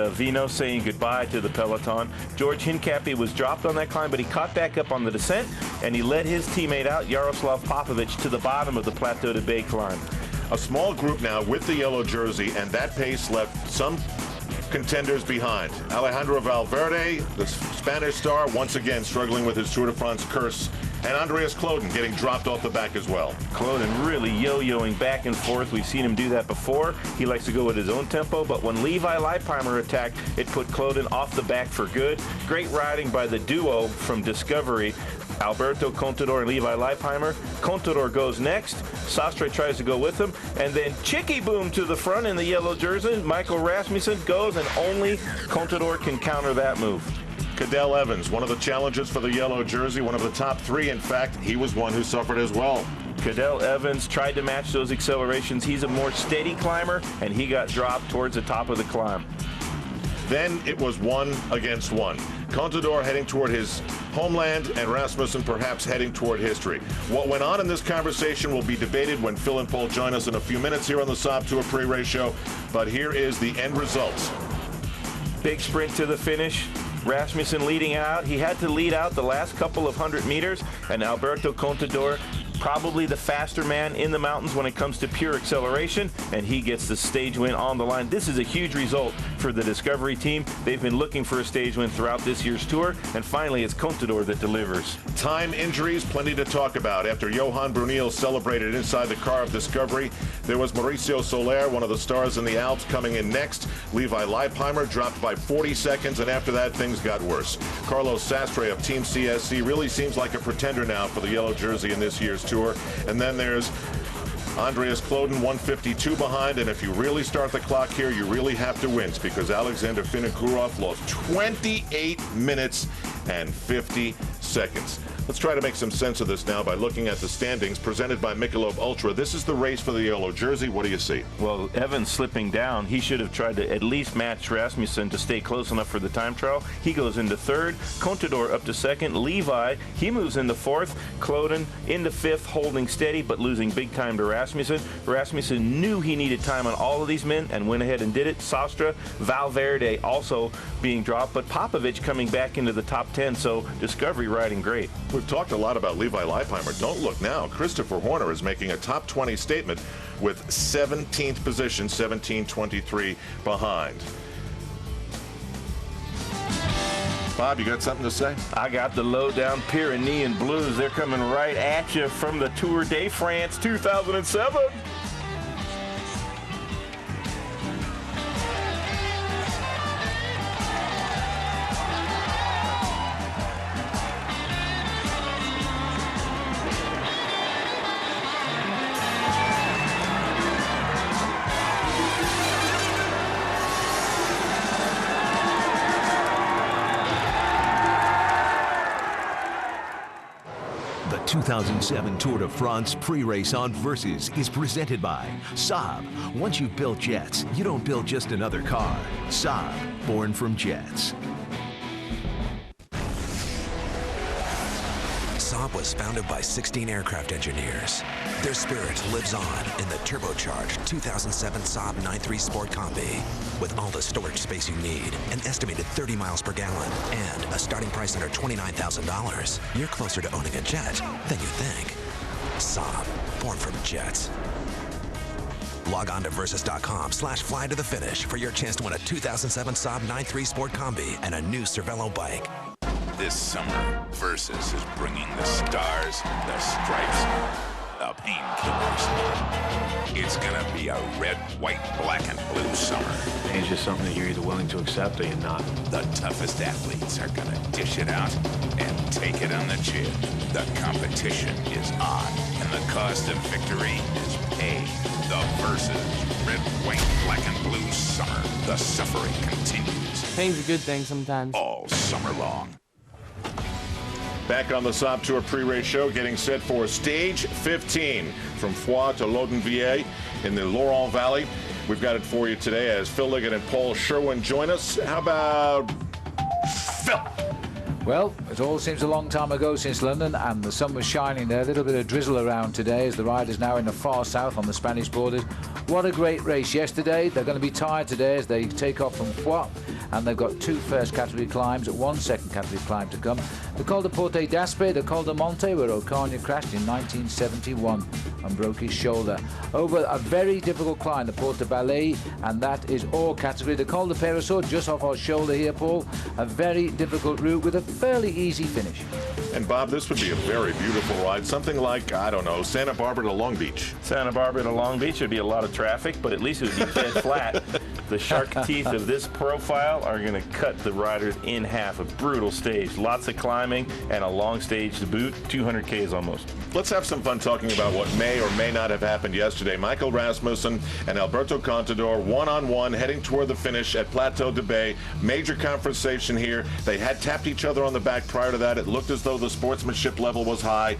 Vino saying goodbye to the peloton. George Hincapie was dropped on that climb, but he caught back up on the descent, and he led his teammate out, Jaroslav Popovic, to the bottom of the Plateau de Bay climb. A small group now with the yellow jersey, and that pace left some contenders behind. Alejandro Valverde, the Spanish star, once again struggling with his Tour de France curse, and Andreas Kloden getting dropped off the back as well. Kloden really yo-yoing back and forth. We've seen him do that before. He likes to go with his own tempo, but when Levi Leipheimer attacked, it put Kloden off the back for good. Great riding by the duo from Discovery, Alberto Contador and Levi Leipheimer. Contador goes next. Sastre tries to go with him, and then Chicky Boom to the front in the yellow jersey. Michael Rasmussen goes, and only Contador can counter that move. Cadel Evans, one of the challengers for the yellow jersey, one of the top three. In fact, he was one who suffered as well. Cadel Evans tried to match those accelerations. He's a more steady climber, and he got dropped towards the top of the climb. Then it was 1 against 1. Contador heading toward his homeland, and Rasmussen perhaps heading toward history. What went on in this conversation will be debated when Phil and Paul join us in a few minutes here on the Saab Tour pre-race show. But here is the end results. Big sprint to the finish. Rasmussen leading out. He had to lead out the last couple of 100 meters, and Alberto Contador, probably the faster man in the mountains when it comes to pure acceleration, and he gets the stage win on the line. This is a huge result for the Discovery team. They've been looking for a stage win throughout this year's tour, and finally it's Contador that delivers. Time injuries, plenty to talk about. After Johan Brunel celebrated inside the car of Discovery, there was Mauricio Soler, one of the stars in the Alps, coming in next. Levi Leipheimer dropped by 40 seconds, and after that things got worse. Carlos Sastre of Team CSC really seems like a pretender now for the yellow jersey in this year's tour. And then there's Andreas Kloden, 152 behind, and if you really start the clock here, you really have to wince, because Alexander Vinokourov lost 28 minutes and 50 seconds. Let's try to make some sense of this now by looking at the standings presented by Michelob Ultra. This is the race for the yellow jersey. What do you see? Well, Evans slipping down. He should have tried to at least match Rasmussen to stay close enough for the time trial. He goes into third. Contador up to second. Levi, he moves into fourth. Kloden into fifth, holding steady, but losing big time to Rasmussen. Rasmussen knew he needed time on all of these men and went ahead and did it. Sastre, Valverde also being dropped, but Popovic coming back into the top 10, so Discovery riding great. We've talked a lot about Levi Leipheimer. Don't look now. Christopher Horner is making a top 20 statement with 17th position, 17:23 behind. Bob, you got something to say? I got the low-down Pyrenean blues. They're coming right at you from the Tour de France 2007. The 2007 Tour de France pre-race on Versus is presented by Saab. Once you've built jets, you don't build just another car. Saab, born from jets. Saab was founded by 16 aircraft engineers. Their spirit lives on in the turbocharged 2007 Saab 9.3 Sport Combi. With all the storage space you need, an estimated 30 miles per gallon, and a starting price under $29,000, you're closer to owning a jet than you think. Saab, born from jets. Log on to Versus.com/fly to the finish for your chance to win a 2007 Saab 9.3 Sport Combi and a new Cervelo bike. This summer, Versus is bringing the stars, the stripes, the painkillers. It's gonna be a red, white, black, and blue summer. Pain's just something that you're either willing to accept or you're not. The toughest athletes are gonna dish it out and take it on the chin. The competition is on, and the cost of victory is paid. The Versus red, white, black, and blue summer. The suffering continues. Pain's a good thing sometimes. All summer long. Back on the Saab Tour pre-race show, getting set for stage 15 from Foix to Loudenvielle in the Laurent Valley. We've got it for you today as Phil Liggett and Paul Sherwen join us. How about Phil? Well, it all seems a long time ago since London, and the sun was shining there. A little bit of drizzle around today as the riders now in the far south on the Spanish borders. What a great race yesterday. They're going to be tired today as they take off from Foix. and they've got 2 first category climbs, 1 second category climb to come. The Col de Porte d'Aspre, the Col de Monte, where Ocaña crashed in 1971 and broke his shoulder. Over a very difficult climb, the Porte de Ballet, and that is all category. The Col de Peyresourde, just off our shoulder here, Paul, a very difficult route with a fairly easy finish. And Bob, this would be a very beautiful ride. Something like, I don't know, Santa Barbara to Long Beach. Santa Barbara to Long Beach would be a lot of traffic, but at least it would be dead flat. The shark teeth of this profile are going to cut the riders in half. A brutal stage. Lots of climbing and a long stage to boot. 200 Ks almost. Let's have some fun talking about what may or may not have happened yesterday. Michael Rasmussen and Alberto Contador one-on-one heading toward the finish at Plateau de Bay. Major conversation here. They had tapped each other on the back prior to that. It looked as though the sportsmanship level was high.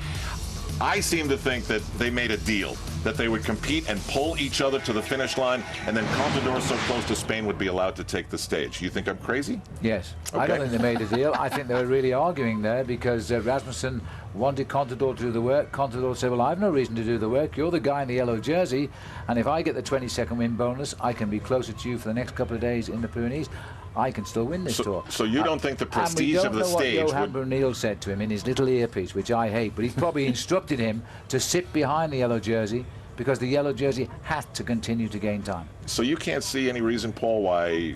I seem to think that they made a deal, that they would compete and pull each other to the finish line, and then Contador, so close to Spain, would be allowed to take the stage. You think I'm crazy? Yes. Okay. I don't think they made a deal. I think they were really arguing there because Rasmussen wanted Contador to do the work. Contador said, well, I have no reason to do the work. You're the guy in the yellow jersey, and if I get the 20-second win bonus, I can be closer to you for the next couple of days in the Pyrenees. I can still win this tour. So you don't think the prestige of the stage would... we don't know what Johan Brunel said to him in his little earpiece, which I hate, but he's probably instructed him to sit behind the yellow jersey because the yellow jersey had to continue to gain time. So you can't see any reason, Paul, why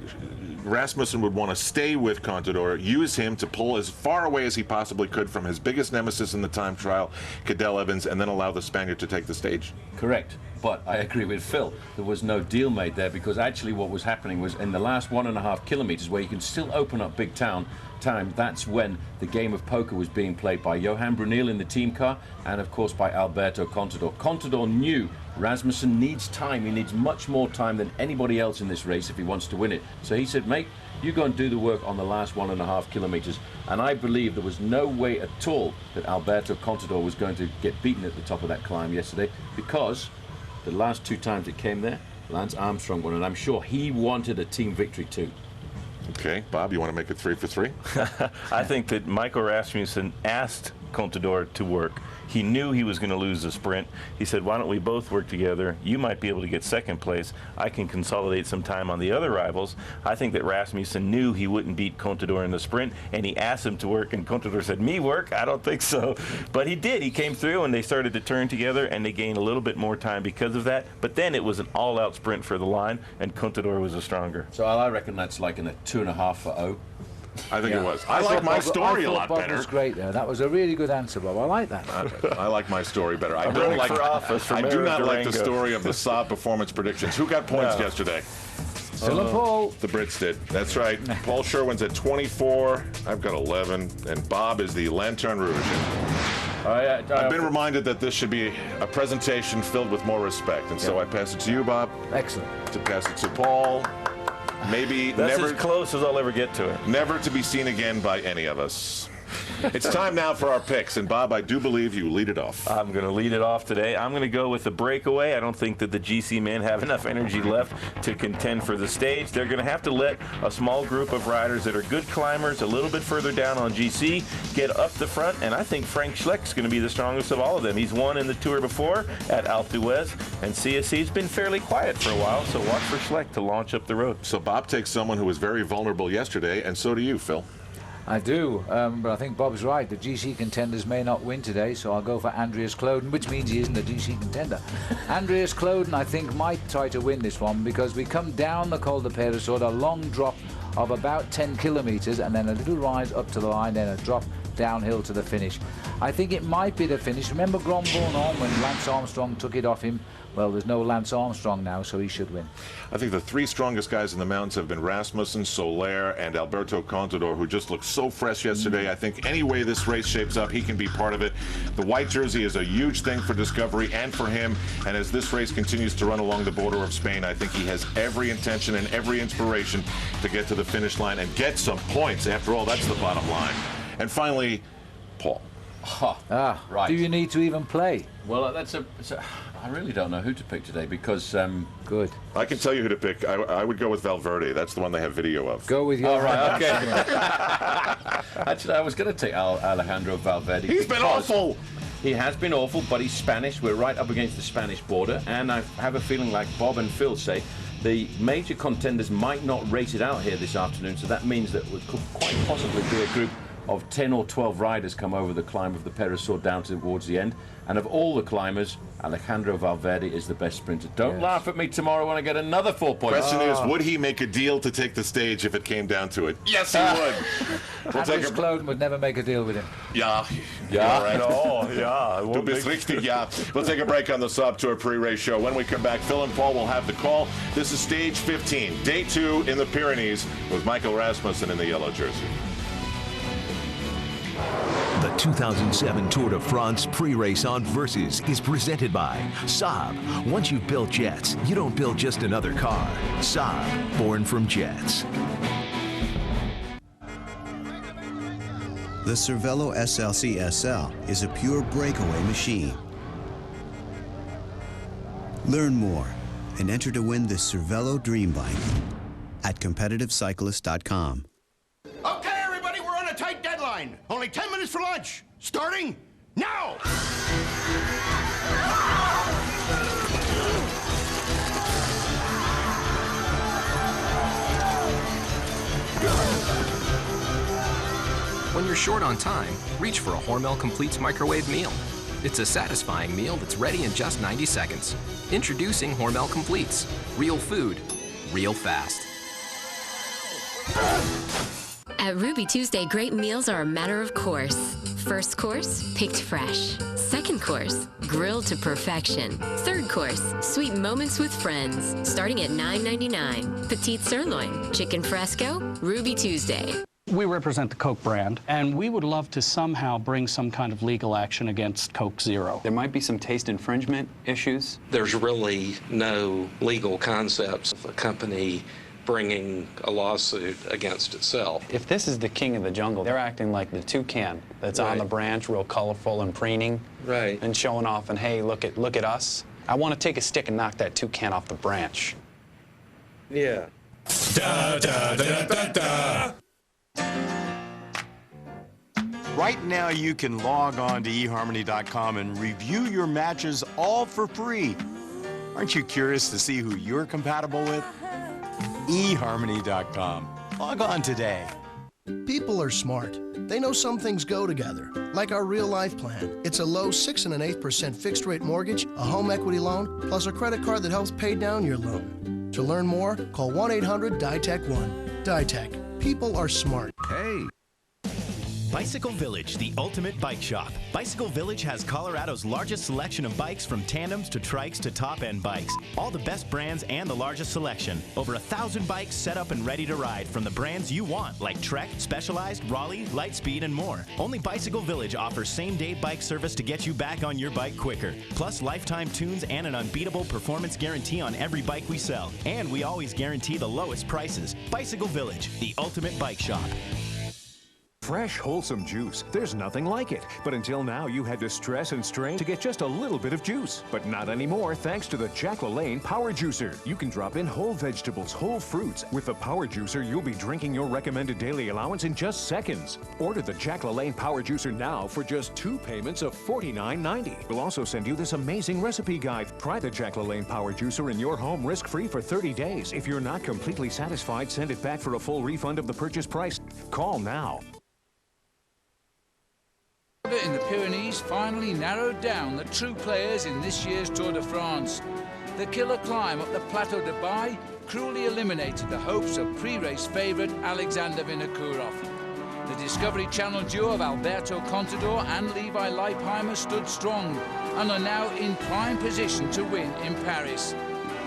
Rasmussen would want to stay with Contador, use him to pull as far away as he possibly could from his biggest nemesis in the time trial, Cadel Evans, and then allow the Spaniard to take the stage? Correct. But I agree with Phil. There was no deal made there because actually what was happening was in the last 1.5 kilometers where you can still open up big time, that's when the game of poker was being played by Johan Brunel in the team car and of course by Alberto Contador. Contador knew Rasmussen needs time. He needs much more time than anybody else in this race if he wants to win it. So he said, mate, you go and do the work on the last 1.5 kilometers. And I believe there was no way at all that Alberto Contador was going to get beaten at the top of that climb yesterday because the last 2 times it came there, Lance Armstrong won, and I'm sure he wanted a team victory too. Okay, Bob, you want to make it 3 for 3? I think that Michael Rasmussen asked Contador to work. He knew he was going to lose the sprint. He said, why don't we both work together? You might be able to get second place. I can consolidate some time on the other rivals. I think that Rasmussen knew he wouldn't beat Contador in the sprint, and he asked him to work, and Contador said, me work? I don't think so. But he did. He came through, and they started to turn together, and they gained a little bit more time because of that. But then it was an all-out sprint for the line, and Contador was the stronger. So I reckon that's like in a 2.5 for 0. I think it was. I like my story a lot Bob better. was great there. That was a really good answer, Bob. I like that. I like my story better. I I'm don't running like. for office for I do Mayor not of like the Durango. story of the Saab performance predictions. Who got points yesterday? Phil and Paul. The Brits did. That's right. Paul Sherwen's at 24. I've got 11, and Bob is the Lanterne Rouge. I've been reminded that this should be a presentation filled with more respect, and so I pass it to you, Bob. Excellent. To pass it to Paul. Maybe That's never as close as I'll ever get to it. never to be seen again by any of us. It's time now for our picks, and Bob, I do believe you lead it off. I'm going to lead it off today. I'm going to go with the breakaway. I don't think that the GC men have enough energy left to contend for the stage. They're going to have to let a small group of riders that are good climbers a little bit further down on GC get up the front, and I think Frank Schleck's going to be the strongest of all of them. He's won in the Tour before at Alpe d'Huez, and CSC's been fairly quiet for a while, so watch for Schleck to launch up the road. So Bob takes someone who was very vulnerable yesterday, and so do you, Phil. I do, but I think Bob's right. The GC contenders may not win today, so I'll go for Andreas Kloden, which means he isn't a GC contender. Andreas Kloden, I think, might try to win this one because we come down the Col de Peyresourde, a long drop of about 10 kilometers, and then a little rise up to the line, then a drop downhill to the finish. I think it might be the finish. Remember Grand Bornand when Lance Armstrong took it off him? Well, there's no Lance Armstrong now, so he should win. I think the 3 strongest guys in the mountains have been Rasmussen, Soler, and Alberto Contador, who just looked so fresh yesterday. I think any way this race shapes up, he can be part of it. The white jersey is a huge thing for Discovery and for him, and as this race continues to run along the border of Spain, I think he has every intention and every inspiration to get to the finish line and get some points. After all, that's the bottom line. And finally, Paul. Right. Do you need to even play? Well, I really don't know who to pick today because... Good. I can tell you who to pick. I would go with Valverde. That's the one they have video of. Go with your... All right, okay. Actually, I was going to take Alejandro Valverde. He's been awful. He has been awful, but he's Spanish. We're right up against the Spanish border, and I have a feeling like Bob and Phil say, the major contenders might not race it out here this afternoon, so that means that it could quite possibly be a group of 10 or 12 riders come over the climb of the Peresor down towards the end. And of all the climbers, Alejandro Valverde is the best sprinter. Don't laugh at me tomorrow when I get another 4 points. Question is, would he make a deal to take the stage if it came down to it? Yes, he would. Andries Kloden would never make a deal with him. Yeah. Right. No, yeah. Du bist richtig, yeah. We'll take a break on the Saab Tour pre-race show. When we come back, Phil and Paul will have the call. This is stage 15, day 2 in the Pyrenees with Michael Rasmussen in the yellow jersey. The 2007 Tour de France pre-race on Versus is presented by Saab. Once you've built jets, you don't build just another car. Saab, born from jets. The Cervelo SLC SL is a pure breakaway machine. Learn more and enter to win this Cervelo Dream Bike at competitivecyclist.com. Okay, everybody, we're on a tight deadline. Only 10 minutes for lunch. Starting now! When you're short on time, reach for a Hormel Completes microwave meal. It's a satisfying meal that's ready in just 90 seconds. Introducing Hormel Completes. Real food, real fast. At Ruby Tuesday, great meals are a matter of course. First course, picked fresh. Second course, grilled to perfection. Third course, sweet moments with friends. Starting at $9.99. Petite sirloin, chicken fresco, Ruby Tuesday. We represent the Coke brand, and we would love to somehow bring some kind of legal action against Coke Zero. There might be some taste infringement issues. There's really no legal concepts of a company bringing a lawsuit against itself. If this is the king of the jungle, they're acting like the toucan that's on the branch, real colorful and preening, and showing off, and hey, look at us. I want to take a stick and knock that toucan off the branch. Yeah. Da, da, da, da, da. Right now, you can log on to eHarmony.com and review your matches all for free. Aren't you curious to see who you're compatible with? eHarmony.com. Log on today. People are smart. They know some things go together, like our real life plan. It's a low 6 1/8% fixed rate mortgage, a home equity loan, plus a credit card that helps pay down your loan. To learn more, call 1-800-DITEC-1. DITEC. People are smart. Hey. Bicycle Village, the ultimate bike shop. Bicycle Village has Colorado's largest selection of bikes, from tandems to trikes to top-end bikes. All the best brands and the largest selection. Over 1,000 bikes set up and ready to ride from the brands you want, like Trek, Specialized, Raleigh, Lightspeed, and more. Only Bicycle Village offers same-day bike service to get you back on your bike quicker. Plus lifetime tunes and an unbeatable performance guarantee on every bike we sell. And we always guarantee the lowest prices. Bicycle Village, the ultimate bike shop. Fresh, wholesome juice. There's nothing like it. But until now, you had to stress and strain to get just a little bit of juice. But not anymore, thanks to the Jack LaLanne Power Juicer. You can drop in whole vegetables, whole fruits. With the Power Juicer, you'll be drinking your recommended daily allowance in just seconds. Order the Jack LaLanne Power Juicer now for just 2 payments of $49.90. We'll also send you this amazing recipe guide. Try the Jack LaLanne Power Juicer in your home risk-free for 30 days. If you're not completely satisfied, send it back for a full refund of the purchase price. Call now. In the Pyrenees finally narrowed down the true players in this year's Tour de France. The killer climb up the Plateau de Baille cruelly eliminated the hopes of pre-race favourite Alexander Vinokourov. The Discovery Channel duo of Alberto Contador and Levi Leipheimer stood strong and are now in prime position to win in Paris.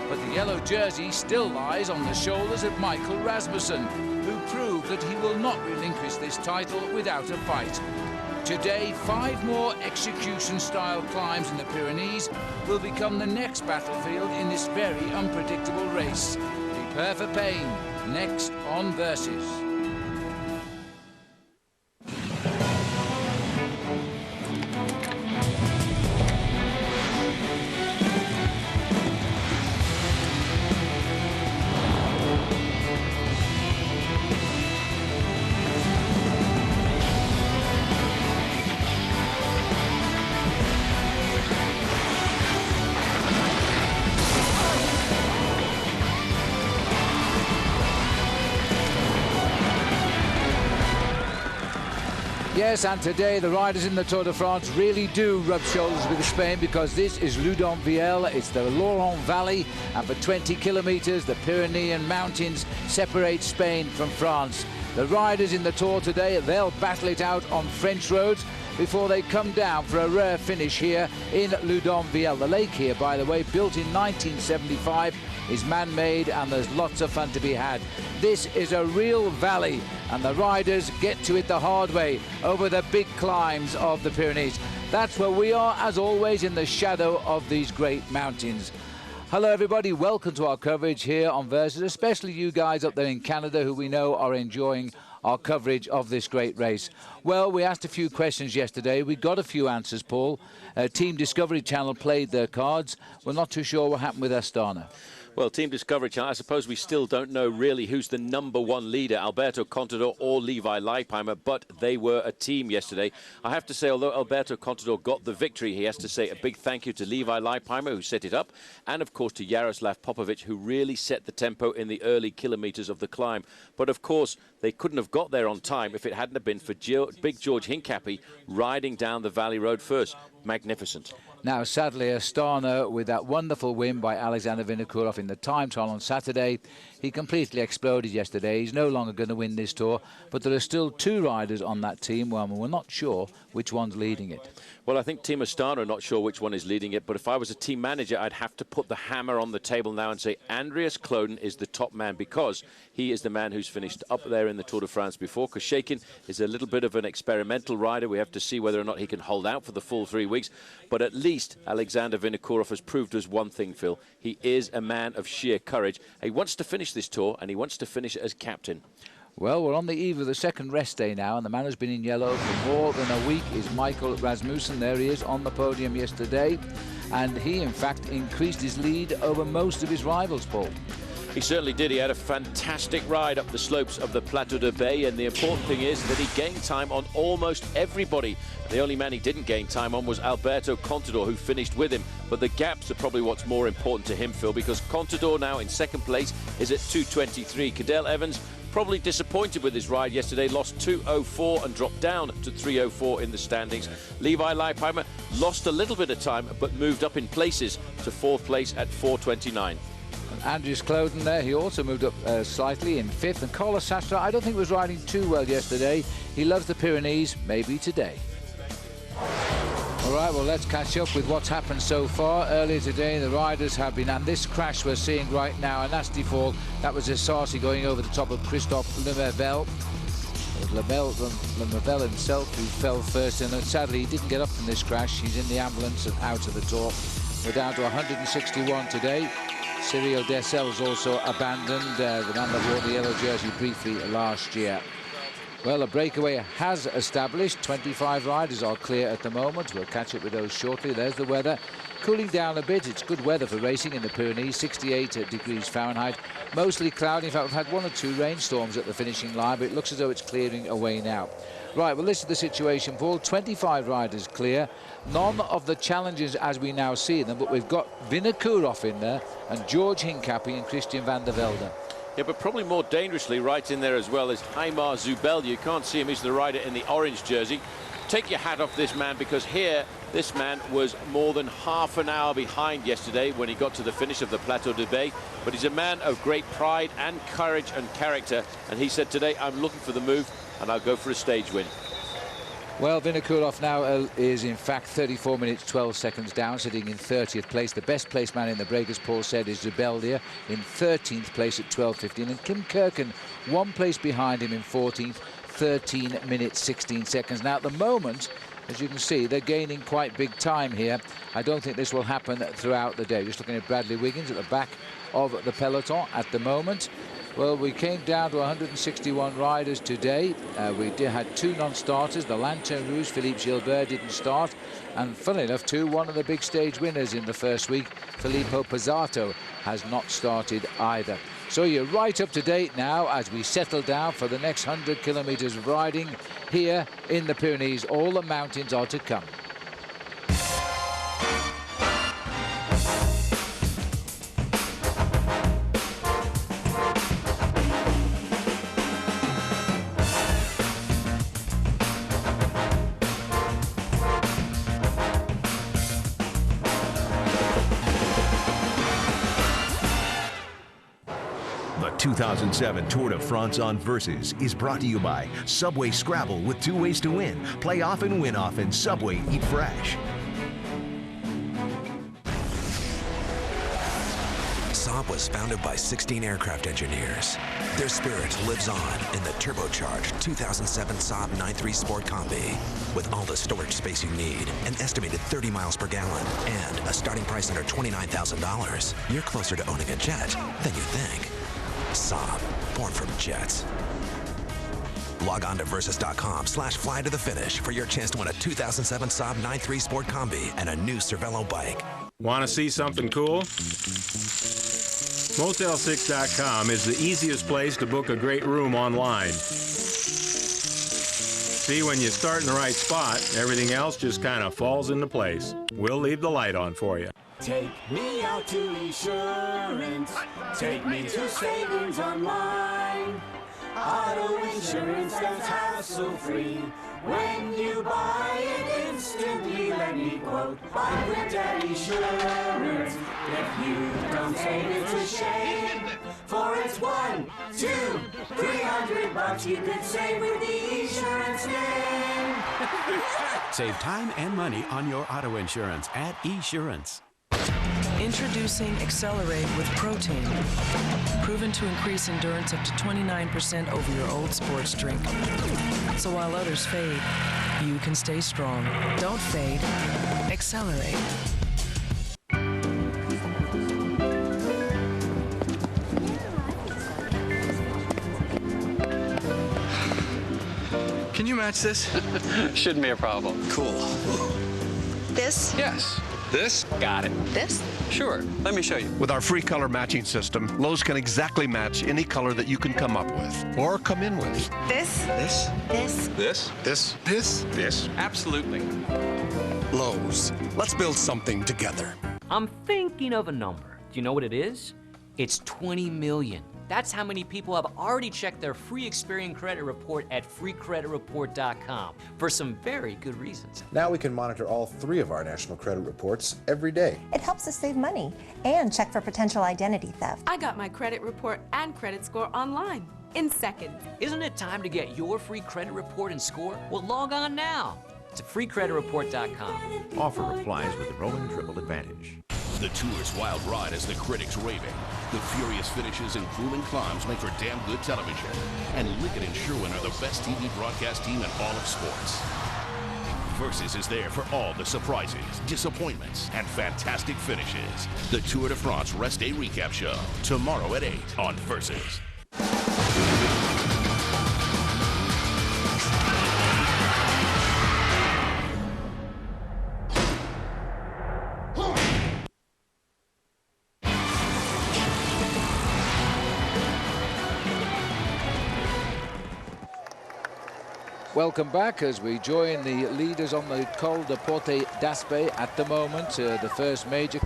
But the yellow jersey still lies on the shoulders of Michael Rasmussen, who proved that he will not relinquish this title without a fight. Today, 5 more execution-style climbs in the Pyrenees will become the next battlefield in this very unpredictable race. Prepare for pain, next on Versus. Yes, and today the riders in the Tour de France really do rub shoulders with Spain, because this is Loudenvielle, it's the Laurent Valley, and for 20 kilometres the Pyrenean mountains separate Spain from France. The riders in the Tour today, they'll battle it out on French roads before they come down for a rare finish here in Loudenvielle. The lake here, by the way, built in 1975, is man-made, and there's lots of fun to be had. This is a real valley, and the riders get to it the hard way over the big climbs of the Pyrenees. That's where we are, as always, in the shadow of these great mountains. Hello everybody, welcome to our coverage here on Versus, especially you guys up there in Canada who we know are enjoying our coverage of this great race. Well, we asked a few questions yesterday. We got a few answers, Paul. Team Discovery Channel played their cards. We're not too sure what happened with Astana. Well, Team Discovery Channel, I suppose we still don't know really who's the #1 leader, Alberto Contador or Levi Leipheimer, but they were a team yesterday. I have to say, although Alberto Contador got the victory, he has to say a big thank you to Levi Leipheimer, who set it up, and of course to Jaroslav Popovic, who really set the tempo in the early kilometres of the climb. But of course, they couldn't have got there on time if it hadn't have been for Big George Hincapie riding down the Valley Road first. Magnificent. Now, sadly, Astana, with that wonderful win by Alexander Vinokourov in the time trial on Saturday, he completely exploded yesterday. He's no longer going to win this Tour, but there are still 2 riders on that team. Well, we're not sure which one's leading it. Well, I think Team Astana are not sure which one is leading it, but if I was a team manager, I'd have to put the hammer on the table now and say Andreas Kloden is the top man, because he is the man who's finished up there in the Tour de France before. Koshekin is a little bit of an experimental rider. We have to see whether or not he can hold out for the full 3 weeks. But at least Alexander Vinokourov has proved us one thing, Phil. He is a man of sheer courage. He wants to finish this Tour, and he wants to finish it as captain. Well, we're on the eve of the second rest day now, and the man who's been in yellow for more than a week is Michael Rasmussen. There he is on the podium yesterday, and he, in fact, increased his lead over most of his rivals, Paul. He certainly did. He had a fantastic ride up the slopes of the Plateau de Bay, and the important thing is that he gained time on almost everybody. The only man he didn't gain time on was Alberto Contador, who finished with him. But the gaps are probably what's more important to him, Phil, because Contador now in second place is at 2:23. Cadel Evans probably disappointed with his ride yesterday, lost 2:04 and dropped down to 3:04 in the standings. Levi Leipheimer lost a little bit of time, but moved up in places to 4th place at 4:29. Andreas Kloden there, he also moved up slightly in 5th. And Carlos Sastre, I don't think was riding too well yesterday. He loves the Pyrenees, maybe today. All right, well, let's catch up with what's happened so far. Earlier today, the riders have been, and this crash we're seeing right now, a nasty fall. That was Sarsi going over the top of Christophe Lemevelle. Lemevelle himself, who fell first, and sadly, he didn't get up from this crash. He's in the ambulance and out of the Tour. We're down to 161 today. Cyril Dessels also abandoned, the man that wore the yellow jersey briefly last year. Well, a breakaway has established. 25 riders are clear at the moment. We'll catch up with those shortly. There's the weather. Cooling down a bit. It's good weather for racing in the Pyrenees. 68 degrees Fahrenheit. Mostly cloudy. In fact, we've had 1 or 2 rainstorms at the finishing line, but it looks as though it's clearing away now. Right, well, this is the situation, Paul. 25 riders clear. None of the challenges as we now see them, but we've got Vinokourov in there and George Hincapie and Christian van der Velde. Yeah, but probably more dangerously right in there as well is Aymar Zubel. You can't see him, he's the rider in the orange jersey. Take your hat off this man, because here, this man was more than half an hour behind yesterday when he got to the finish of the Plateau de Bay. But he's a man of great pride and courage and character. And he said today, I'm looking for the move, and I'll go for a stage win. Well, Vinokourov now is in fact 34 minutes 12 seconds down, sitting in 30th place. The best placed man in the break, as Paul said, is Zubeldia in 13th place at 12:15, and Kim Kirken 1 place behind him in 14th, 13 minutes 16 seconds. Now at the moment, as you can see, they're gaining quite big time here. I don't think this will happen throughout the day. Just looking at Bradley Wiggins at the back of the peloton at the moment. Well, we came down to 161 riders today. We had 2 non-starters. The Lanterne Rouge, Philippe Gilbert, didn't start. And funnily enough, too, one of the big stage winners in the first week, Filippo Pozzato, has not started either. So you're right up to date now as we settle down for the next 100 kilometres of riding here in the Pyrenees. All the mountains are to come. 2007 Tour de France on Versus is brought to you by Subway Scrabble with 2 ways to win. Play often, win often. Subway, eat fresh. Saab was founded by 16 aircraft engineers. Their spirit lives on in the turbocharged 2007 Saab 9.3 Sport Combi. With all the storage space you need, an estimated 30 miles per gallon, and a starting price under $29,000, you're closer to owning a jet than you think. Saab, born from jets. Log on to Versus.com/fly to the finish for your chance to win a 2007 Saab 9.3 Sport Combi and a new Cervelo bike. Want to see something cool? Motel6.com is the easiest place to book a great room online. See, when you start in the right spot, everything else just kind of falls into place. We'll leave the light on for you. Take me out to insurance. Take me to savings online. Auto insurance that's hassle-free. When you buy it instantly, let me quote, buy quick at insurance. If you don't save, it's a shame. For it's $100, $200, $300 you could save with the insurance name. Save time and money on your auto insurance at Esurance. Introducing Accelerate with Protein. Proven to increase endurance up to 29% over your old sports drink. So while others fade, you can stay strong. Don't fade. Accelerate. Can you match this? Shouldn't be a problem. Cool. This? Yes. This? Got it. This? Sure. Let me show you. With our free color matching system, Lowe's can exactly match any color that you can come up with or come in with. This? This? This? This? This? This? This? Absolutely. Lowe's. Let's build something together. I'm thinking of a number. Do you know what it is? It's 20 million. That's how many people have already checked their free Experian credit report at freecreditreport.com for some very good reasons. Now we can monitor all 3 of our national credit reports every day. It helps us save money and check for potential identity theft. I got my credit report and credit score online in seconds. Isn't it time to get your free credit report and score? Well, log on now to freecreditreport.com. Offer applies with the Roman Triple Advantage. The tour's wild ride has the critics raving. The furious finishes and grueling climbs make for damn good television. And Liggett and Sherwen are the best TV broadcast team in all of sports. Versus is there for all the surprises, disappointments, and fantastic finishes. The Tour de France Rest Day Recap Show, tomorrow at 8 on Versus. Welcome back as we join the leaders on the Col de Porte d'Aspet at the moment, the first major.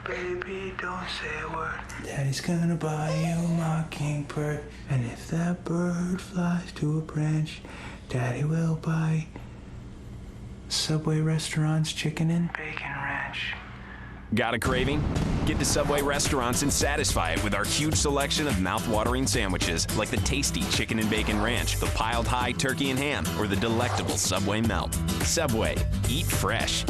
Baby, don't say a word. Daddy's gonna buy you a mockingbird. And if that bird flies to a branch, Daddy will buy Subway Restaurant's chicken and bacon ranch. Got a craving? Get to Subway restaurants and satisfy it with our huge selection of mouth-watering sandwiches like the tasty chicken and bacon ranch, the piled high turkey and ham, or the delectable Subway melt. Subway, eat fresh.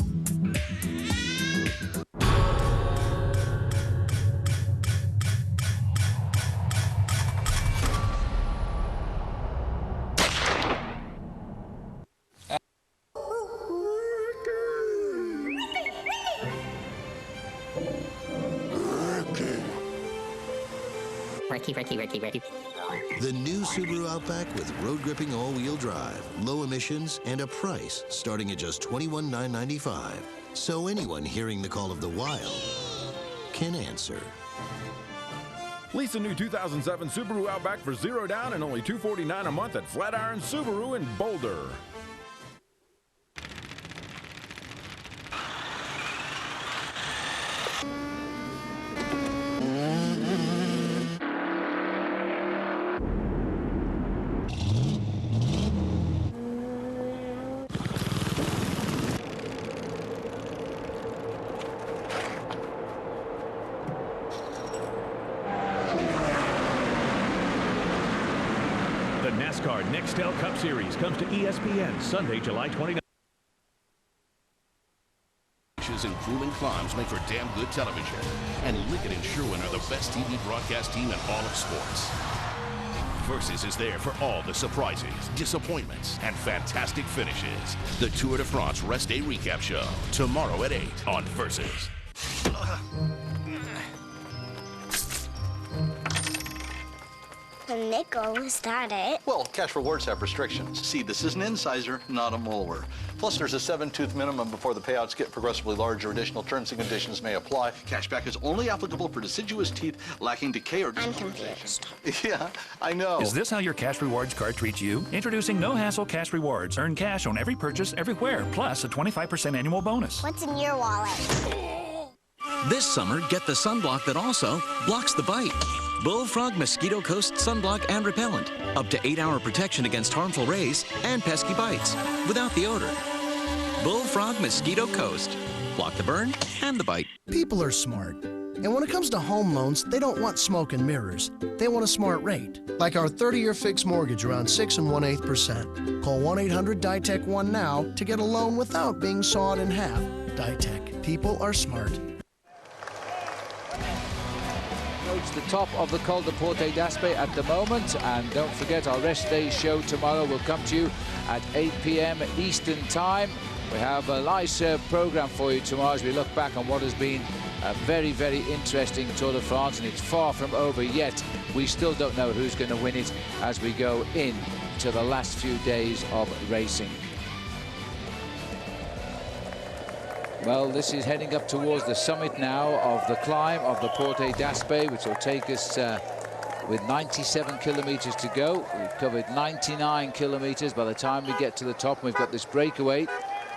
Ricky. The new Subaru Outback with road gripping all-wheel drive, low emissions, and a price starting at just $21,995. So anyone hearing the call of the wild can answer. Lease a new 2007 Subaru Outback for $0 down and only $249 a month at Flatiron Subaru in Boulder. NASCAR Nextel Cup Series comes to ESPN Sunday, July 29th. And grueling climbs make for damn good television. And Liggett and Sherwen are the best TV broadcast team in all of sports. Versus is there for all the surprises, disappointments, and fantastic finishes. The Tour de France Rest Day Recap Show, tomorrow at 8 on Versus. A nickel, is that it? Well, cash rewards have restrictions. See, this is an incisor, not a molar. Plus, there's a 7-tooth minimum before the payouts get progressively larger. Additional terms and conditions may apply. Cashback is only applicable for deciduous teeth lacking decay or I'm confused. Yeah, I know. Is this how your cash rewards card treats you? Introducing No Hassle Cash Rewards. Earn cash on every purchase everywhere, plus a 25% annual bonus. What's in your wallet? This summer, get the sunblock that also blocks the bite. Bullfrog Mosquito Coast Sunblock and Repellent. Up to 8-hour protection against harmful rays and pesky bites without the odor. Bullfrog Mosquito Coast. Block the burn and the bite. People are smart. And when it comes to home loans, they don't want smoke and mirrors. They want a smart rate. Like our 30-year fixed mortgage around 6 1/8%. Call 1-800-DITEC-1 now to get a loan without being sawed in half. DITEC. People are smart. It's the top of the Col de Porte d'Aspet at the moment, and don't forget our rest day show tomorrow will come to you at 8 p.m. Eastern Time. We have a nice program for you tomorrow as we look back on what has been a very, very interesting Tour de France, and it's far from over yet. We still don't know who's going to win it as we go in to the last few days of racing. Well, this is heading up towards the summit now of the climb of the Porte d'Aspet, which will take us with 97 kilometers to go. We've covered 99 kilometers by the time we get to the top. We've got this breakaway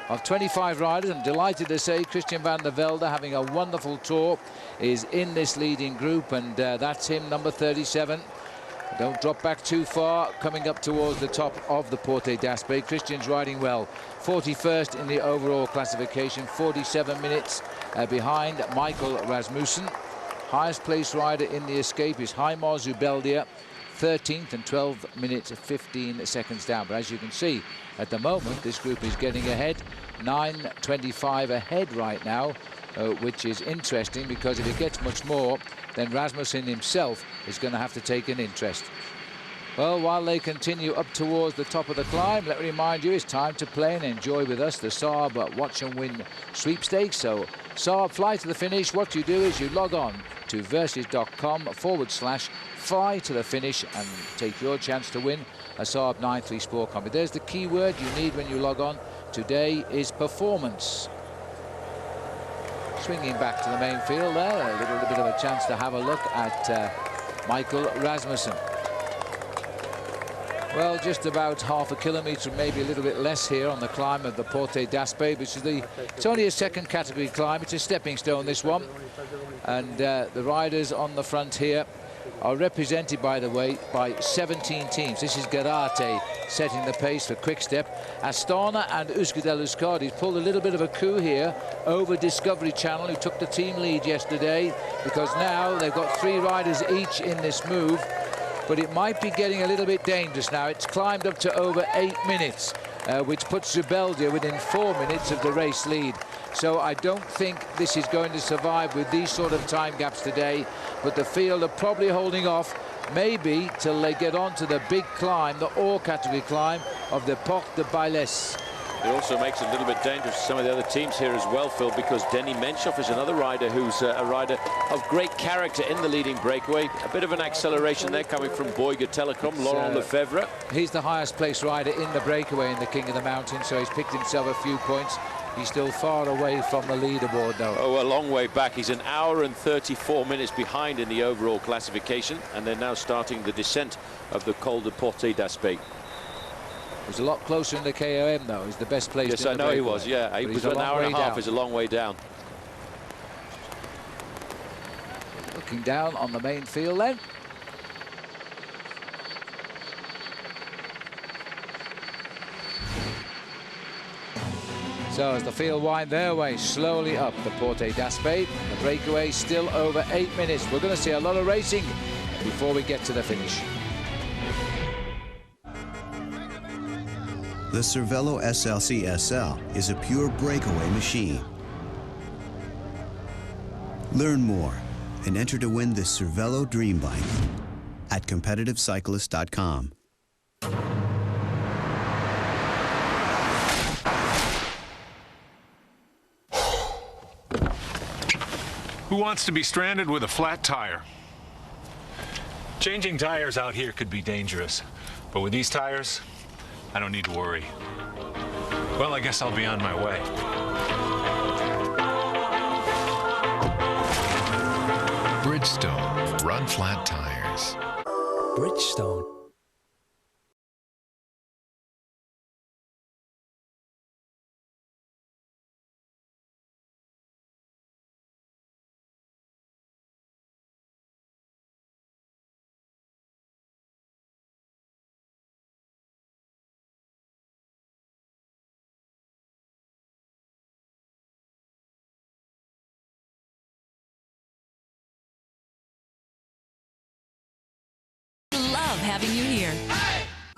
of 25 riders. I'm delighted to say Christian van der Velde, having a wonderful tour, is in this leading group, and that's him, number 37. Don't drop back too far, coming up towards the top of the Porte d'Aspet. Christian's riding well. 41st in the overall classification, 47 minutes behind Michael Rasmussen. Highest place rider in the escape is Heimar Zubeldia, 13th and 12 minutes 15 seconds down. But as you can see, at the moment, this group is getting ahead, 9:25 ahead right now, which is interesting because if it gets much more, then Rasmussen himself is going to have to take an interest. Well, while they continue up towards the top of the climb, let me remind you, it's time to play and enjoy with us the Saab Watch and Win sweepstakes. So Saab Fly to the Finish, what you do is you log on to versus.com/fly to the finish and take your chance to win a Saab 9.3 Sport Combi. There's the key word you need when you log on. Today is performance. Swinging back to the main field there, a little bit of a chance to have a look at Michael Rasmussen. Well, just about half a kilometre, maybe a little bit less here on the climb of the Porte d'Aspet, which is it's only a second category climb. It's a stepping stone, this one. And the riders on the front here are represented, by the way, by 17 teams. This is Garate setting the pace for Quick-Step. Astana and Euskaltel-Euskadi pulled a little bit of a coup here over Discovery Channel, who took the team lead yesterday, because now they've got 3 riders each in this move. But it might be getting a little bit dangerous now. It's climbed up to over 8 minutes, which puts Zubeldia within 4 minutes of the race lead. So I don't think this is going to survive with these sort of time gaps today, but the field are probably holding off, maybe till they get on to the big climb, the all category climb of the Porte de Bailès. It also makes it a little bit dangerous for some of the other teams here as well, Phil, because Denny Menshoff is another rider who's a rider of great character in the leading breakaway. A bit of an acceleration there coming from Boyga Telecom, Laurent Lefebvre. He's the highest placed rider in the breakaway in the King of the Mountain, so he's picked himself a few points. He's still far away from the leaderboard, though. Oh, a long way back. He's 1 hour and 34 minutes behind in the overall classification, and they're now starting the descent of the Col de Porte d'Aspet. He's a lot closer in the KOM, though. He's the best placed. Yes, I know he was, yeah. He was 1 hour and a half. Is a long way down. Looking down on the main field then. So as the field wind their way slowly up the Porte d'Aspet, the breakaway still over 8 minutes. We're going to see a lot of racing before we get to the finish. The Cervelo SLC SL is a pure breakaway machine. Learn more and enter to win this Cervelo Dream Bike at competitivecyclist.com. Who wants to be stranded with a flat tire? Changing tires out here could be dangerous, but with these tires, I don't need to worry. Well, I guess I'll be on my way. Bridgestone. Run flat tires. Bridgestone. Love having you here.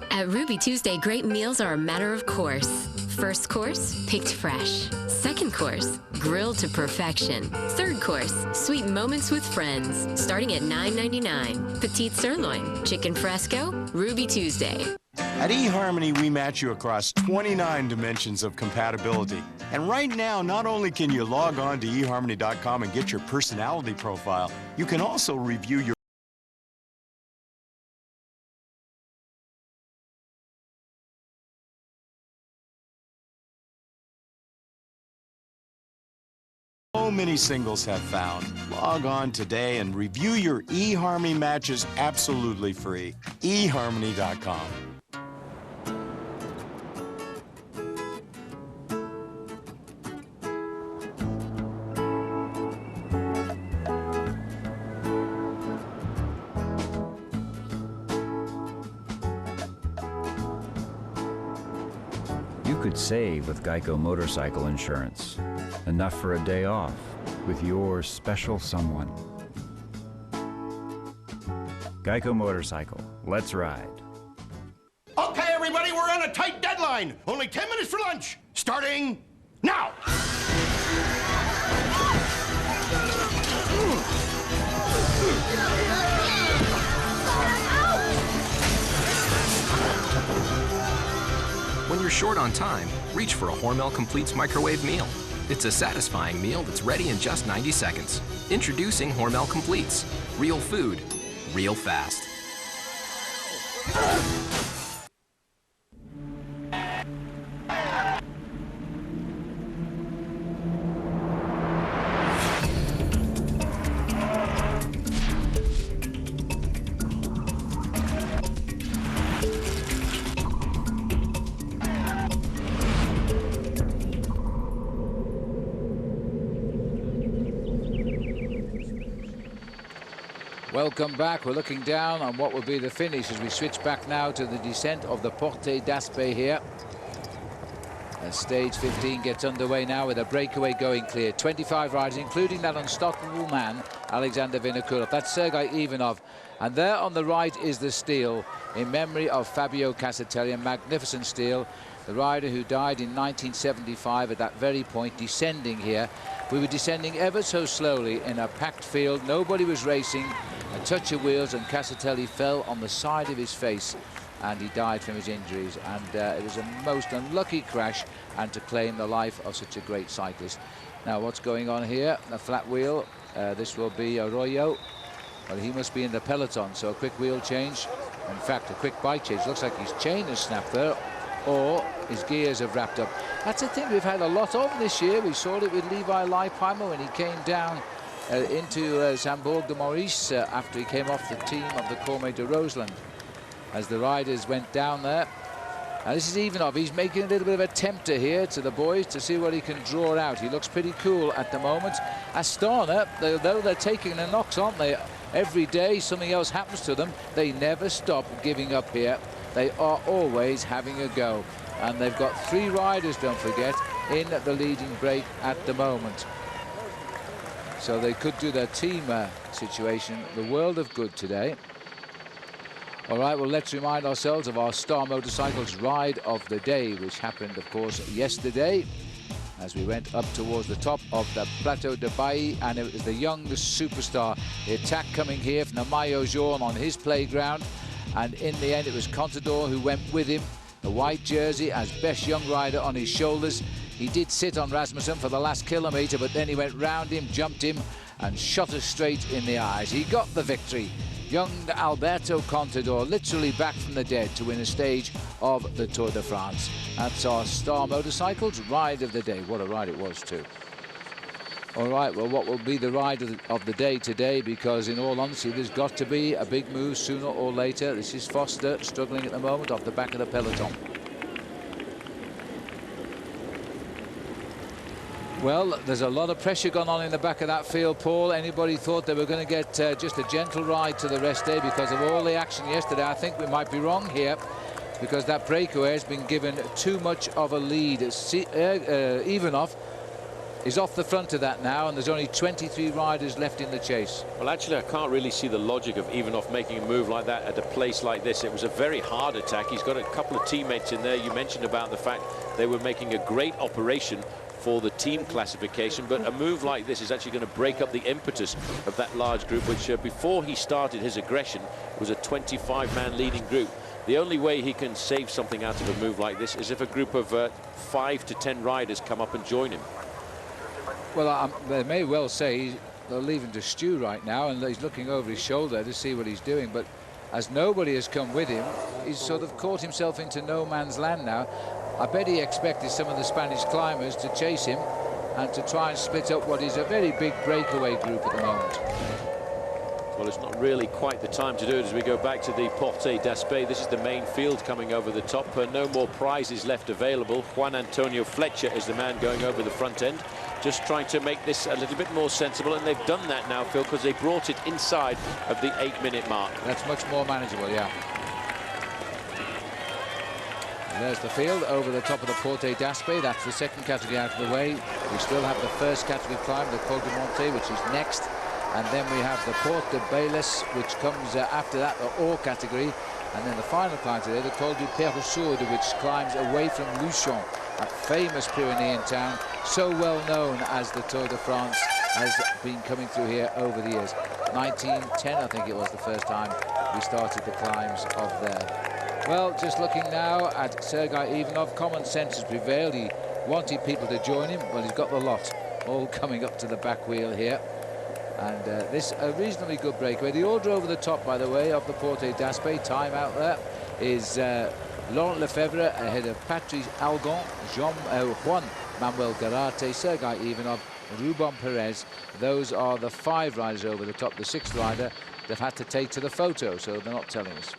At Ruby Tuesday, great meals are a matter of course. First course, picked fresh. Second course, grilled to perfection. Third course, sweet moments with friends. Starting at $9.99. Petite sirloin, chicken fresco, Ruby Tuesday. At eHarmony, we match you across 29 dimensions of compatibility. And right now, not only can you log on to eHarmony.com and get your personality profile, you can also review your so many singles have found. Log on today and review your eHarmony matches absolutely free. eHarmony.com. You could save with Geico Motorcycle Insurance. Enough for a day off with your special someone. Geico Motorcycle. Let's ride. Okay, everybody, we're on a tight deadline. Only 10 minutes for lunch. Starting now. When you're short on time, reach for a Hormel Completes microwave meal. It's a satisfying meal that's ready in just 90 seconds. Introducing Hormel Completes. Real food, real fast. Welcome back. We're looking down on what will be the finish as we switch back now to the descent of the Porte d'Aspet here. As stage 15 gets underway now with a breakaway going clear. 25 riders, including that unstoppable man, Alexander Vinokurov. That's Sergei Ivanov. And there on the right is the steel in memory of Fabio Casatelli, a magnificent steel. The rider who died in 1975 at that very point, descending here. We were descending ever so slowly in a packed field. Nobody was racing. A touch of wheels and Casatelli fell on the side of his face. and he died from his injuries, and it was a most unlucky crash and to claim the life of such a great cyclist. Now what's going on here? A flat wheel. This will be Arroyo. Well, he must be in the peloton, so a quick wheel change. In fact, a quick bike change. Looks like his chain has snapped there, or his gears have wrapped up. That's a thing we've had a lot of this year. We saw it with Levi Leipheimer when he came down into Sambourg de Maurice after he came off the team of the Cormet de Roseland. As the riders went down there. And this is Ivanov. He's making a little bit of a tempter here to the boys to see what he can draw out. He looks pretty cool at the moment. Astana, though they're taking the knocks, aren't they? Every day something else happens to them. They never stop giving up here. They are always having a go. And they've got 3 riders, don't forget, in the leading break at the moment. So they could do their team situation the world of good today. All right, well, let's remind ourselves of our Star Motorcycles ride of the day, which happened, of course, yesterday as we went up towards the top of the Plateau de Bailly, and it was the young superstar. The attack coming here from the Maillot Jaune on his playground, and in the end it was Contador who went with him, the white jersey as best young rider on his shoulders. He did sit on Rasmussen for the last kilometre, but then he went round him, jumped him, and shot us straight in the eyes. He got the victory. Young Alberto Contador, literally back from the dead to win a stage of the Tour de France. That's our Star Motorcycles ride of the day. What a ride it was too. All right, well, what will be the ride of the day today? Because in all honesty, there's got to be a big move sooner or later. This is Foster struggling at the moment off the back of the peloton. Well, there's a lot of pressure going on in the back of that field, Paul. Anybody thought they were going to get just a gentle ride to the rest day because of all the action yesterday? I think we might be wrong here, because that breakaway has been given too much of a lead. Ivanov is off the front of that now, and there's only 23 riders left in the chase. Well, actually, I can't really see the logic of Ivanov making a move like that at a place like this. It was a very hard attack. He's got a couple of teammates in there. You mentioned about the fact they were making a great operation for the team classification, but a move like this is actually going to break up the impetus of that large group, which before he started his aggression was a 25-man leading group. The only way he can save something out of a move like this is if a group of 5 to 10 riders come up and join him. Well, they may well say they'll leave him to stew right now, and he's looking over his shoulder to see what he's doing, but as nobody has come with him, he's sort of caught himself into no man's land now. I bet he expected some of the Spanish climbers to chase him and to try and split up what is a very big breakaway group at the moment. Well, it's not really quite the time to do it as we go back to the Porte d'Aspet. This is the main field coming over the top. No more prizes left available. Juan Antonio Fletcher is the man going over the front end, just trying to make this a little bit more sensible, and they've done that now, Phil, because they brought it inside of the 8-minute mark. That's much more manageable, yeah. There's the field over the top of the Porte d'Aspet. That's the second category out of the way. We still have the first category climb, the Col du Monte, which is next. And then we have the Porte de Bailles, which comes after that, the Hors category. And then the final climb today, the Col du Peyresourde, which climbs away from Luchon, that famous Pyrenean town, so well known as the Tour de France, has been coming through here over the years. 1910, I think it was the first time we started the climbs of there. Well, just looking now at Sergei Ivanov, common sense has prevailed. He wanted people to join him. Well, he's got the lot all coming up to the back wheel here. And this a reasonably good breakaway. The order over the top, by the way, of the Porte d'Aspet, time out there, is Laurent Lefebvre ahead of Patrice Algon, Juan Manuel Garate, Sergei Ivanov, Ruben Perez. Those are the 5 riders over the top. The 6th rider they've had to take to the photo, so they're not telling us.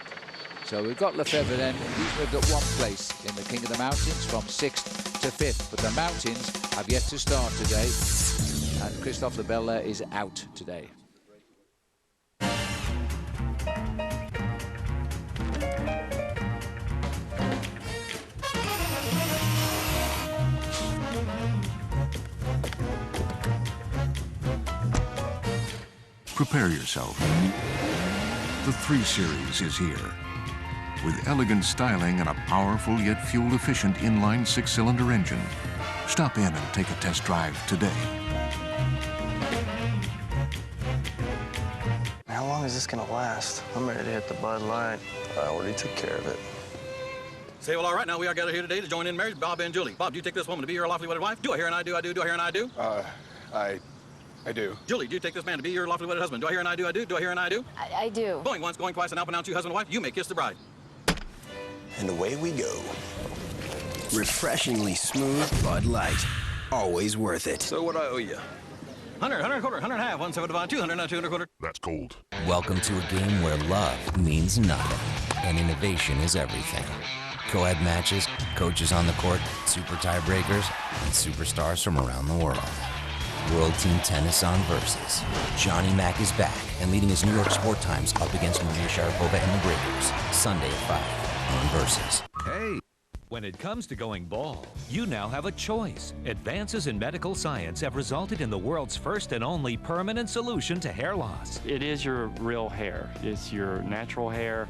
So we've got Lefebvre then. He's moved up 1 place in the King of the Mountains from 6th to 5th. But the mountains have yet to start today. And Christophe Lebel is out today. Prepare yourself. The 3 Series is here. With elegant styling and a powerful yet fuel-efficient inline 6-cylinder engine. Stop in and take a test drive today. How long is this gonna last? I'm ready to hit the Bud Light. I already took care of it. Say, well, all right, now we are gathered here today to join in marriage, Bob and Julie. Bob, do you take this woman to be your lawfully wedded wife? Do I hear and I do, I do, do I hear and I do? I do. Julie, do you take this man to be your lawfully wedded husband? Do I hear and I do, I do, do I hear and I do? I do. Going once, going twice, and now pronounce you husband and wife, you may kiss the bride. And away we go. Refreshingly smooth Bud Light. Always worth it. So what I owe you? 100, 100 and a quarter, 100 and a half, 175, 200, 200 and a quarter. That's cold. Welcome to a game where love means nothing and innovation is everything. Co-ed matches, coaches on the court, super tiebreakers, and superstars from around the world. World Team Tennis on Versus. Johnny Mack is back and leading his New York Sport Times up against Maria Sharapova and the Breakers. Sunday at 5 on Versus. Hey! When it comes to going bald, you now have a choice. Advances in medical science have resulted in the world's first and only permanent solution to hair loss. It is your real hair. It's your natural hair.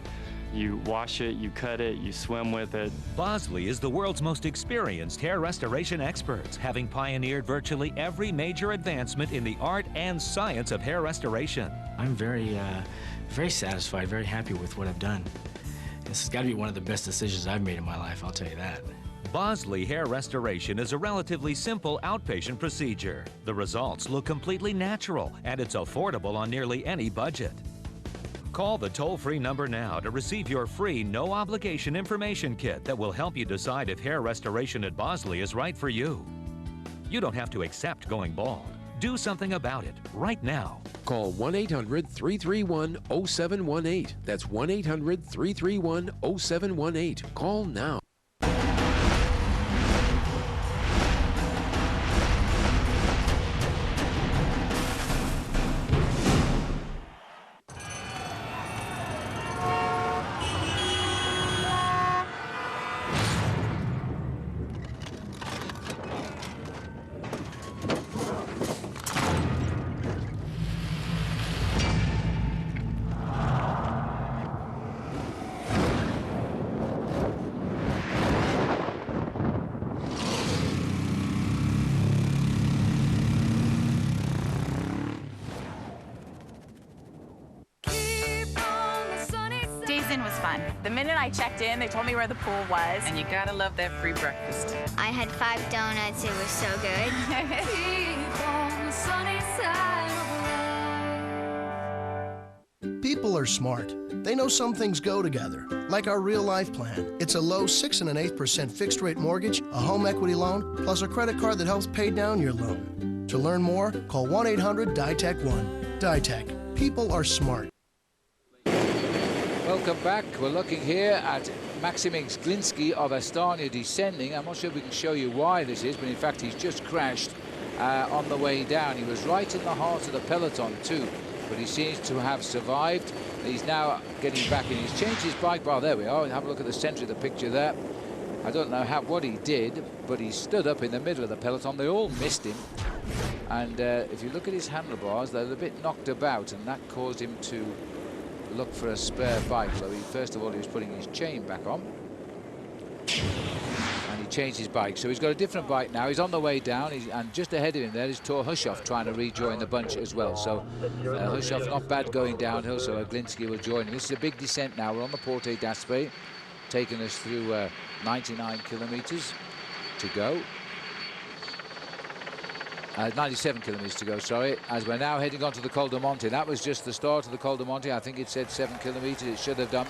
You wash it, you cut it, you swim with it. Bosley is the world's most experienced hair restoration experts, having pioneered virtually every major advancement in the art and science of hair restoration. I'm very satisfied, very happy with what I've done. This has got to be one of the best decisions I've made in my life, I'll tell you that. Bosley Hair Restoration is a relatively simple outpatient procedure. The results look completely natural, and it's affordable on nearly any budget. Call the toll-free number now to receive your free, no-obligation information kit that will help you decide if hair restoration at Bosley is right for you. You don't have to accept going bald. Do something about it right now. Call 1-800-331-0718. That's 1-800-331-0718. Call now. The minute I checked in, they told me where the pool was. And you gotta love that free breakfast. I had 5 donuts. It was so good. People are smart. They know some things go together, like our real life plan. It's a low 6 1/8% fixed rate mortgage, a home equity loan, plus a credit card that helps pay down your loan. To learn more, call 1-800-DITEC-1. DITEC. People are smart. Welcome back. We're looking here at Maxim Glinski of Estonia descending. I'm not sure if we can show you why this is, but in fact he's just crashed on the way down. He was right in the heart of the peloton too, but he seems to have survived. He's now getting back in. He's changed his bike. Well, there we are. Have a look at the center of the picture there. I don't know what he did, but he stood up in the middle of the peloton. They all missed him. And if you look at his handlebars, they're a bit knocked about, and that caused him to look for a spare bike. So first of all he was putting his chain back on and he changed his bike, so he's got a different bike now. He's on the way down, and just ahead of him there is Tor Hushoff trying to rejoin the bunch as well. So Hushoff not bad going downhill, so Glinski will join him. This is a big descent now. We're on the Porte d'Aspet, taking us through 99 kilometers to go. 97 kilometers to go, sorry, as we're now heading on to the Col de Monte. That was just the start of the Col de Monte. I think it said 7 kilometers. It should have done.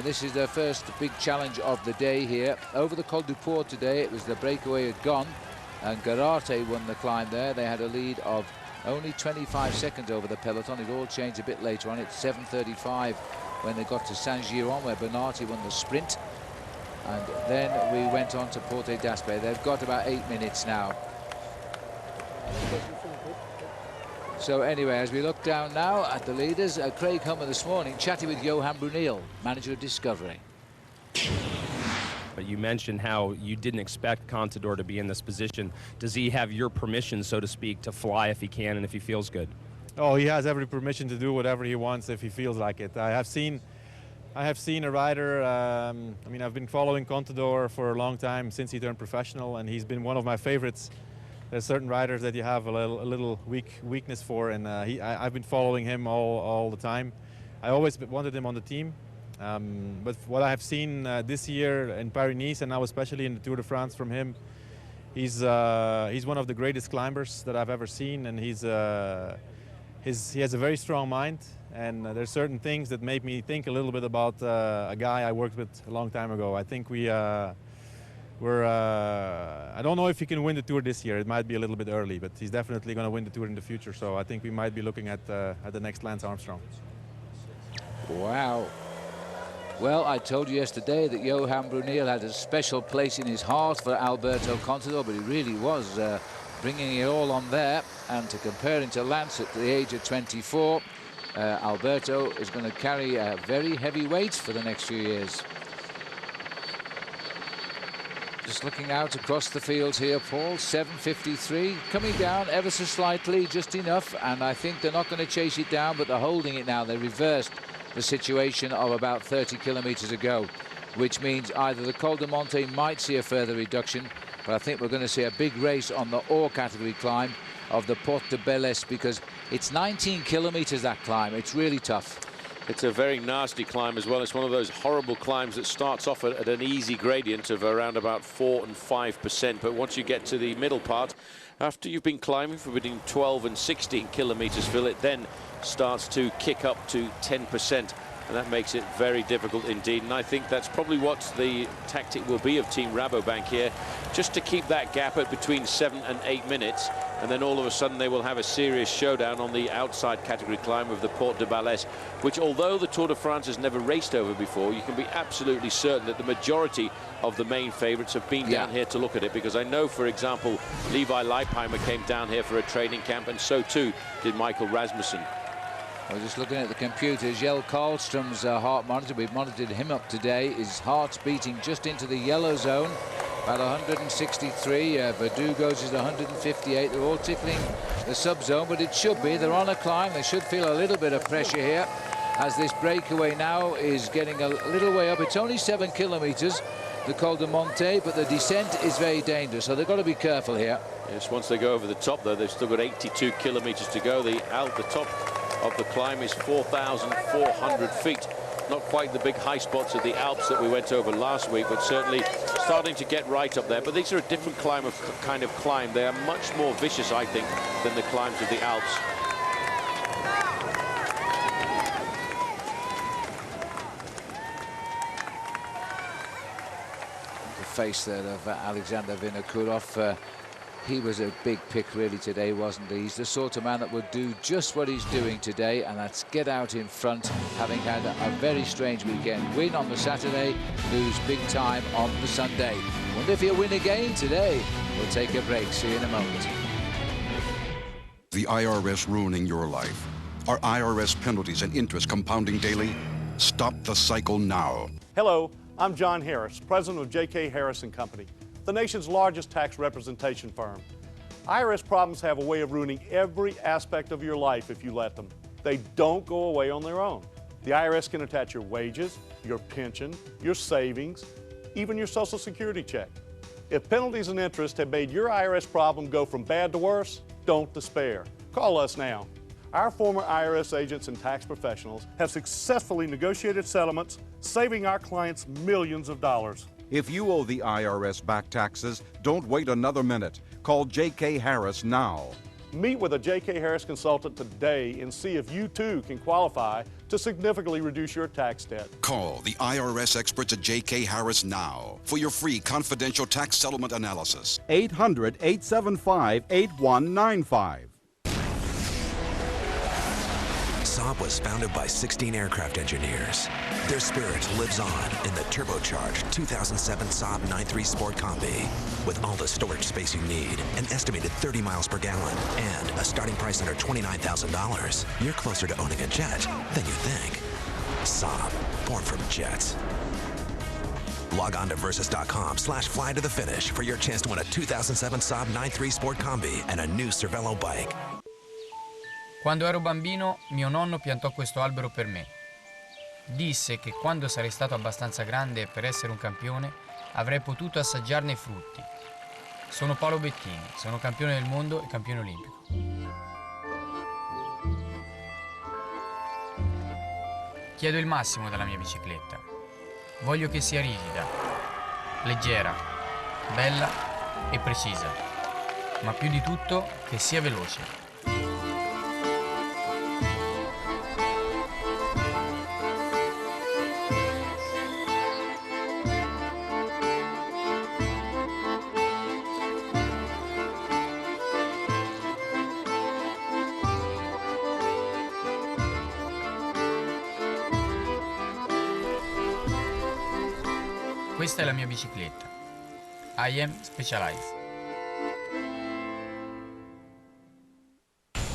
This is the first big challenge of the day here. Over the Col du Port today, it was the breakaway had gone, and Garate won the climb there. They had a lead of only 25 seconds over the peloton. It all changed a bit later on. It's 7:35 when they got to Saint-Giron, where Bernardi won the sprint. And then we went on to Porte d'Aspet. They've got about 8 minutes now. So anyway, as we look down now at the leaders, Craig Hummer this morning chatting with Johan Brunel, manager of Discovery. But you mentioned how you didn't expect Contador to be in this position. Does he have your permission, so to speak, to fly if he can and if he feels good? Oh, he has every permission to do whatever he wants if he feels like it. I have seen a rider, I mean, I've been following Contador for a long time, since he turned professional, and he's been one of my favorites. There's certain riders that you have a little weakness for, and I've been following him all the time. I always wanted him on the team, But what I have seen this year in Paris-Nice, and now especially in the Tour de France from him, he's one of the greatest climbers that I've ever seen, and he has a very strong mind. And there's certain things that made me think a little bit about a guy I worked with a long time ago. I think I don't know if he can win the Tour this year. It might be a little bit early, but he's definitely going to win the Tour in the future. So I think we might be looking at the next Lance Armstrong. Wow. Well, I told you yesterday that Johan Bruneel had a special place in his heart for Alberto Contador, but he really was bringing it all on there. And to compare him to Lance at the age of 24, Alberto is going to carry very heavy weights for the next few years. Just looking out across the field here, Paul, 7:53, coming down ever so slightly, just enough, and I think they're not going to chase it down, but they're holding it now. They reversed the situation of about 30 kilometers ago, which means either the Col de Monte might see a further reduction, but I think we're going to see a big race on the ore category climb of the Porte de Belles, because it's 19 kilometers, that climb. It's really tough. It's a very nasty climb as well. It's one of those horrible climbs that starts off at an easy gradient of around about 4 and 5%. But once you get to the middle part, after you've been climbing for between 12 and 16 kilometers, Phil, it then starts to kick up to 10%. And that makes it very difficult indeed. And I think that's probably what the tactic will be of Team Rabobank here, just to keep that gap at between 7 and 8 minutes. And then all of a sudden they will have a serious showdown on the outside category climb of the Porte de Belles, which, although the Tour de France has never raced over before, you can be absolutely certain that the majority of the main favourites have been down here to look at it. Because I know, for example, Levi Leipheimer came down here for a training camp, and so too did Michael Rasmussen. We're just looking at the computer. Jelle Karlstrom's heart monitor, we've monitored him up today. His heart's beating just into the yellow zone, about 163. Verdugo's is 158. They're all tickling the sub-zone, but it should be. They're on a climb. They should feel a little bit of pressure here, as this breakaway now is getting a little way up. It's only 7 kilometers, the Col de Monte, but the descent is very dangerous, so they've got to be careful here. Yes, once they go over the top, though, they've still got 82 kilometers to go. The top of the climb is 4,400 feet. Not quite the big high spots of the Alps that we went over last week, but certainly starting to get right up there. But these are a different kind of climb. They are much more vicious, I think, than the climbs of the Alps. The face there of Alexander Vinokurov. He was a big pick really today, wasn't he? He's the sort of man that would do just what he's doing today, and that's get out in front, having had a very strange weekend. Win on the Saturday, lose big time on the Sunday. Wonder if he'll win again today. We'll take a break. See you in a moment. The IRS ruining your life. Are IRS penalties and interest compounding daily? Stop the cycle now. Hello, I'm John Harris, president of J.K. Harris & Company, the nation's largest tax representation firm. IRS problems have a way of ruining every aspect of your life if you let them. They don't go away on their own. The IRS can attach your wages, your pension, your savings, even your Social Security check. If penalties and interest have made your IRS problem go from bad to worse, don't despair. Call us now. Our former IRS agents and tax professionals have successfully negotiated settlements, saving our clients millions of dollars. If you owe the IRS back taxes, don't wait another minute. Call J.K. Harris now. Meet with a J.K. Harris consultant today and see if you too can qualify to significantly reduce your tax debt. Call the IRS experts at J.K. Harris now for your free confidential tax settlement analysis. 800-875-8195. Saab was founded by 16 aircraft engineers. Their spirit lives on in the turbocharged 2007 Saab 9.3 Sport Combi. With all the storage space you need, an estimated 30 miles per gallon, and a starting price under $29,000, you're closer to owning a jet than you think. Saab, born from jets. Log on to Versus.com/fly to the finish for your chance to win a 2007 Saab 9.3 Sport Combi and a new Cervelo bike. Quando ero bambino, mio nonno piantò questo albero per me. Disse che quando sarei stato abbastanza grande per essere un campione, avrei potuto assaggiarne i frutti. Sono Paolo Bettini, sono campione del mondo e campione olimpico. Chiedo il massimo dalla mia bicicletta. Voglio che sia rigida, leggera, bella e precisa, ma più di tutto che sia veloce. Questa è la mia bicicletta. I am Specialized.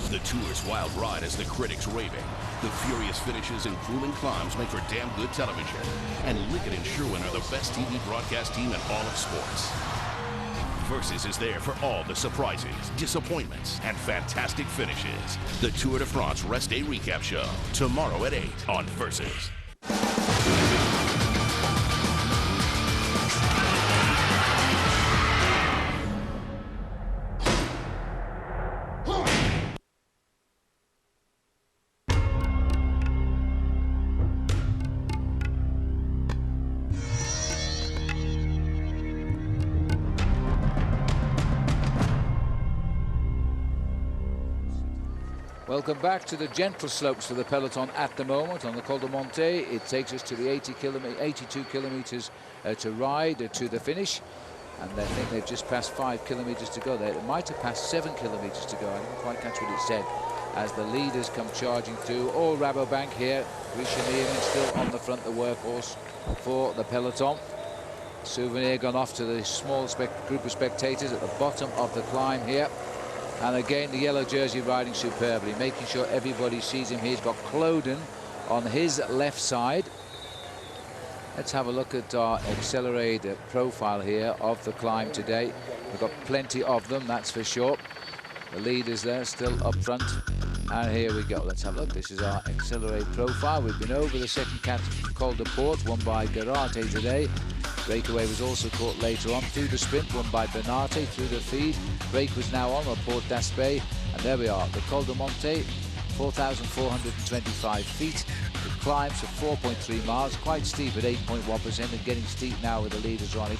The Tour's wild ride has the critics raving. The furious finishes and grueling climbs make for damn good television. And Liggett and Sherwen are the best TV broadcast team in all of sports. Versus is there for all the surprises, disappointments, and fantastic finishes. The Tour de France Rest Day Recap Show, tomorrow at 8 on Versus. Welcome back to the gentle slopes for the peloton at the moment on the Col de Monte. It takes us to the 82 kilometers to ride to the finish. And I think they've just passed 5 kilometers to go there. It might have passed 7 kilometers to go. I didn't quite catch what it said. As the leaders come charging through, all Rabobank here. Richelieu still on the front, the workhorse for the peloton. Souvenir gone off to the small group of spectators at the bottom of the climb here. And again, the yellow jersey riding superbly, making sure everybody sees him. He's got Cloden on his left side. Let's have a look at our accelerated profile here of the climb today. We've got plenty of them, that's for sure. The leaders there still up front. And here we go. Let's have a look. This is our accelerated profile. We've been over the second Col de Port, won by Garate today. Breakaway was also caught later on through the sprint, won by Bernate through the feed. Break was now on Port d'Aspet, and there we are, the Col de Monte, 4,425 feet. It climbs to 4.3 miles, quite steep at 8.1%, and getting steep now with the leaders on it.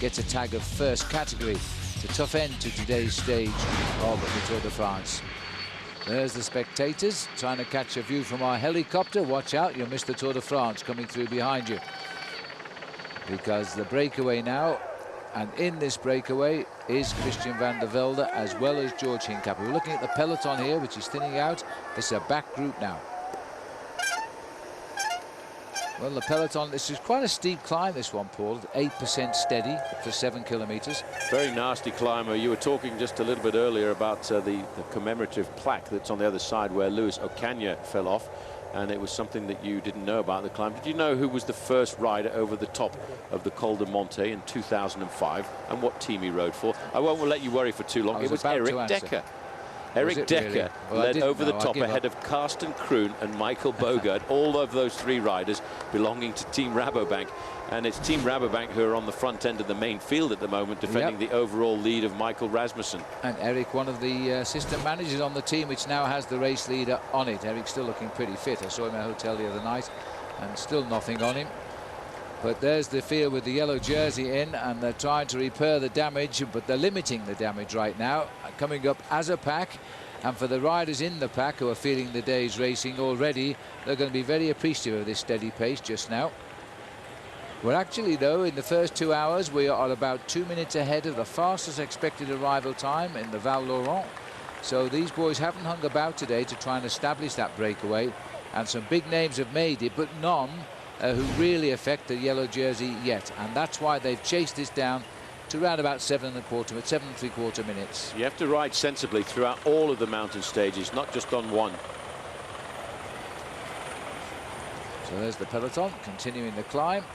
Gets a tag of first category. It's a tough end to today's stage of the Tour de France. There's the spectators trying to catch a view from our helicopter. Watch out, you'll miss the Tour de France coming through behind you. Because the breakaway now, and in this breakaway is Christian van der Velde as well as George Hincapie. We're looking at the peloton here, which is thinning out. This is a back group now. Well, the peloton, this is quite a steep climb, this one, Paul. 8% steady for 7 kilometers. Very nasty climber. You were talking just a little bit earlier about the commemorative plaque that's on the other side where Luis Ocaña fell off. And it was something that you didn't know about the climb. Did you know who was the first rider over the top of the Col de Monte in 2005 and what team he rode for? I won't let you worry for too long. It was Eric Decker. Eric Decker led over the top ahead of Karsten Kroon and Michael Bogert, all of those 3 riders belonging to Team Rabobank. And it's Team Rabobank who are on the front end of the main field at the moment, defending the overall lead of Michael Rasmussen. And Eric, one of the assistant managers on the team, which now has the race leader on it. Eric's still looking pretty fit. I saw him at a hotel the other night, and still nothing on him. But there's the field with the yellow jersey in, and they're trying to repair the damage, but they're limiting the damage right now. Coming up as a pack, and for the riders in the pack who are feeling the day's racing already, they're going to be very appreciative of this steady pace just now. We're actually, though, in the first 2 hours, we are about 2 minutes ahead of the fastest expected arrival time in the Val Laurent. So these boys haven't hung about today to try and establish that breakaway, and some big names have made it, but none who really affect the yellow jersey yet, and that's why they've chased this down to around about 7 3/4 minutes. You have to ride sensibly throughout all of the mountain stages, not just on one. So there's the peloton continuing the climb,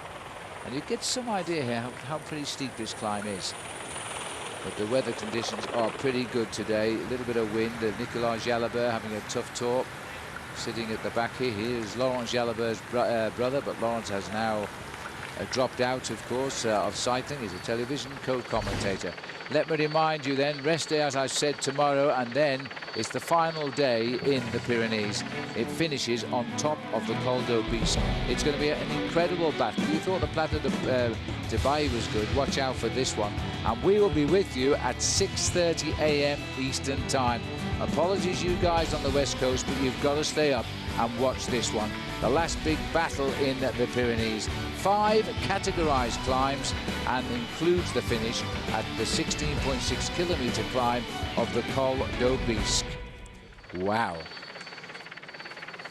and you get some idea here how pretty steep this climb is. But the weather conditions are pretty good today. A little bit of wind. Nicolas Jalabert having a tough talk. Sitting at the back here, here's Laurent Jalabert's brother, but Laurent has now dropped out, of course, of cycling. He's a television co-commentator. Let me remind you then, rest day, as I said, tomorrow, and then It's the final day in the Pyrenees. It finishes on top of the Col d'Aubisque. It's going to be an incredible battle. You thought the Plateau de Bailly was good. Watch out for this one. And we will be with you at 6:30 a.m. Eastern Time. Apologies, you guys on the West Coast, but you've got to stay up and watch this one. The last big battle in the Pyrenees. 5 categorized climbs and includes the finish at the 16.6 kilometer climb of the Col d'Aubisque. Wow.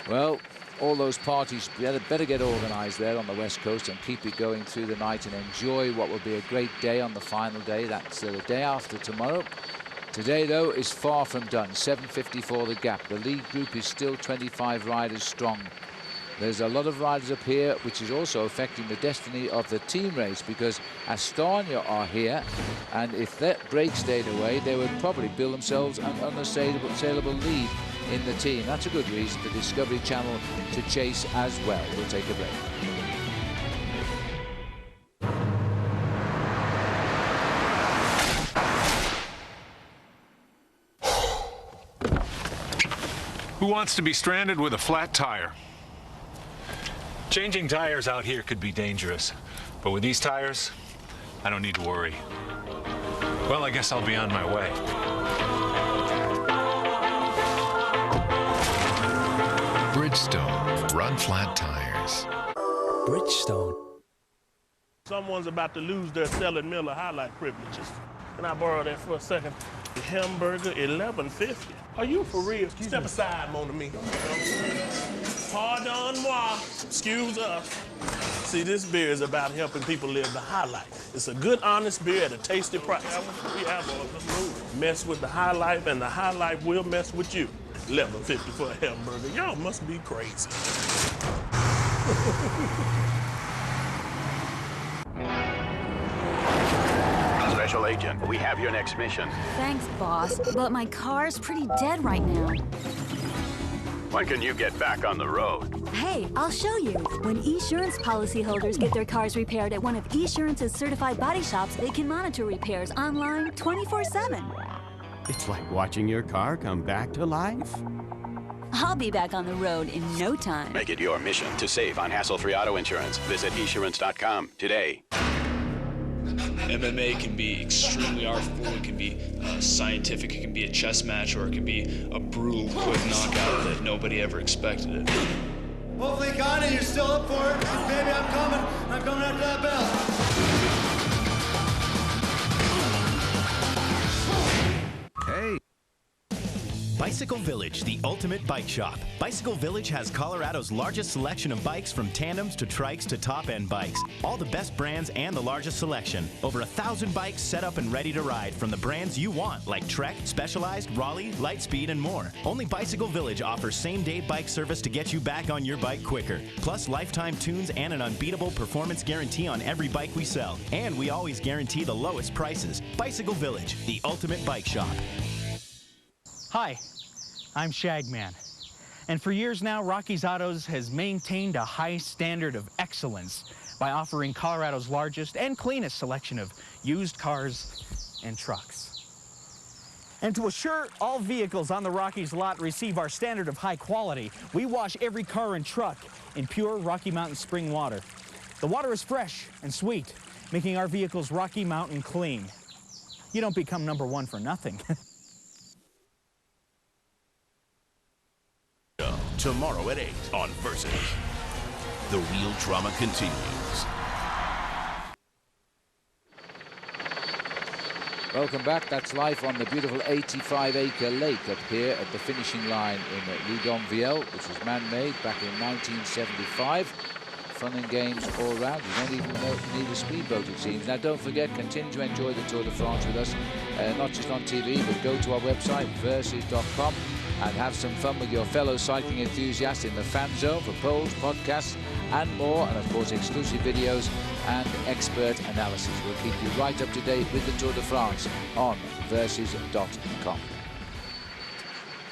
Well, all those parties better get organized there on the West Coast and keep it going through the night and enjoy what will be a great day on the final day. That's the day after tomorrow. Today, though, is far from done. 7:54 the gap. The lead group is still 25 riders strong. There's a lot of riders up here, which is also affecting the destiny of the team race, because Astonia are here, and if that break stayed away, they would probably build themselves an unassailable lead in the team. That's a good reason for Discovery Channel to chase as well. We'll take a break. Who wants to be stranded with a flat tire? Changing tires out here could be dangerous, but with these tires, I don't need to worry. Well, I guess I'll be on my way. Bridgestone, run flat tires. Bridgestone. Someone's about to lose their Selling Miller highlight privileges. Can I borrow that for a second? Hamburger, $11.50. Are you for real? Step aside, mon ami. Pardon-moi. Excuse us. See, this beer is about helping people live the high life. It's a good, honest beer at a tasty price. Mess with the high life, and the high life will mess with you. $11.50 for a hamburger. Y'all must be crazy. Special Agent, we have your next mission. Thanks, boss, but my car's pretty dead right now. When can you get back on the road? Hey, I'll show you. When Esurance policyholders get their cars repaired at one of Esurance's certified body shops, they can monitor repairs online 24/7. It's like watching your car come back to life. I'll be back on the road in no time. Make it your mission to save on hassle-free auto insurance. Visit Esurance.com today. MMA can be extremely artful, it can be scientific, it can be a chess match, or it can be a brutal, quick knockout that nobody ever expected it. Hopefully, Connie, you're still up for it. Baby, I'm coming. I'm coming after that bell. Hey. Bicycle Village, the ultimate bike shop. Bicycle Village has Colorado's largest selection of bikes, from tandems to trikes to top-end bikes. All the best brands and the largest selection. Over 1,000 bikes set up and ready to ride from the brands you want, like Trek, Specialized, Raleigh, Lightspeed, and more. Only Bicycle Village offers same-day bike service to get you back on your bike quicker. Plus lifetime tunes and an unbeatable performance guarantee on every bike we sell. And we always guarantee the lowest prices. Bicycle Village, the ultimate bike shop. Hi, I'm Shagman, and for years now, Rocky's Autos has maintained a high standard of excellence by offering Colorado's largest and cleanest selection of used cars and trucks. And to assure all vehicles on the Rockies lot receive our standard of high quality, we wash every car and truck in pure Rocky Mountain spring water. The water is fresh and sweet, making our vehicles Rocky Mountain clean. You don't become #1 for nothing. Tomorrow at 8 on Versus. The real drama continues. Welcome back. That's live on the beautiful 85-acre lake up here at the finishing line in Loudenvielle, which was man-made back in 1975. Fun and games all round. You don't even need a speedboat, it seems. Now, don't forget, continue to enjoy the Tour de France with us, not just on TV, but go to our website, versus.com, and have some fun with your fellow cycling enthusiasts in the fan zone for polls, podcasts, and more, and of course exclusive videos and expert analysis. We'll keep you right up to date with the Tour de France on versus.com.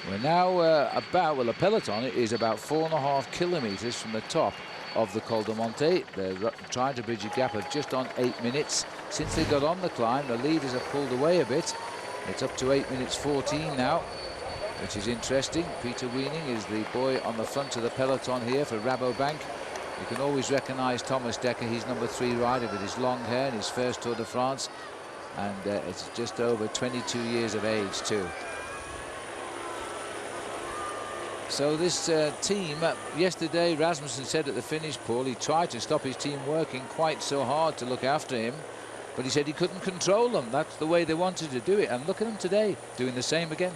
We're now the peloton is about 4.5 kilometers from the top of the Col de Monte. They're trying to bridge a gap of just on 8 minutes. Since they got on the climb, the leaders have pulled away a bit. It's up to 8 minutes 14 now. which is interesting. Peter Weening is the boy on the front of the peloton here for Rabobank. You can always recognise Thomas Dekker. He's number 3 rider with his long hair in his first Tour de France. And it's just over 22 years of age too. So this team, yesterday Rasmussen said at the finish, Paul, he tried to stop his team working quite so hard to look after him, but he said he couldn't control them. That's the way they wanted to do it, and look at them today doing the same again.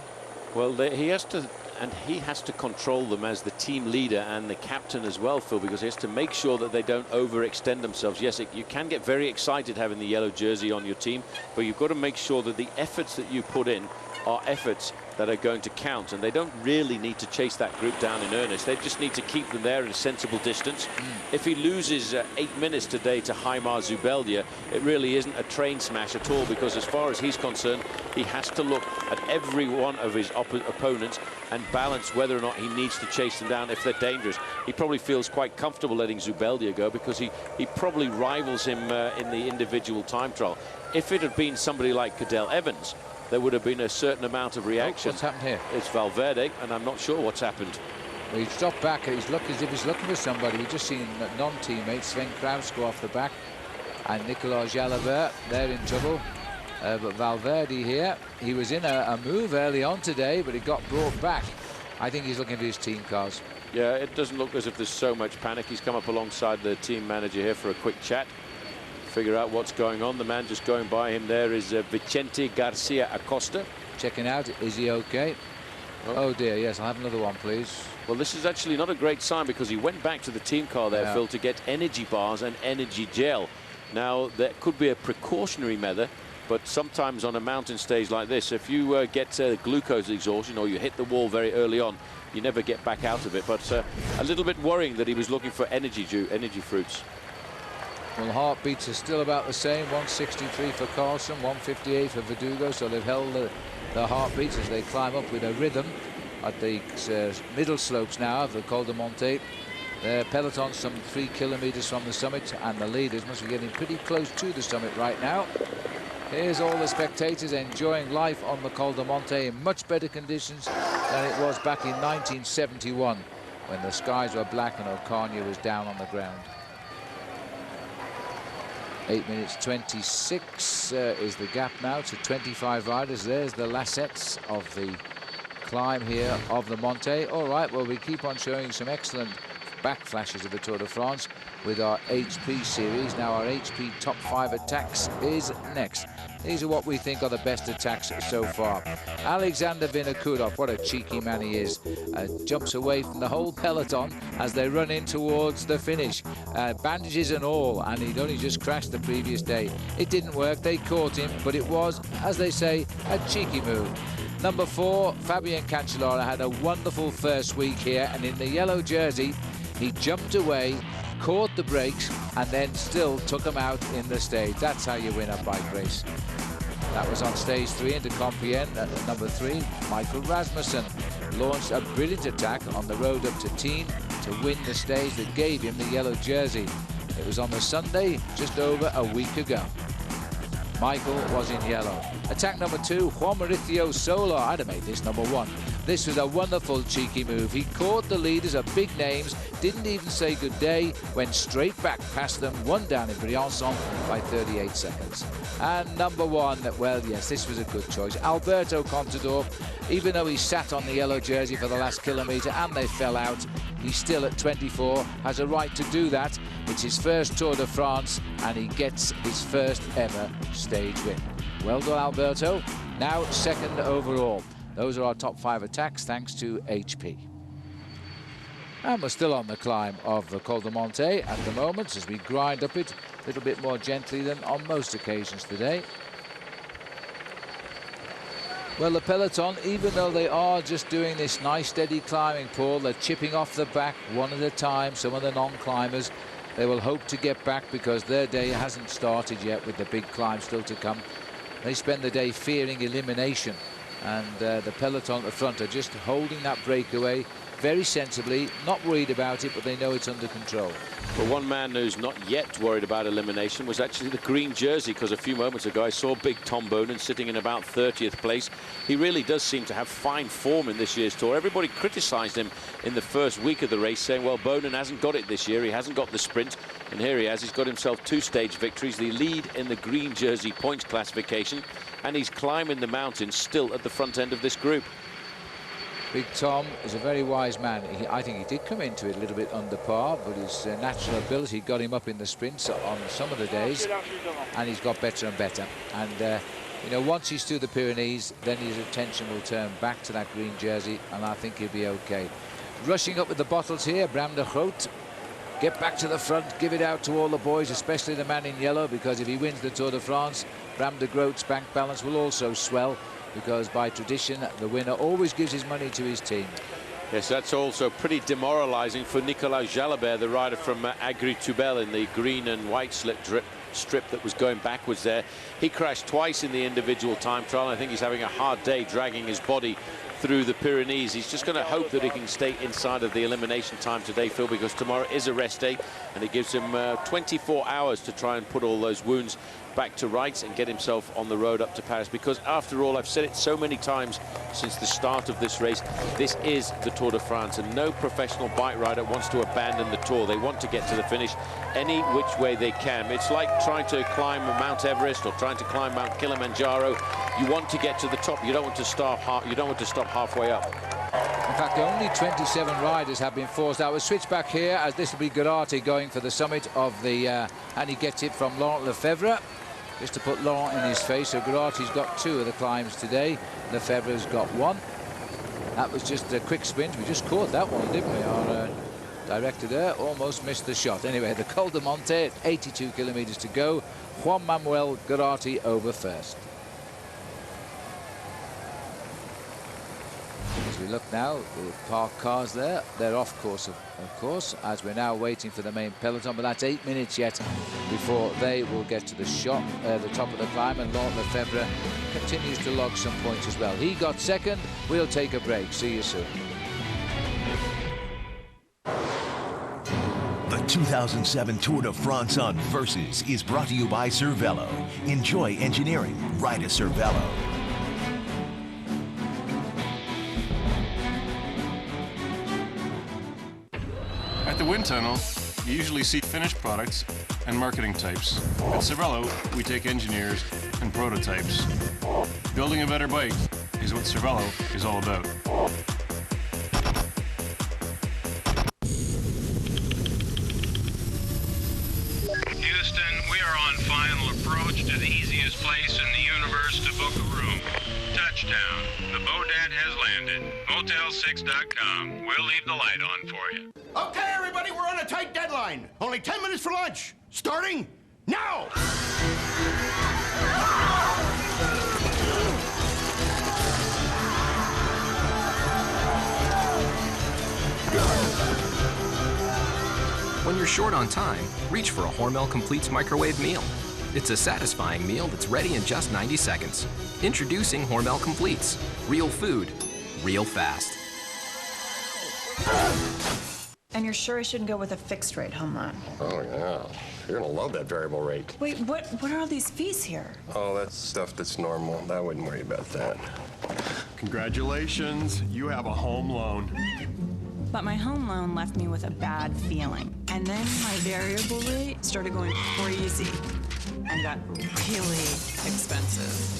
Well, he has to control them as the team leader and the captain as well, Phil, because he has to make sure that they don't overextend themselves. Yes, you can get very excited having the yellow jersey on your team, but you've got to make sure that the efforts that you put in are efforts that are going to count, and they don't really need to chase that group down in earnest. They just need to keep them there at a sensible distance. If he loses 8 minutes today to Haimar Zubeldia, it really isn't a train smash at all, because as far as he's concerned, he has to look at every one of his opponents and balance whether or not he needs to chase them down if they're dangerous. He probably feels quite comfortable letting Zubeldia go, because he probably rivals him in the individual time trial. If it had been somebody like Cadel Evans, there would have been a certain amount of reaction. Oh, what's happened here? It's Valverde, and I'm not sure what's happened. Well, he stopped back. He's looking as if he's looking for somebody. We've just seen non-teammate Sven Kraus go off the back, and Nicolas Jalabert, they're in trouble. But Valverde here, he was in a move early on today, but he got brought back. I think he's looking for his team cars. Yeah, it doesn't look as if there's so much panic. He's come up alongside the team manager here for a quick chat, figure out what's going on. The man just going by him there is Vicente Garcia Acosta. Checking out, is he okay? Oh dear, yes, I'll have another one, please. Well, this is actually not a great sign, because he went back to the team car there, Phil, to get energy bars and energy gel. Now, that could be a precautionary measure, but sometimes on a mountain stage like this, if you get glucose exhaustion or you hit the wall very early on, you never get back out of it. But a little bit worrying that he was looking for energy fruits. Well, heartbeats are still about the same. 163 for Carlson, 158 for Verdugo. So they've held the heartbeats as they climb up with a rhythm at the middle slopes now of the Col de Monte. The peloton some 3 kilometers from the summit, and the leaders must be getting pretty close to the summit right now. Here's all the spectators enjoying life on the Col de Monte in much better conditions than it was back in 1971, when the skies were black and Ocaña was down on the ground. 8 minutes 26 is the gap now to 25 riders. There's the Lassettes of the climb here of the Monte. All right, well, we keep on showing some excellent back flashes of the Tour de France with our HP series. Now our HP top 5 attacks is next. These are what we think are the best attacks so far. Alexander Vinokurov, what a cheeky man he is, jumps away from the whole peloton as they run in towards the finish. Bandages and all, and he'd only just crashed the previous day. It didn't work, they caught him, but it was, as they say, a cheeky move. Number 4, Fabian Cancellara had a wonderful first week here, and in the yellow jersey, he jumped away, caught the brakes, and then still took them out in the stage. That's how you win a bike race. That was on stage 3 into Compiègne. At number 3, Michael Rasmussen launched a brilliant attack on the road up to Tignes to win the stage that gave him the yellow jersey. It was on the Sunday, just over a week ago. Michael was in yellow. Attack number 2, Juan Mauricio Solar. I'd have made this number 1. This was a wonderful cheeky move. He caught the leaders of big names, didn't even say good day, went straight back past them, won down in Briançon by 38 seconds. And number 1, well, yes, this was a good choice. Alberto Contador, even though he sat on the yellow jersey for the last kilometre and they fell out, he's still at 24, has a right to do that. It's his first Tour de France, and he gets his first ever stage win. Well done, Alberto. Now second overall. Those are our top 5 attacks, thanks to HP. And we're still on the climb of the Col de Monte at the moment, as we grind up it a little bit more gently than on most occasions today. Well, the peloton, even though they are just doing this nice steady climbing, Paul, they're chipping off the back one at a time. Some of the non-climbers, they will hope to get back because their day hasn't started yet with the big climb still to come. They spend the day fearing elimination, and the peloton at the front are just holding that breakaway very sensibly, not worried about it, but they know it's under control. Well, one man who's not yet worried about elimination was actually the green jersey, because a few moments ago I saw big Tom Boonen sitting in about 30th place. He really does seem to have fine form in this year's Tour. Everybody criticised him in the first week of the race, saying, well, Boonen hasn't got it this year. He hasn't got the sprint. And here he has. He's got himself 2-stage victories, the lead in the green jersey points classification, and he's climbing the mountain still at the front end of this group. Big Tom is a very wise man. I think he did come into it a little bit under par, but his natural ability got him up in the sprints on some of the days, and he's got better and better. And you know, once he's through the Pyrenees, then his attention will turn back to that green jersey, and I think he'll be okay. Rushing up with the bottles here, Bram de Groot. Get back to the front, give it out to all the boys, especially the man in yellow, because if he wins the Tour de France, Bram de Groot's bank balance will also swell, because by tradition, the winner always gives his money to his team. Yes, that's also pretty demoralising for Nicolas Jalabert, the rider from Agri-Toubel, in the green and white strip that was going backwards there. He crashed twice in the individual time trial. I think he's having a hard day dragging his body through the Pyrenees. He's just going to hope that he can stay inside of the elimination time today, Phil, because tomorrow is a rest day, and it gives him 24 hours to try and put all those wounds back to rights and get himself on the road up to Paris. Because after all, I've said it so many times since the start of this race, this is the Tour de France, and no professional bike rider wants to abandon the Tour. They want to get to the finish any which way they can. It's like trying to climb Mount Everest or trying to climb Mount Kilimanjaro. You want to get to the top. You don't want to stop halfway up. In fact, only 27 riders have been forced out. We'll switch back here, as this will be Geraghty going for the summit of the and he gets it from Laurent Lefebvre, just to put Laurent in his face. So Geraghty's got 2 of the climbs today. Lefebvre's got 1. That was just a quick sprint. We just caught that one, didn't we? Our director there almost missed the shot. Anyway, the Col de Monte, 82 kilometers to go. Juan Manuel Geraghty over first. As we look now, the parked cars there, they're off course, of course, as we're now waiting for the main peloton, but that's 8 minutes yet before they will get to the shot, the top of the climb, and Laurent Lefebvre continues to log some points as well. He got second. We'll take a break. See you soon. The 2007 Tour de France on Versus is brought to you by Cervelo. Enjoy engineering. Ride a Cervelo. At the wind tunnel, you usually see finished products and marketing types. At Cervelo, we take engineers and prototypes. Building a better bike is what Cervelo is all about. Houston, we are on final approach to the easiest place in the universe to book a room. Touchdown. The Bodad has landed. Motel6.com. We'll leave the light on for you. Okay, everybody, we're on a tight deadline. Only 10 minutes for lunch. Starting now! When you're short on time, reach for a Hormel Completes microwave meal. It's a satisfying meal that's ready in just 90 seconds. Introducing Hormel Completes. Real food, real fast. And you're sure I shouldn't go with a fixed rate home loan? Oh, yeah. You're gonna love that variable rate. Wait, what are all these fees here? Oh, that's stuff that's normal. I wouldn't worry about that. Congratulations, you have a home loan. But my home loan left me with a bad feeling. And then my variable rate started going crazy and got really expensive.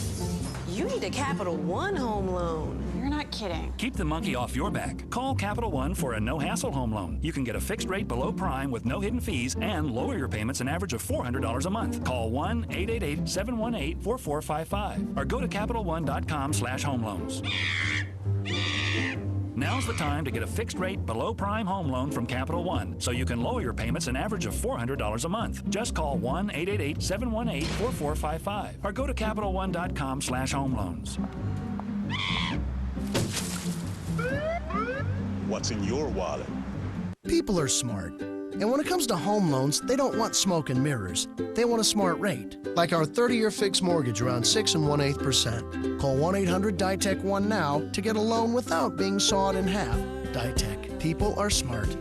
You need a Capital One home loan. You're not kidding. Keep the monkey off your back. Call Capital One for a no-hassle home loan. You can get a fixed rate below prime with no hidden fees and lower your payments an average of $400 a month. Call 1-888-718-4455 or go to CapitalOne.com/home loans. Now's the time to get a fixed rate below prime home loan from Capital One so you can lower your payments an average of $400 a month. Just call 1-888-718-4455 or go to CapitalOne.com/home loans. What's in your wallet? People are smart. And when it comes to home loans, they don't want smoke and mirrors. They want a smart rate, like our 30-year fixed mortgage around 6 1/8%. Call 1-800-DITEC-1 now to get a loan without being sawed in half. DITEC. People are smart.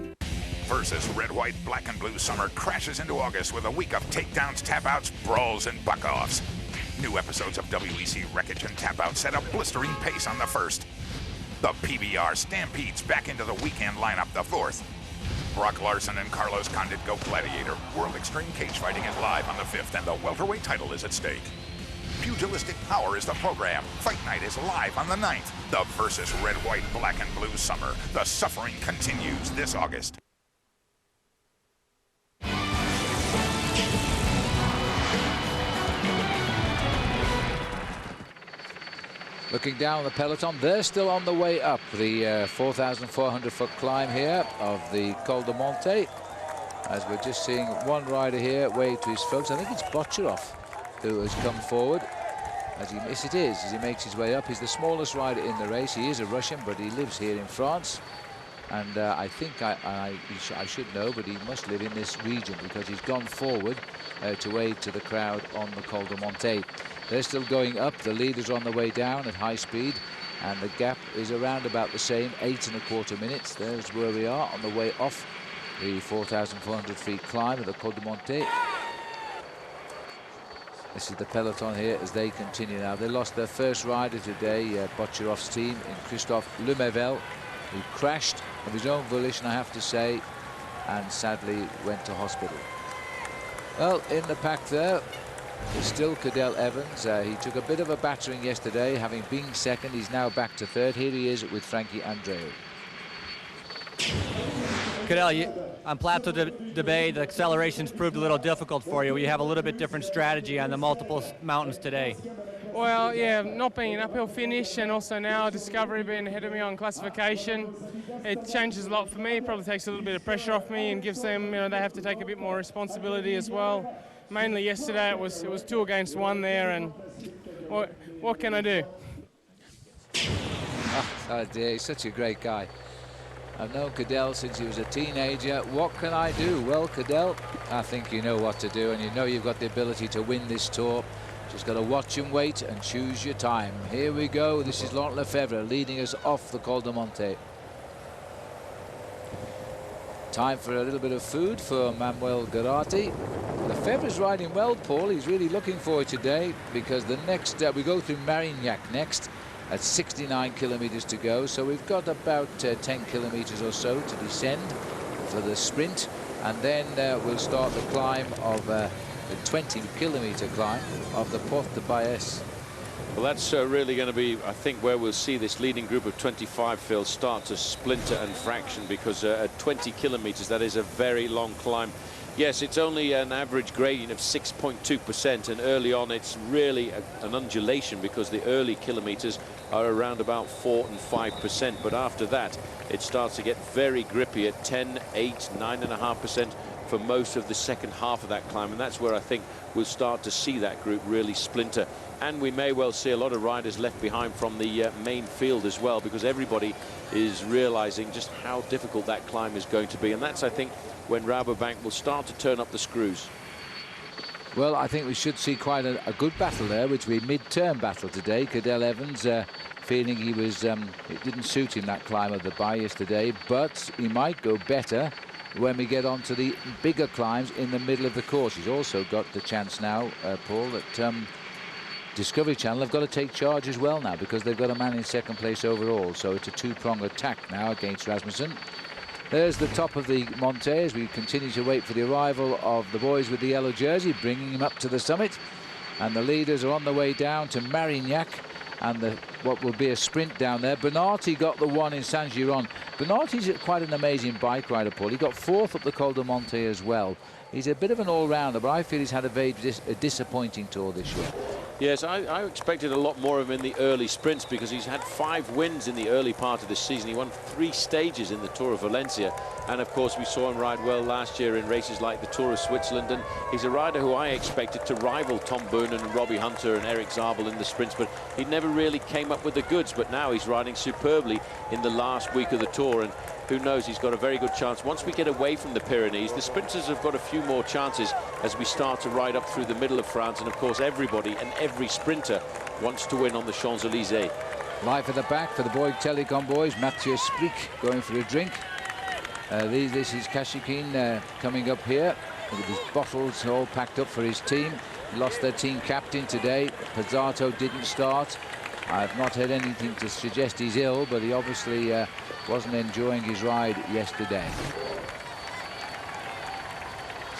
Versus Red, White, Black, and Blue Summer crashes into August with a week of takedowns, tap-outs, brawls, and buck-offs. New episodes of WEC Wreckage and Tap-Out set a blistering pace on the 1st. The PBR stampedes back into the weekend lineup the 4th. Brock Larson and Carlos Condit go Gladiator. World Extreme Cage Fighting is live on the 5th, and the welterweight title is at stake. Pugilistic Power is the program. Fight Night is live on the 9th. The Versus Red, White, Black, and Blue Summer. The suffering continues this August. Looking down the peloton, they're still on the way up the 4,400-foot climb here of the Col de Monte. As we're just seeing one rider here wave to his folks. I think it's Botcherov who has come forward. Yes, it is, as he makes his way up. He's the smallest rider in the race. He is a Russian, but he lives here in France. And I think I should know, but he must live in this region because he's gone forward to wave to the crowd on the Col de Monte. They're still going up. The leaders are on the way down at high speed, and the gap is around about the same, 8¼ minutes. There's where we are on the way off the 4,400 feet climb of the Col de Monte. This is the peloton here as they continue now. They lost their first rider today, Botcherov's team, in Christophe Loudenvielle, who crashed of his own volition, I have to say, and sadly went to hospital. Well, in the pack there is still Cadel Evans. He took a bit of a battering yesterday, having been second. He's now back to third. Here he is with Frankie Andreu. Cadel, on Plateau de Bay, the accelerations proved a little difficult for you. You have a little bit different strategy on the multiple mountains today. Well, yeah, not being an uphill finish and also now Discovery being ahead of me on classification, it changes a lot for me. It probably takes a little bit of pressure off me and gives them, they have to take a bit more responsibility as well. Mainly yesterday it was 2 against 1 there, and what can I do? Oh dear, he's such a great guy. I've known Cadel since he was a teenager. What can I do? Well, Cadel, I think you know what to do, and you know you've got the ability to win this tour. Just got to watch and wait and choose your time. Here we go. This is Laurent Lefebvre leading us off the Col de Monte. Time for a little bit of food for Manuel Garati. Lefebvre's riding well, Paul. He's really looking forward today because the next we go through Marignac next at 69 kilometers to go. So we've got about 10 kilometers or so to descend for the sprint, and then we'll start the climb of the 20-kilometer climb of the Porte de Baesse. Well, that's really going to be, I think, where we'll see this leading group of 25, Phil, start to splinter and fraction, because at 20 kilometers, that is a very long climb. Yes, it's only an average gradient of 6.2%, and early on it's really an undulation because the early kilometers are around about 4 and 5%, but after that it starts to get very grippy at 10, 8, 9.5% for most of the second half of that climb, and that's where I think we'll start to see that group really splinter. And we may well see a lot of riders left behind from the main field as well, because everybody is realizing just how difficult that climb is going to be, and that's, I think, when Rabobank will start to turn up the screws. Well, I think we should see quite a good battle there, which will be mid-term battle today. Cadel Evans feeling he was it didn't suit him, that climb of the Bay yesterday, but he might go better when we get on to the bigger climbs in the middle of the course. He's also got the chance now, Paul, that Discovery Channel have got to take charge as well now, because they've got a man in second place overall, so it's a two-pronged attack now against Rasmussen. There's the top of the Monte as we continue to wait for the arrival of the boys with the yellow jersey, bringing him up to the summit, and the leaders are on the way down to Marignac and what will be a sprint down there. Bernardi got the one in Saint-Giron. Bernardi's quite an amazing bike rider, Paul. He got 4th up the Col de Monte as well. He's a bit of an all-rounder, but I feel he's had a very disappointing tour this year. Yes, I expected a lot more of him in the early sprints, because he's had 5 wins in the early part of this season. He won 3 stages in the Tour of Valencia, and of course we saw him ride well last year in races like the Tour of Switzerland, and he's a rider who I expected to rival Tom Boonen and Robbie Hunter and Eric Zabel in the sprints, but he never really came up with the goods. But now he's riding superbly in the last week of the Tour, and who knows, he's got a very good chance. Once we get away from the Pyrenees, the sprinters have got a few more chances as we start to ride up through the middle of France, and of course everybody and every sprinter wants to win on the Champs-Élysées. Live at the back for the Bouygues Telecom boys. Mathieu Sprick going for a drink. This is Kashikin coming up here with his bottles all packed up for his team. He lost their team captain today. Pizzato didn't start. I've not heard anything to suggest he's ill, but he obviously wasn't enjoying his ride yesterday.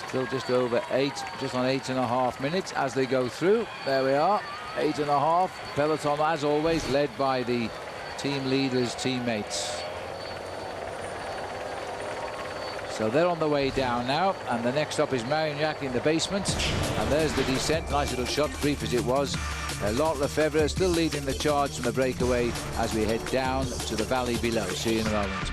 Still just over 8, just on 8.5 minutes as they go through. There we are, 8.5. Peloton, as always, led by the team leaders' teammates. So they're on the way down now, and the next stop is Marignac in the basement. And there's the descent. Nice little shot, brief as it was. Laurent Lefebvre still leading the charge from the breakaway as we head down to the valley below. See you in a moment.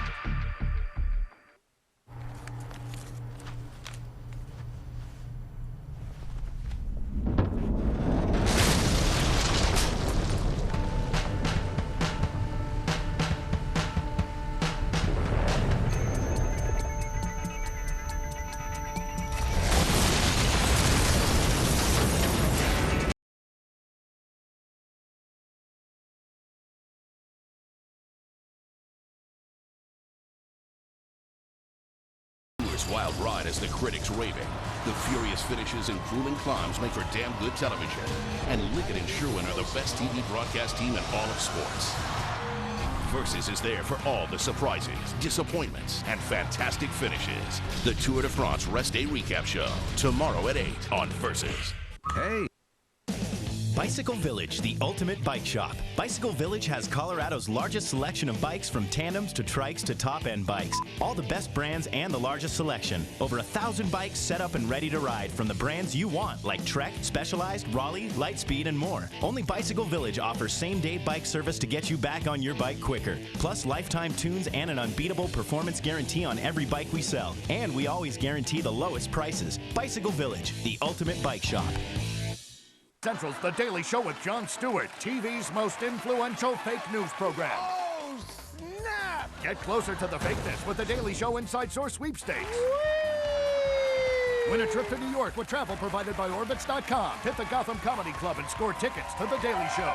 Wild ride as the critics raving. The furious finishes and grueling climbs make for damn good television. And Liggett and Sherwen are the best TV broadcast team in all of sports. Versus is there for all the surprises, disappointments, and fantastic finishes. The Tour de France Rest Day Recap Show, tomorrow at 8 on Versus. Hey! Bicycle Village, the ultimate bike shop. Bicycle Village has Colorado's largest selection of bikes, from tandems to trikes to top-end bikes. All the best brands and the largest selection. Over 1,000 bikes set up and ready to ride from the brands you want, like Trek, Specialized, Raleigh, Lightspeed, and more. Only Bicycle Village offers same-day bike service to get you back on your bike quicker. Plus lifetime tunes and an unbeatable performance guarantee on every bike we sell. And we always guarantee the lowest prices. Bicycle Village, the ultimate bike shop. Central's The Daily Show with Jon Stewart, TV's most influential fake news program. Oh, snap! Get closer to the fakeness with The Daily Show Inside Source Sweepstakes. Win a trip to New York with travel provided by Orbitz.com. Hit the Gotham Comedy Club and score tickets to The Daily Show.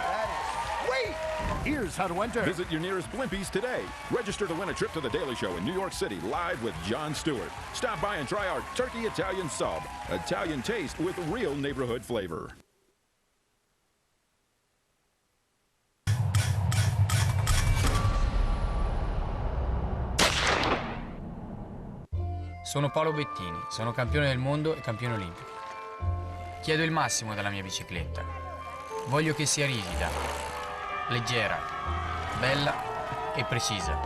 Wait! Here's how to enter. Visit your nearest Blimpies today. Register to win a trip to The Daily Show in New York City, live with Jon Stewart. Stop by and try our Turkey Italian Sub. Italian taste with real neighborhood flavor. Sono Paolo Bettini, sono campione del mondo e campione olimpico. Chiedo il massimo dalla mia bicicletta. Voglio che sia rigida, leggera, bella e precisa,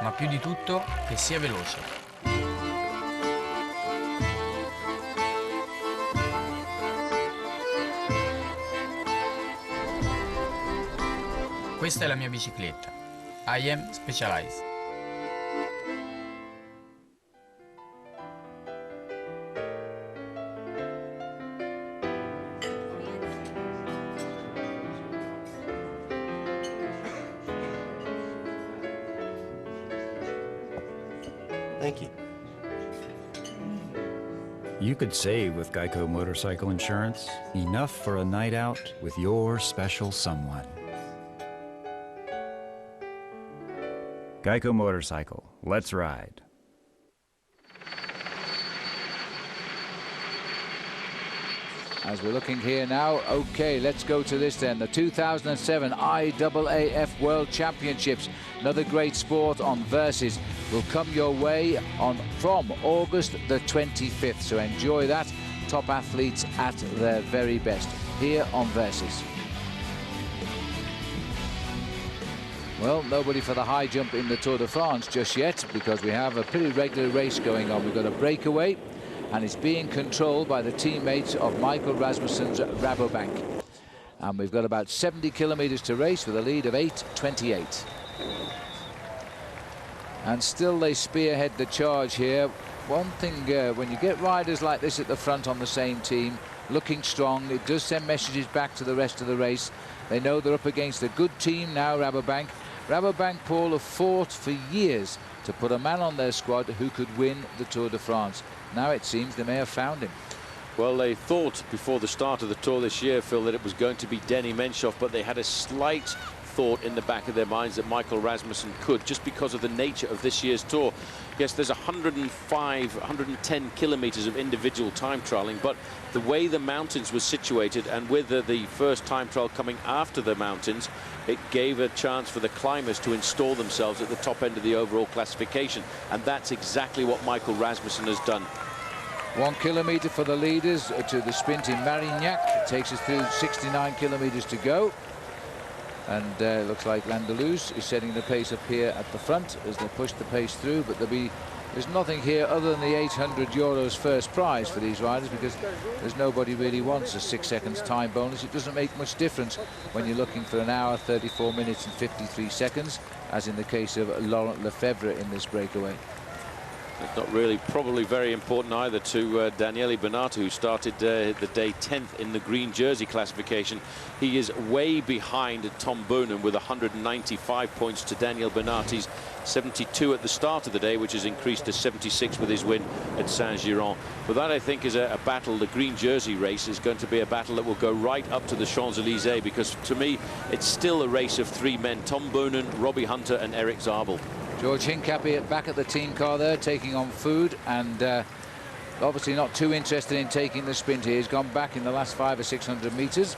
ma più di tutto che sia veloce. Questa è la mia bicicletta. I am Specialized. Thank you. You could save with Geico Motorcycle Insurance. Enough for a night out with your special someone. Geico Motorcycle. Let's ride. As we're looking here now, okay, let's go to this then. The 2007 IAAF World Championships, another great sport on Versus, will come your way from August the 25th. So enjoy that. Top athletes at their very best here on Versus. Well, nobody for the high jump in the Tour de France just yet, because we have a pretty regular race going on. We've got a breakaway, and it's being controlled by the teammates of Michael Rasmussen's Rabobank. And we've got about 70 kilometers to race with a lead of 8:28. And still they spearhead the charge here. One thing, when you get riders like this at the front on the same team, looking strong, it does send messages back to the rest of the race. They know they're up against a good team now, Rabobank. Rabobank, Paul, have fought for years to put a man on their squad who could win the Tour de France. Now it seems they may have found him. Well, they thought before the start of the Tour this year, Phil, that it was going to be Denny Menshoff, but they had a slight thought in the back of their minds that Michael Rasmussen could, just because of the nature of this year's tour. Yes, there's 105, 110 kilometers of individual time trialing, but the way the mountains were situated, and with the first time trial coming after the mountains, it gave a chance for the climbers to install themselves at the top end of the overall classification, and that's exactly what Michael Rasmussen has done. 1 kilometer for the leaders to the sprint in Marignac. It takes us through 69 kilometers to go. And it looks like Landelus is setting the pace up here at the front as they push the pace through. But there's nothing here other than the 800 euros first prize for these riders, because there's nobody really wants a 6 seconds time bonus. It doesn't make much difference when you're looking for an hour, 34 minutes and 53 seconds, as in the case of Laurent Lefebvre in this breakaway. It's not really probably very important either to Daniele Benati, who started the day 10th in the green jersey classification. He is way behind Tom Boonen with 195 points to Daniele Benati's 72 at the start of the day, which has increased to 76 with his win at Saint-Giron. But that, I think, is a battle. The green jersey race is going to be a battle that will go right up to the Champs-Élysées, because to me it's still a race of 3 men: Tom Boonen, Robbie Hunter and Eric Zabel. George Hincapie back at the team car there, taking on food, and obviously not too interested in taking the sprint here. He's gone back in the last 500 or 600 meters,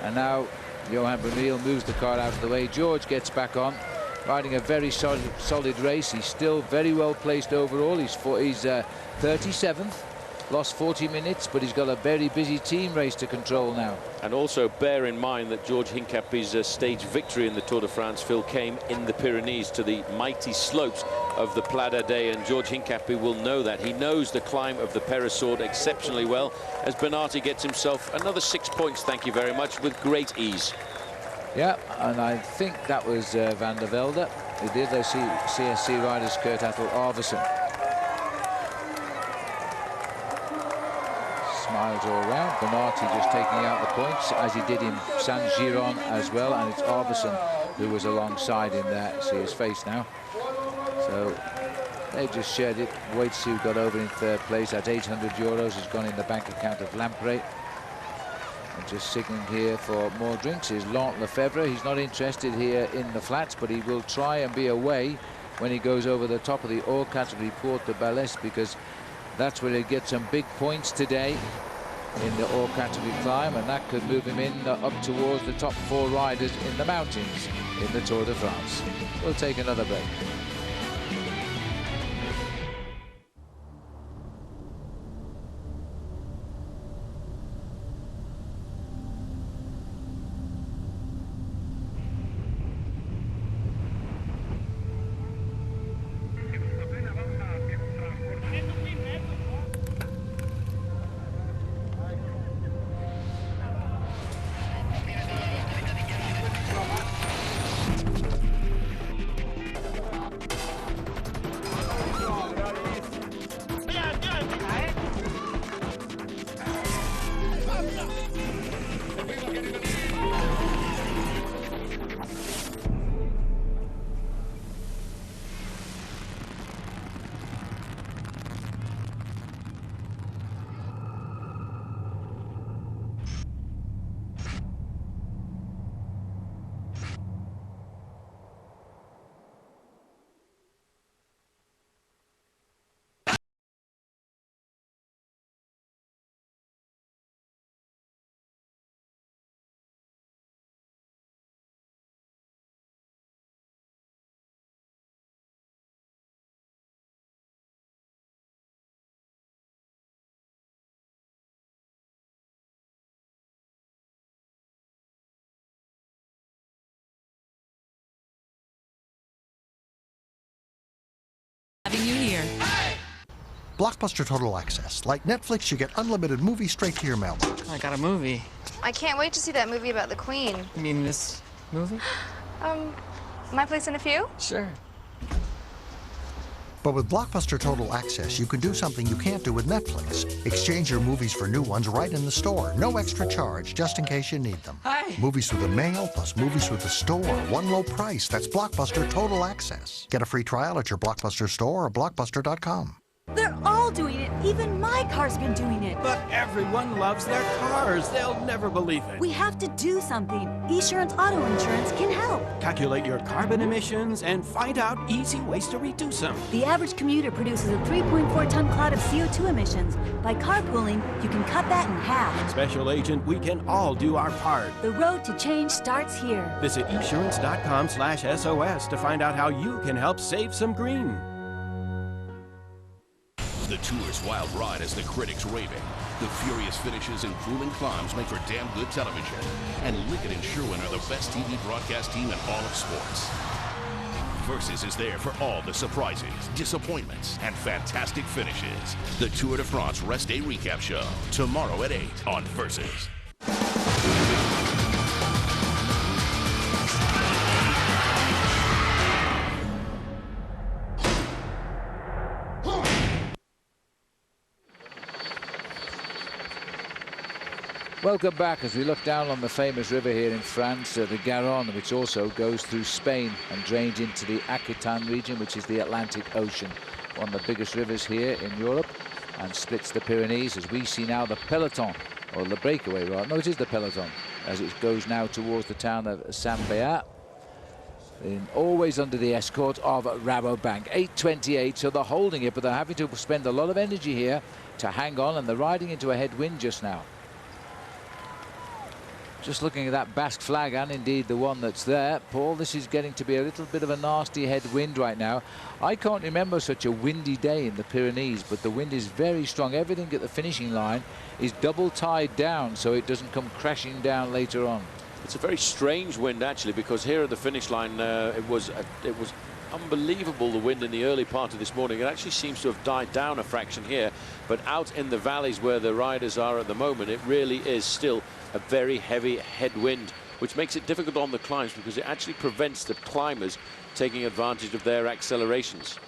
and now Johan Vermeulen moves the car out of the way. George gets back on, riding a very solid race. He's still very well placed overall. He's 37th, lost 40 minutes, but he's got a very busy team race to control now. And also bear in mind that George Hincapie's stage victory in the Tour de France, Phil, came in the Pyrenees to the mighty slopes of the Pla d'Ardèche, and George Hincapie will know that. He knows the climb of the Peyresourde exceptionally well, as Benati gets himself another 6 points, thank you very much, with great ease. Yeah, and I think that was Van der Velde who did. Those CSC riders, Kurt Attel Arvidsson. Smiles all round. Benati just taking out the points, as he did in Saint-Giron as well, and it's Arvidsson who was alongside him there. See his face now. So they just shared it. Waits, who got over in third place at 800 euros, has gone in the bank account of Lampre. And just signaling here for more drinks is Laurent Lefebvre. He's not interested here in the flats, but he will try and be away when he goes over the top of the all category Port de Balès, because that's where he'll get some big points today in the all category climb, and that could move him in up towards the top 4 riders in the mountains in the Tour de France. We'll take another break. Having you here. Blockbuster Total Access. Like Netflix, you get unlimited movies straight to your mailbox. I got a movie. I can't wait to see that movie about the Queen. You mean this movie? My Place in a Few? Sure. But with Blockbuster Total Access, you can do something you can't do with Netflix. Exchange your movies for new ones right in the store. No extra charge, just in case you need them. Hi. Movies through the mail plus movies through the store. One low price. That's Blockbuster Total Access. Get a free trial at your Blockbuster store or Blockbuster.com. They're all doing it. Even my car's been doing it. But everyone loves their cars. They'll never believe it. We have to do something. Esurance Auto Insurance can help. Calculate your carbon emissions and find out easy ways to reduce them. The average commuter produces a 3.4-ton cloud of CO2 emissions. By carpooling, you can cut that in half. Special agent, we can all do our part. The road to change starts here. Visit esurance.com/SOS to find out how you can help save some green. The tour's wild ride has the critics raving. The furious finishes and grueling climbs make for damn good television. And Liggett and Sherwen are the best TV broadcast team in all of sports. Versus is there for all the surprises, disappointments, and fantastic finishes. The Tour de France Rest Day Recap Show, tomorrow at 8 on Versus. Welcome back as we look down on the famous river here in France, the Garonne, which also goes through Spain and drains into the Aquitaine region, which is the Atlantic Ocean. One of the biggest rivers here in Europe, and splits the Pyrenees, as we see now the peloton, or the breakaway, right? No, it is the peloton, as it goes now towards the town of Saint-Béat. Always under the escort of Rabobank. 8:28, so they're holding it, but they're having to spend a lot of energy here to hang on, and they're riding into a headwind just now. Just looking at that Basque flag, and indeed the one that's there, Paul, this is getting to be a little bit of a nasty headwind right now. I can't remember such a windy day in the Pyrenees, but the wind is very strong. Everything at the finishing line is double tied down so it doesn't come crashing down later on. It's a very strange wind, actually, because here at the finish line, it was unbelievable, the wind in the early part of this morning. It actually seems to have died down a fraction here, but out in the valleys where the riders are at the moment, it really is still a very heavy headwind, which makes it difficult on the climbs because it actually prevents the climbers taking advantage of their accelerations.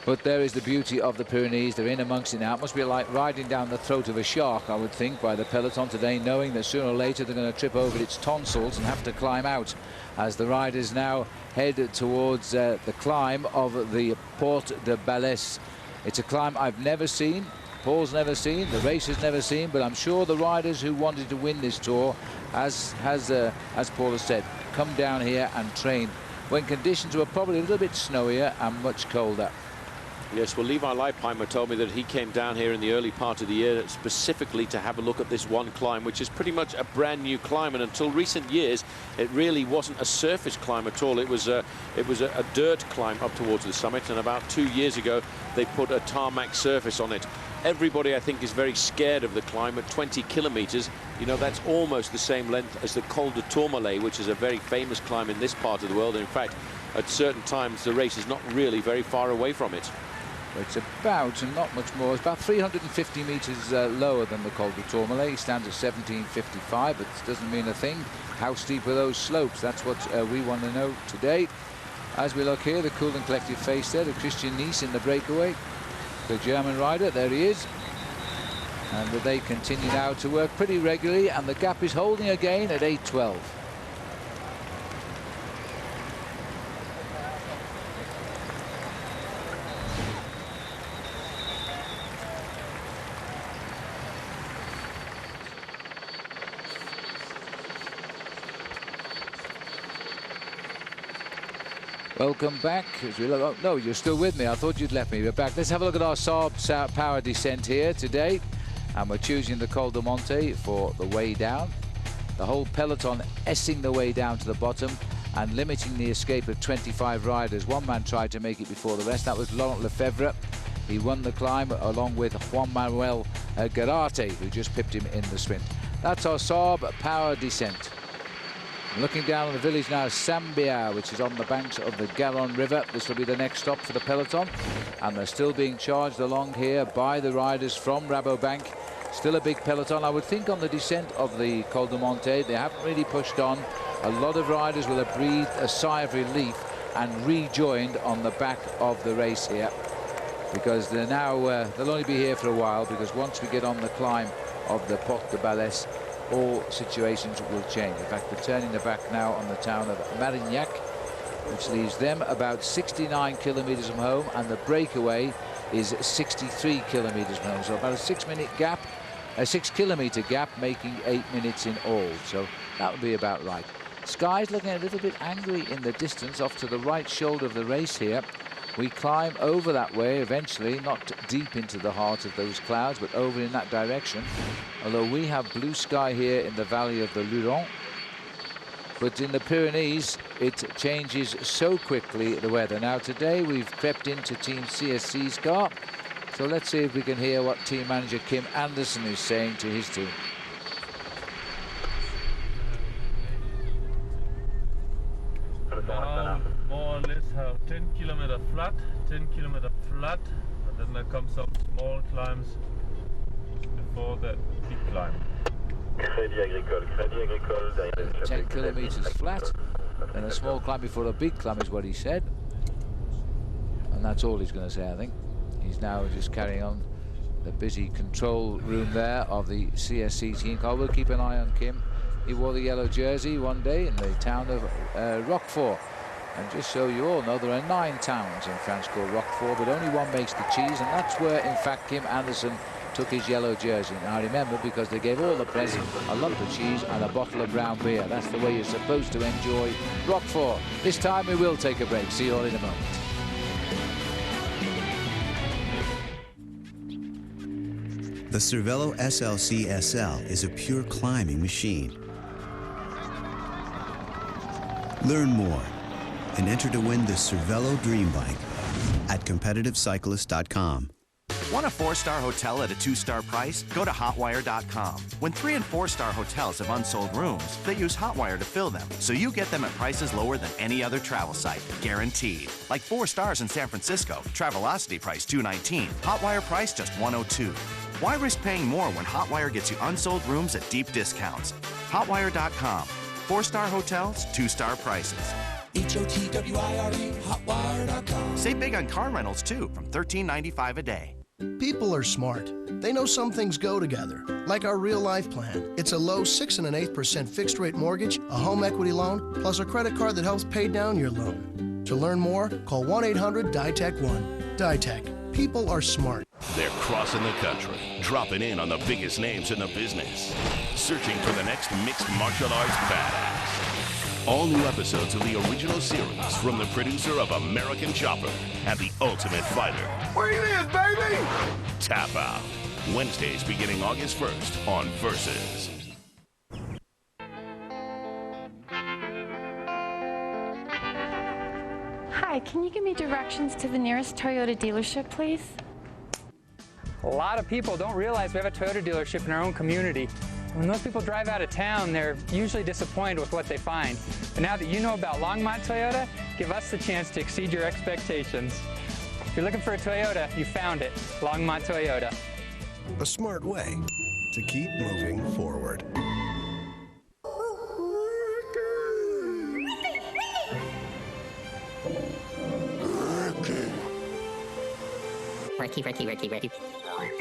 But there is the beauty of the Pyrenees. They're in amongst it now. It must be like riding down the throat of a shark, I would think, by the peloton today, knowing that sooner or later they're going to trip over its tonsils and have to climb out, as the riders now head towards the climb of the Porte de Balès. It's a climb I've never seen. Paul's never seen, the race has never seen, but I'm sure the riders who wanted to win this tour, as Paul has said, come down here and train when conditions were probably a little bit snowier and much colder. Yes, well, Levi Leipheimer told me that he came down here in the early part of the year specifically to have a look at this one climb, which is pretty much a brand new climb, and until recent years it really wasn't a surface climb at all. It was a dirt climb up towards the summit, and about 2 years ago they put a tarmac surface on it. Everybody, I think, is very scared of the climb at 20 kilometers. You know, that's almost the same length as the Col de Tourmalet, which is a very famous climb in this part of the world. And in fact, at certain times the race is not really very far away from it. It's about, and not much more, it's about 350 meters lower than the Col de Tourmalet. He stands at 1755, but it doesn't mean a thing. How steep are those slopes? That's what we want to know today. As we look here, the cool and collected face there, the Christian Nice in the breakaway. The German rider, there he is. And they continue now to work pretty regularly, and the gap is holding again at 8:12. Welcome back. As we look, oh, no, you're still with me. I thought you'd left me. We're back. Let's have a look at our Saab power descent here today. And we're choosing the Col de Monte for the way down. The whole peloton S-ing the way down to the bottom and limiting the escape of 25 riders. One man tried to make it before the rest. That was Laurent Lefebvre. He won the climb along with Juan Manuel Garate, who just pipped him in the sprint. That's our Saab power descent. Looking down on the village now, Saint-Béat, which is on the banks of the Garonne River. This will be the next stop for the peloton, and they're still being charged along here by the riders from Rabobank. Still a big peloton. I would think on the descent of the Col de Monte, they haven't really pushed on. A lot of riders will have breathed a sigh of relief and rejoined on the back of the race here, because they're now they'll only be here for a while, because once we get on the climb of the Porte de Balès, all situations will change. In fact, they're turning their back now on the town of Marignac, which leaves them about 69 kilometers from home, and the breakaway is 63 kilometers per hour. So about a 6-minute gap, a 6-kilometer gap, making 8 minutes in all. So that would be about right. Sky's looking a little bit angry in the distance off to the right shoulder of the race here. We climb over that way eventually, not deep into the heart of those clouds, but over in that direction. Although we have blue sky here in the valley of the Luron. But in the Pyrenees, it changes so quickly, the weather. Now today we've crept into Team CSC's car. So let's see if we can hear what team manager Kim Anderson is saying to his team. More or less have 10 kilometer flat, 10 kilometer flat, and then there come some small climbs before the big climb. 10 kilometers flat, and a small climb before a big climb is what he said. And that's all he's going to say, I think. He's now just carrying on the busy control room there of the CSC team car. We'll keep an eye on Kim. He wore the yellow jersey one day in the town of Roquefort. And just so you all know, there are 9 towns in France called Roquefort, but only one makes the cheese, and that's where, in fact, Kim Anderson took his yellow jersey. Now, I remember, because they gave all the press a lump of cheese and a bottle of brown beer. That's the way you're supposed to enjoy Roquefort. This time we will take a break. See you all in a moment. The Cervelo SLC SL is a pure climbing machine. Learn more and enter to win the Cervelo Dream Bike at competitivecyclist.com. Want a 4-star hotel at a 2-star price? Go to Hotwire.com. When 3- and 4-star hotels have unsold rooms, they use Hotwire to fill them, so you get them at prices lower than any other travel site, guaranteed. Like 4 stars in San Francisco, Travelocity price $219, Hotwire price just $102. Why risk paying more when Hotwire gets you unsold rooms at deep discounts? Hotwire.com. 4-star hotels, 2-star prices. HOTWIRE, Hotwire.com. Save big on car rentals, too, from $13.95 a day. People are smart. They know some things go together, like our real life plan. It's a low 6 1/8% fixed rate mortgage, a home equity loan, plus a credit card that helps pay down your loan. To learn more, call 1-800-DITEC-1. DITEC. People are smart. They're crossing the country, dropping in on the biggest names in the business, searching for the next mixed martial arts badass. All new episodes of the original series from the producer of American Chopper and The Ultimate Fighter. Where you live, baby? Tap Out. Wednesdays beginning August 1st on Versus. Hi, can you give me directions to the nearest Toyota dealership, please? A lot of people don't realize we have a Toyota dealership in our own community. When those people drive out of town, they're usually disappointed with what they find. But now that you know about Longmont Toyota, give us the chance to exceed your expectations. If you're looking for a Toyota, you found it. Longmont Toyota. A smart way to keep moving forward. Ricky.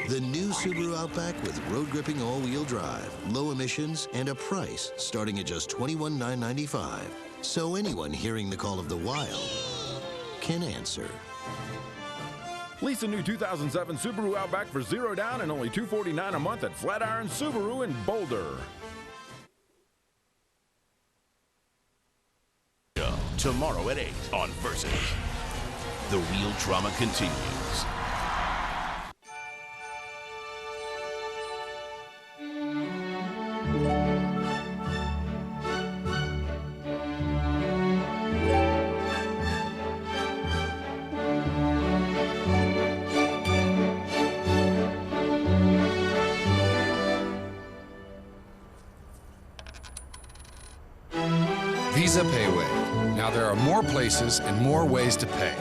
The new Subaru Outback with road gripping all-wheel drive, low emissions, and a price starting at just $21,995. So anyone hearing the call of the wild can answer. Lease a new 2007 Subaru Outback for $0 down and only $249 a month at Flatiron Subaru in Boulder. Tomorrow at 8 on Versus. The real drama continues. Visa Payway. Now there are more places and more ways to pay.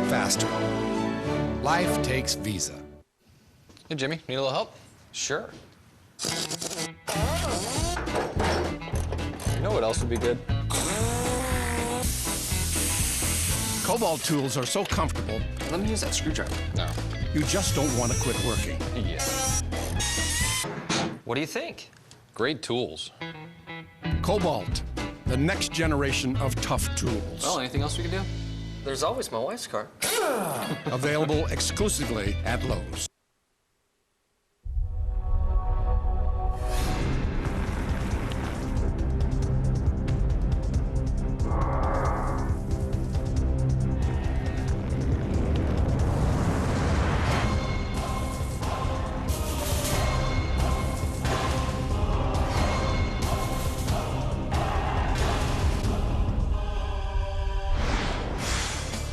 Faster. Life takes Visa. Hey, Jimmy, need a little help? Sure. You know what else would be good? Cobalt tools are so comfortable. Let me use that screwdriver. No. You just don't want to quit working. Yeah. What do you think? Great tools. Cobalt, the next generation of tough tools. Well, anything else we can do? There's always my wife's car. Available exclusively at Lowe's.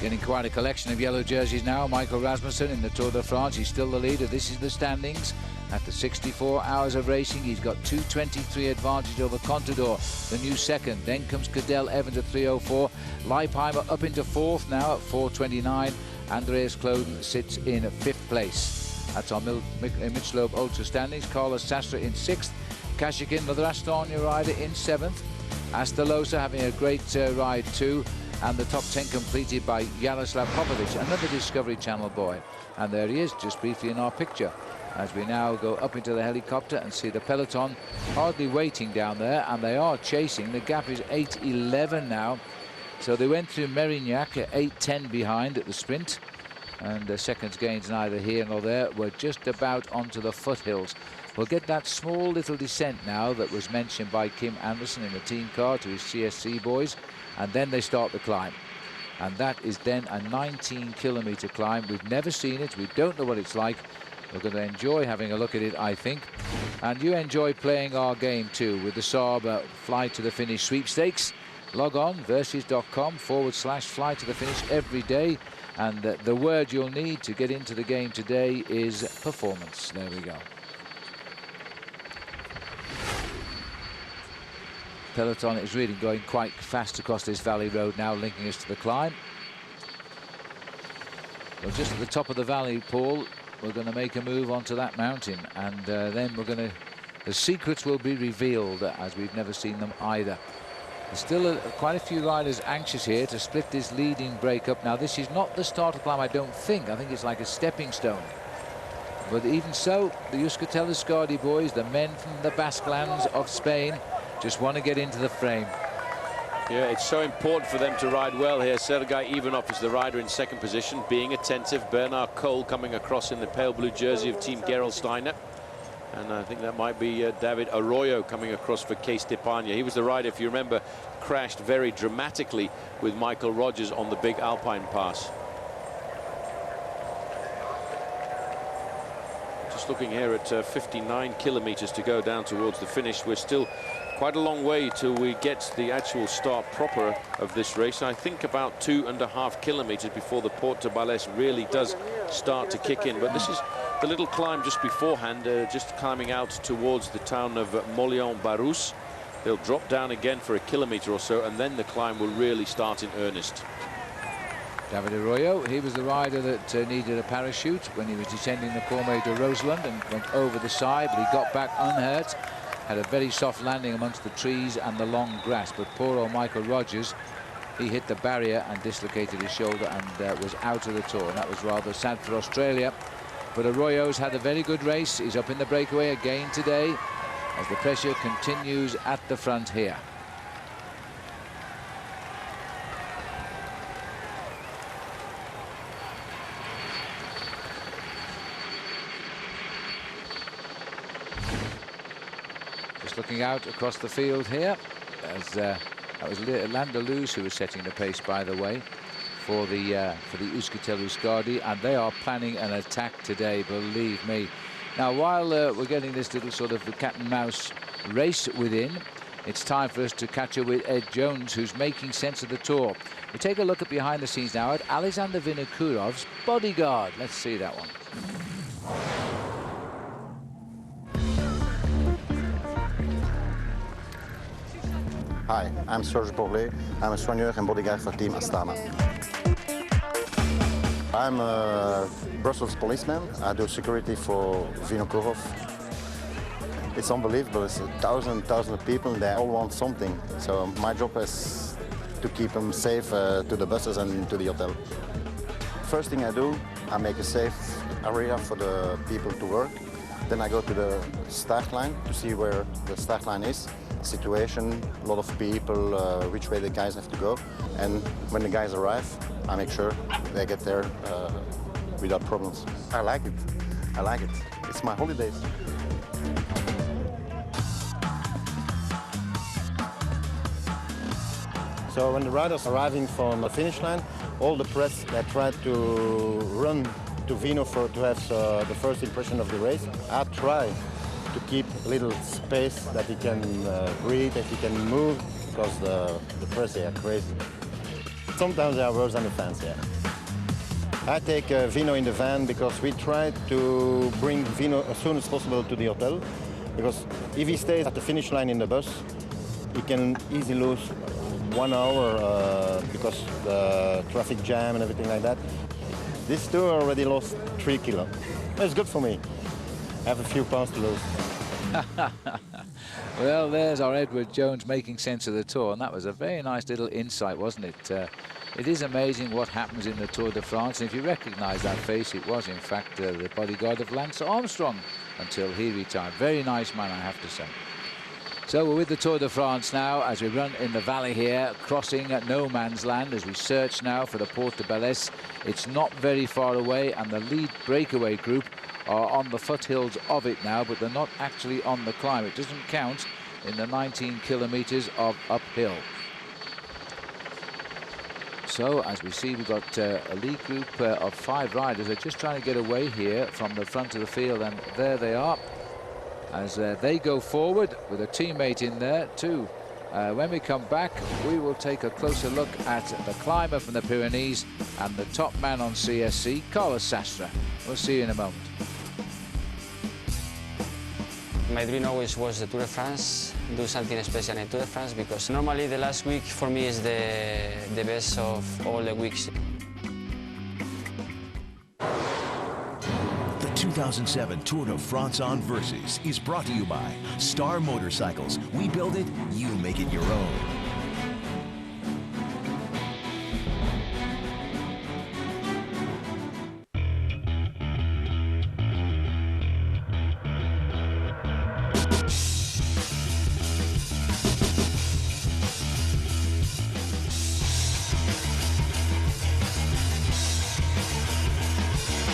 Getting quite a collection of yellow jerseys now. Michael Rasmussen in the Tour de France. He's still the leader. This is the standings. After 64 hours of racing, he's got 2:23 advantage over Contador, the new second. Then comes Cadel Evans at 3:04. Leipheimer up into fourth now at 4:29. Andreas Kloden sits in fifth place. That's our Michelob Ultra standings. Carlos Sastre in sixth. Kashikin, another Astonia rider, in seventh. Astalosa having a great ride too. And the top 10 completed by Jaroslav Popovic, another Discovery Channel boy. And there he is, just briefly in our picture, as we now go up into the helicopter and see the peloton hardly waiting down there, and they are chasing. The gap is 8:11 now. So they went through Merignac at 8:10 behind at the sprint, and the seconds gains neither here nor there. We're just about onto the foothills. We'll get that small little descent now that was mentioned by Kim Anderson in the team car to his CSC boys, and then they start the climb. And that is then a 19-kilometer climb. We've never seen it. We don't know what it's like. We're going to enjoy having a look at it, I think. And you enjoy playing our game too with the Saab Fly to the Finish sweepstakes. Log on, versus.com/fly to the finish every day. And the word you'll need to get into the game today is performance. There we go. Peloton is really going quite fast across this valley road now, linking us to the climb. Well, just at the top of the valley, Paul, we're going to make a move onto that mountain, and then the secrets will be revealed, as we've never seen them either. There's still quite a few riders anxious here to split this leading break up. Now, this is not the start of climb, I don't think. I think it's like a stepping stone. But even so, the Euskaltel Euskadi boys, the men from the Basque lands of Spain, just want to get into the frame. Yeah, it's so important for them to ride well here. Sergei Ivanov is the rider in second position, being attentive. Bernard Cole coming across in the pale blue jersey of Team Gerolsteiner. And I think that might be David Arroyo coming across for Case Depagna. He was the rider, if you remember, crashed very dramatically with Michael Rogers on the big Alpine pass. Just looking here at 59 kilometers to go down towards the finish. We're still quite a long way till we get the actual start proper of this race. I think about 2.5 kilometers before the Porte de Balès really does start to kick in. But this is the little climb just beforehand, just climbing out towards the town of Molion-Barousse. They'll drop down again for a kilometer or so, and then the climb will really start in earnest. David Arroyo, he was the rider that needed a parachute when he was descending the Cormet de Roseland and went over the side, but he got back unhurt. Had a very soft landing amongst the trees and the long grass, but poor old Michael Rogers, he hit the barrier and dislocated his shoulder and was out of the tour. And that was rather sad for Australia. But Arroyo's had a very good race. He's up in the breakaway again today as the pressure continues at the front here. Looking out across the field here, as that was Landeluz who was setting the pace, by the way, for the Euskaltel Euskadi, and they are planning an attack today, believe me. Now, while we're getting this little sort of cat and mouse race within, it's time for us to catch up with Ed Jones, who's making sense of the tour. We take a look at behind the scenes now at Alexander Vinokurov's bodyguard. Let's see that one. Hi, I'm Serge Bourlet. I'm a soigneur and bodyguard for Team Astana. I'm a Brussels policeman. I do security for Vinokurov. It's unbelievable. It's thousands of people. They all want something. So my job is to keep them safe to the buses and to the hotel. First thing I do, I make a safe area for the people to work. Then I go to the start line to see where the start line is. situation, a lot of people, which way the guys have to go. And when the guys arrive, I make sure they get there without problems. I like it. I like it. It's my holidays. So when the riders are arriving from the finish line, all the press, they try to run to Vino to have the first impression of the race. I try to keep a little space that he can breathe, that he can move, because the press, they are crazy. Sometimes they are worse than the fans, yeah. I take Vino in the van because we try to bring Vino as soon as possible to the hotel, because if he stays at the finish line in the bus, he can easily lose 1 hour because the traffic jam and everything like that. These two already lost 3 kilos. That's good for me. I have a few pounds to lose. Well, there's our Edward Jones making sense of the Tour, and that was a very nice little insight, wasn't it? It is amazing what happens in the Tour de France, and if you recognise that face, it was in fact the bodyguard of Lance Armstrong until he retired. Very nice man, I have to say. So we're with the Tour de France now as we run in the valley here, crossing at no man's land as we search now for the Porte de Bellès. It's not very far away, and the lead breakaway group are on the foothills of it now, but they're not actually on the climb. It doesn't count in the 19 kilometers of uphill. So as we see, we've got a lead group of 5 riders. They're just trying to get away here from the front of the field, and there they are. As they go forward with a teammate in there too. When we come back, we will take a closer look at the climber from the Pyrenees and the top man on CSC, Carlos Sastre. We'll see you in a moment. My dream always was the Tour de France, do something special in Tour de France, because normally the last week for me is the best of all the weeks. 2007 Tour de France on Versus is brought to you by Star Motorcycles. We build it, you make it your own.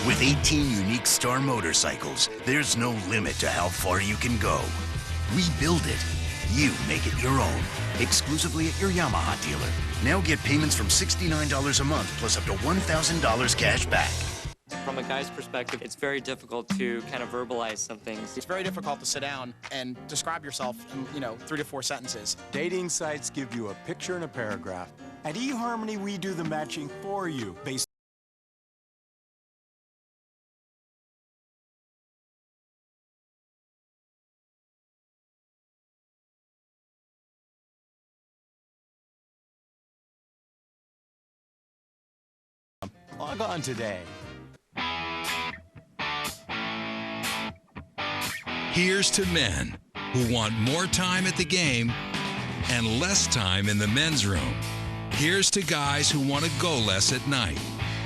With 18 unique Star motorcycles, there's no limit to how far you can go. We build it, you make it your own. Exclusively at your Yamaha dealer. Now get payments from $69 a month plus up to $1,000 cash back. From a guy's perspective, it's very difficult to kind of verbalize some things. It's very difficult to sit down and describe yourself in, 3 to 4 sentences. Dating sites give you a picture and a paragraph. At eHarmony, we do the matching for you based Log on today. Here's to men who want more time at the game and less time in the men's room. Here's to guys who want to go less at night.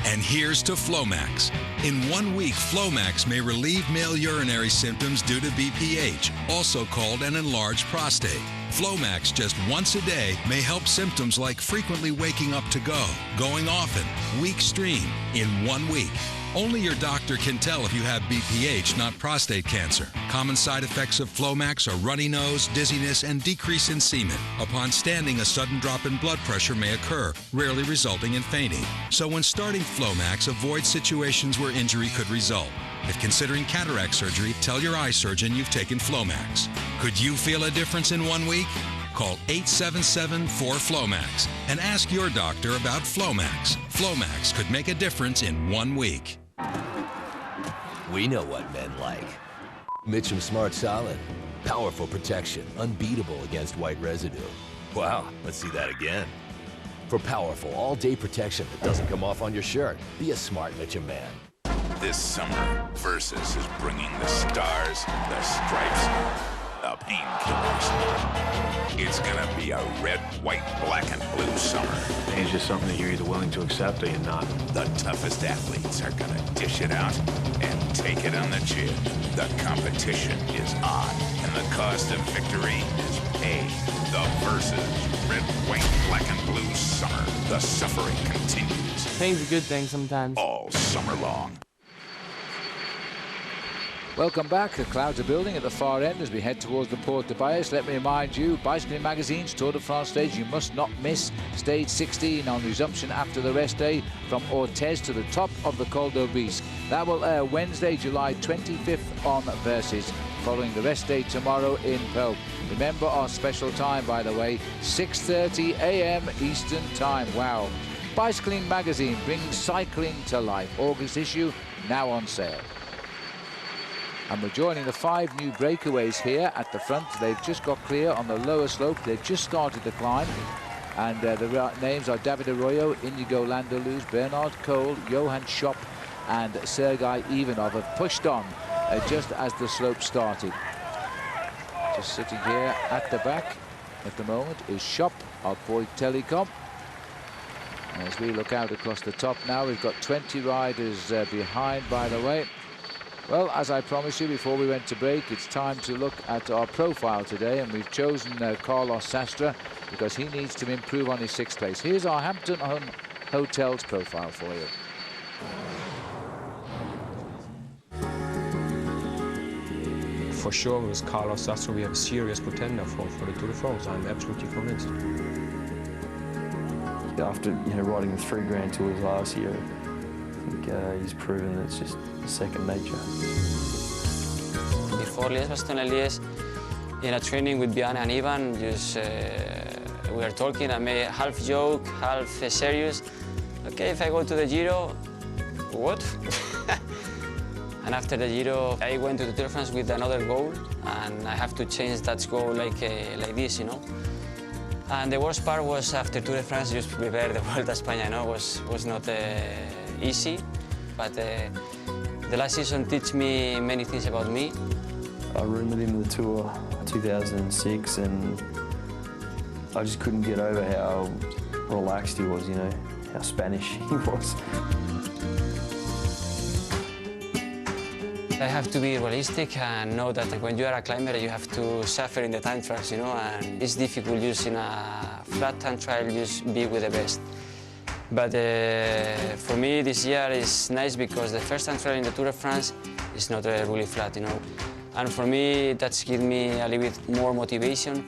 And here's to Flomax. In 1 week, Flomax may relieve male urinary symptoms due to BPH, also called an enlarged prostate. Flomax just once a day may help symptoms like frequently waking up to go, going often, weak stream, in 1 week. Only your doctor can tell if you have BPH, not prostate cancer. Common side effects of Flomax are runny nose, dizziness, and decrease in semen. Upon standing, a sudden drop in blood pressure may occur, rarely resulting in fainting. So when starting Flomax, avoid situations where injury could result. If considering cataract surgery, tell your eye surgeon you've taken Flomax. Could you feel a difference in 1 week? Call 877-4FLOMAX and ask your doctor about Flomax. Flomax could make a difference in 1 week. We know what men like. Mitchum Smart Solid. Powerful protection, unbeatable against white residue. Wow, let's see that again. For powerful all-day protection that doesn't come off on your shirt, be a smart Mitchum man. This summer, Versus is bringing the stars, the stripes, the painkillers. It's gonna be a red, white, black, and blue summer. It's just something that you're either willing to accept or you're not. The toughest athletes are gonna dish it out and take it on the chin. The competition is on, and the cost of victory is Hey, the versus. Red, white, black, and blue summer. The suffering continues. Pain's a good thing sometimes. All summer long. Welcome back. The clouds are building at the far end as we head towards the Port de Bias. Let me remind you, Bicycling Magazine's Tour de France stage you must not miss. Stage 16 on resumption after the rest day from Orthez to the top of the Col d'Aubisque. That will air Wednesday, July 25th on Versus, following the rest day tomorrow in Pau. Remember our special time, by the way, 6:30 a.m. Eastern Time. Wow. Bicycling Magazine brings cycling to life. August issue now on sale. And we're joining the 5 new breakaways here at the front. They've just got clear on the lower slope. They've just started the climb. And the names are David Arroyo, Inigo Landaluz, Bernard Cole, Johan Schopp and Sergei Ivanov have pushed on just as the slope started. Just sitting here at the back at the moment is Schopp of Foix Telecom. And as we look out across the top now, we've got 20 riders behind, by the way. Well, as I promised you before we went to break, it's time to look at our profile today, and we've chosen Carlos Sastre because he needs to improve on his 6th place. Here's our Hampton Hotels profile for you. For sure, with Carlos Sastre, we have a serious contender for the Tour de France. I'm absolutely convinced. After riding the 3 Grand Tours last year, I think he's proven that it's just second nature. Before Liège-Bastogne-Liège, in a training with Bjarne and Ivan, just we were talking. I made half joke, half serious. Okay, if I go to the Giro, what? And after the Giro, I went to the Tour de France with another goal, and I have to change that goal like this, you know. And the worst part was after Tour de France, just prepare the Vuelta a España, you know, was not easy, but the last season taught me many things about me. I roomed with him in the Tour 2006, and I just couldn't get over how relaxed he was, you know, how Spanish he was. I have to be realistic and know that when you are a climber, you have to suffer in the time trials, you know, and it's difficult just in a flat time trial, just be with the best. But for me, this year is nice because the first time trial in the Tour de France is not really flat, you know. And for me, that's given me a little bit more motivation.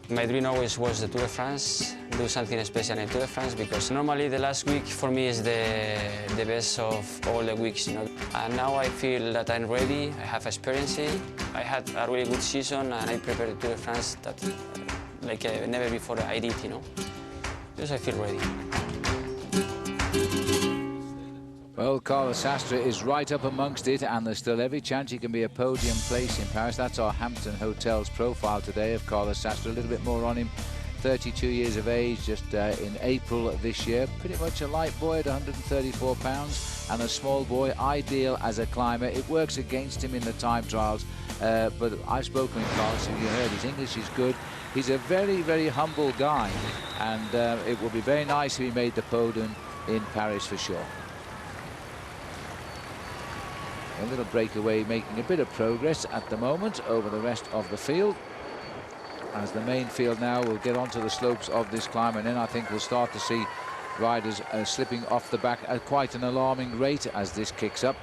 My dream always was the Tour de France, do something special in Tour de France, because normally the last week for me is the best of all the weeks, you know. And now I feel that I'm ready, I have experience. I had a really good season and I prepared the Tour de France that like never before I did, you know. Just I feel ready. Well, Carlos Sastre is right up amongst it, and there's still every chance he can be a podium place in Paris. That's our Hampton Hotels profile today of Carlos Sastre. A little bit more on him. 32 years of age, just in April of this year. Pretty much a light boy at 134 pounds and a small boy, ideal as a climber. It works against him in the time trials, but I've spoken with Carlos, as you heard, his English is good. He's a very, very humble guy, and it would be very nice if he made the podium in Paris for sure. A little breakaway making a bit of progress at the moment over the rest of the field, as the main field now will get onto the slopes of this climb, and then I think we'll start to see riders slipping off the back at quite an alarming rate as this kicks up.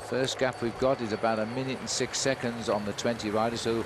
First gap we've got is about 1 minute and 6 seconds on the 20 riders, so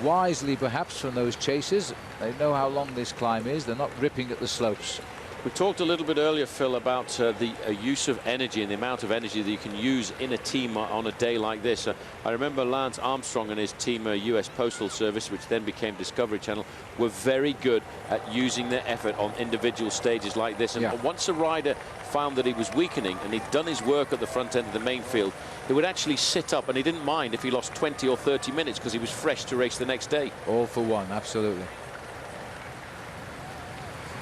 wisely perhaps from those chasers, they know how long this climb is, they're not ripping at the slopes. We talked a little bit earlier, Phil, about the use of energy and the amount of energy that you can use in a team on a day like this. I remember Lance Armstrong and his team, US Postal Service, which then became Discovery Channel, were very good at using their effort on individual stages like this. And once a rider found that he was weakening and he'd done his work at the front end of the main field, he would actually sit up, and he didn't mind if he lost 20 or 30 minutes because he was fresh to race the next day. All for one, absolutely.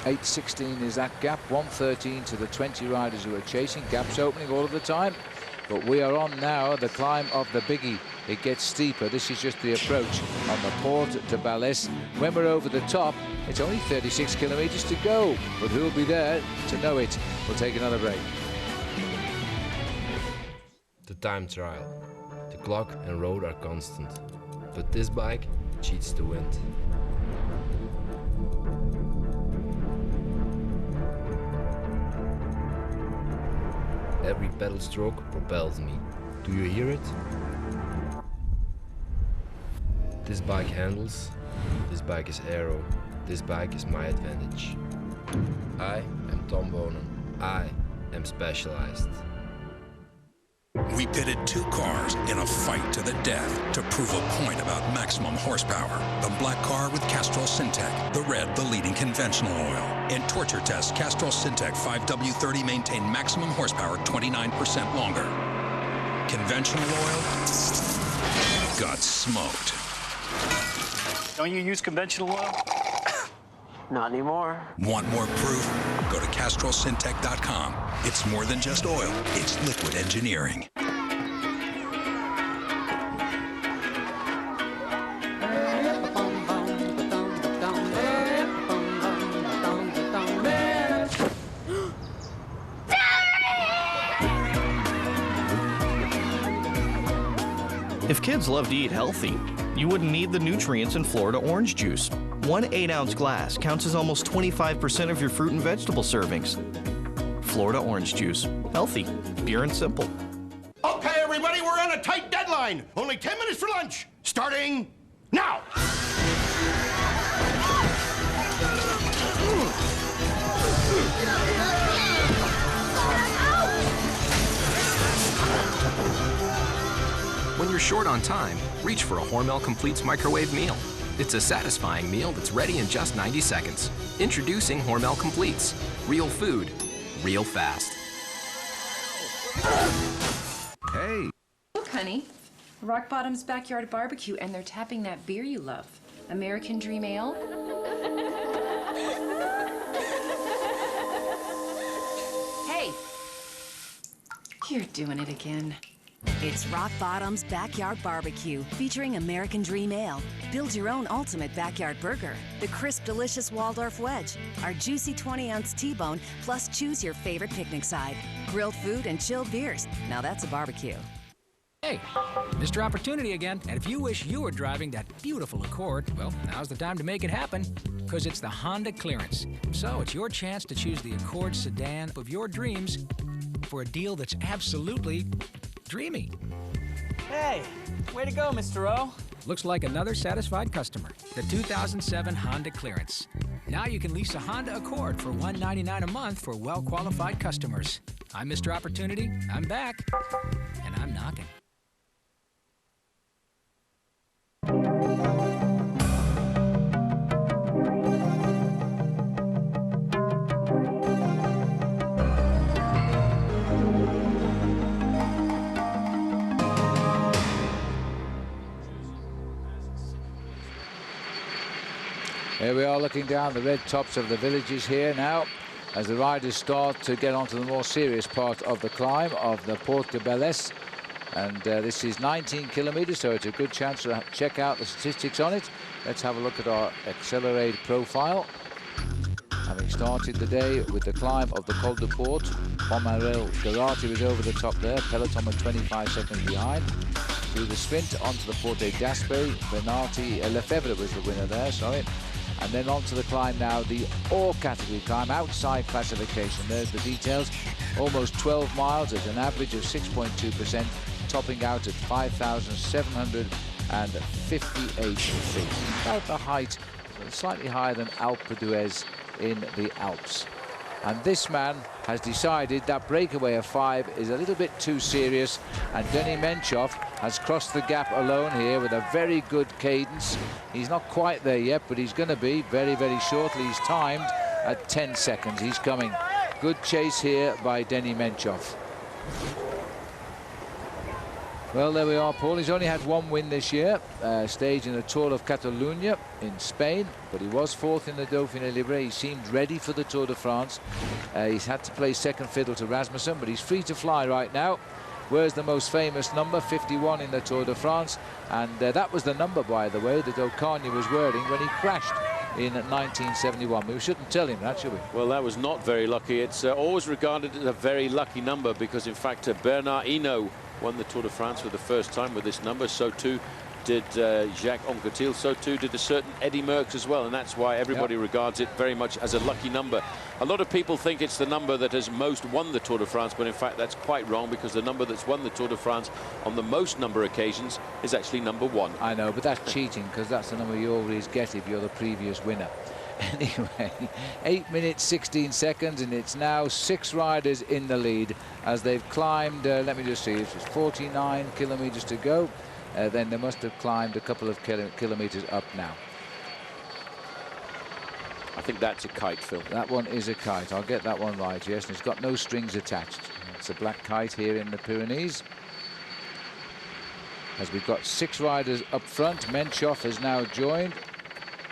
8:16 is that gap, 1:13 to the 20 riders who are chasing. Gaps opening all of the time, but we are on now the climb of the biggie. It gets steeper. This is just the approach on the Port de Balès. When we're over the top, it's only 36 kilometers to go, but who'll be there to know it? We'll take another break. The time trial. The clock and road are constant, but this bike cheats the wind. Every pedal stroke propels me. Do you hear it? This bike handles, this bike is aero, this bike is my advantage. I am Tom Bonen. I am specialized. We pitted two cars in a fight to the death to prove a point about maximum horsepower. The black car with Castrol Syntec, the red, the leading conventional oil. In torture tests, Castrol Syntec 5W30 maintained maximum horsepower 29% longer. Conventional oil got smoked. Don't you use conventional oil? Not anymore. Want more proof? Go to CastrolSyntec.com. It's more than just oil, it's liquid engineering. If kids love to eat healthy, you wouldn't need the nutrients in Florida orange juice. One 8-ounce glass counts as almost 25% of your fruit and vegetable servings. Florida orange juice. Healthy, pure and simple. Okay, everybody, we're on a tight deadline. Only 10 minutes for lunch. Starting now. When you're short on time, reach for a Hormel Completes microwave meal. It's a satisfying meal that's ready in just 90 seconds. Introducing Hormel Completes. Real food, real fast. Hey. Look, honey. Rock Bottom's Backyard Barbecue, and they're tapping that beer you love. American Dream Ale. Hey. You're doing it again. It's Rock Bottom's Backyard Barbecue, featuring American Dream Ale. Build your own ultimate backyard burger. The crisp, delicious Waldorf Wedge. Our juicy 20-ounce T-bone, plus choose your favorite picnic side. Grilled food and chilled beers. Now that's a barbecue. Hey, Mr. Opportunity again. And if you wish you were driving that beautiful Accord, well, now's the time to make it happen, because it's the Honda clearance. So it's your chance to choose the Accord sedan of your dreams for a deal that's absolutely dreamy. Hey, way to go, Mr. O. Looks like another satisfied customer. The 2007 Honda clearance. Now you can lease a Honda Accord for $199 a month for well-qualified customers. I'm Mr. Opportunity, I'm back, and I'm knocking. Here we are looking down the red tops of the villages here now as the riders start to get onto the more serious part of the climb of the Porte de Bellesse. And this is 19 kilometers, so it's a good chance to check out the statistics on it. Let's have a look at our accelerated profile. Having started the day with the climb of the Col de Porte, Pomarel Garati was over the top there, Peloton was 25 seconds behind. Through the sprint onto the Porte d'Aspet, Bernati, Lefebvre was the winner there, sorry. And then onto the climb now, the all category climb, outside classification. There's the details. Almost 12 miles at an average of 6.2%, topping out at 5,758 feet. About the height, slightly higher than Alpe d'Huez in the Alps. And this man has decided that breakaway of 5 is a little bit too serious, and Denis Menchov has crossed the gap alone here with a very good cadence. He's not quite there yet, but he's going to be very, very shortly. He's timed at 10 seconds. He's coming. Good chase here by Denis Menchov. Well, there we are, Paul. He's only had one win this year, staged in the Tour of Catalonia in Spain, but he was 4th in the Dauphiné Libre. He seemed ready for the Tour de France. He's had to play second fiddle to Rasmussen, but he's free to fly right now. Wears the most famous number, 51 in the Tour de France, and that was the number, by the way, that Ocaña was wearing when he crashed in 1971. We shouldn't tell him that, should we? Well, that was not very lucky. It's always regarded as a very lucky number because, in fact, Bernard Hinault won the Tour de France for the first time with this number. So too did Jacques Anquetil, so too did a certain Eddie Merckx as well, and that's why everybody regards it very much as a lucky number. A lot of people think it's the number that has most won the Tour de France, but in fact that's quite wrong, because the number that's won the Tour de France on the most number of occasions is actually number 1. I know, but that's cheating, because that's the number you always get if you're the previous winner. Anyway, 8 minutes 16 seconds, and it's now 6 riders in the lead as they've climbed, let me just see, it's 49 kilometers to go. Then they must have climbed a couple of kilometers up now. I think that's a kite, Phil. That one is a kite. I'll get that one right, yes. And it's got no strings attached. It's a black kite here in the Pyrenees. As we've got 6 riders up front. Menchoff has now joined.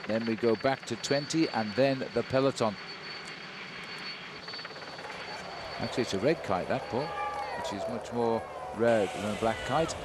Then we go back to 20, and then the peloton. Actually, it's a red kite, that, Paul, which is much more rare than a black kite.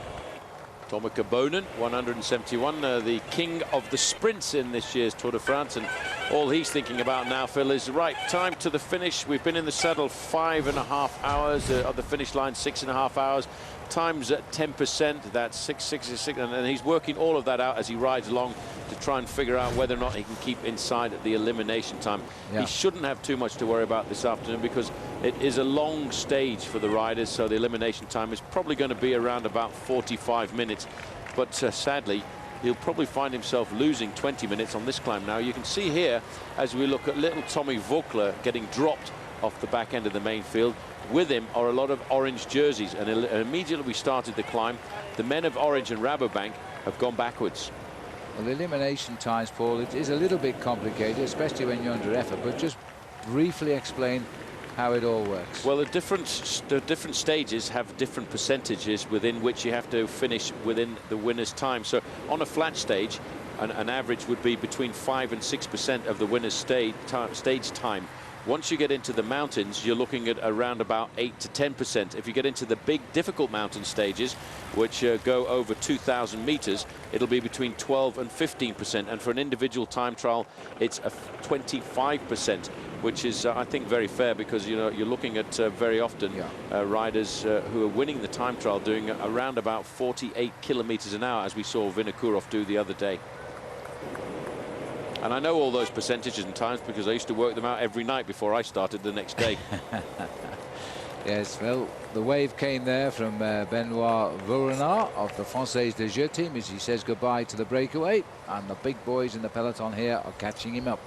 Tommeke Bonen, 171, the king of the sprints in this year's Tour de France, and all he's thinking about now, Phil, is right time to the finish. We've been in the saddle 5.5 hours, at the finish line 6.5 hours. Times at 10%, that's 666, and he's working all of that out as he rides along to try and figure out whether or not he can keep inside at the elimination time. Yeah. He shouldn't have too much to worry about this afternoon, because it is a long stage for the riders, so the elimination time is probably going to be around about 45 minutes. But sadly, he'll probably find himself losing 20 minutes on this climb. Now, you can see here, as we look at little Tommy Vogler getting dropped off the back end of the main field. With him are a lot of orange jerseys, and immediately we started the climb, the men of Orange and Rabobank have gone backwards. Well, the elimination times, Paul, it is a little bit complicated, especially when you're under effort, but just briefly explain how it all works. Well, the different stages have different percentages within which you have to finish within the winner's time. So on a flat stage, an average would be between 5 and 6% of the winner's stage time. Once you get into the mountains, you're looking at around about 8 to 10%. If you get into the big, difficult mountain stages, which go over 2,000 meters, it'll be between 12 and 15%. And for an individual time trial, it's a 25%, which is, I think, very fair, because you're looking at very often riders who are winning the time trial doing around about 48 kilometers an hour, as we saw Vinokourov do the other day. And I know all those percentages and times because I used to work them out every night before I started the next day. Yes, well, the wave came there from Benoit Vaurenard of the Française de Jeux team as he says goodbye to the breakaway, and the big boys in the peloton here are catching him up.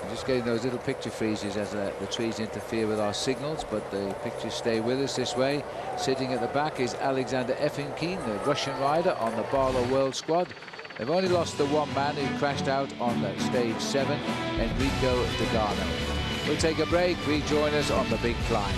I'm just getting those little picture freezes as the trees interfere with our signals, but the pictures stay with us this way. Sitting at the back is Alexander Effinkin, the Russian rider on the Barlow World Squad. They've only lost the one man who crashed out on stage 7, Enrico Degano. We'll take a break. Rejoin us on the big climb.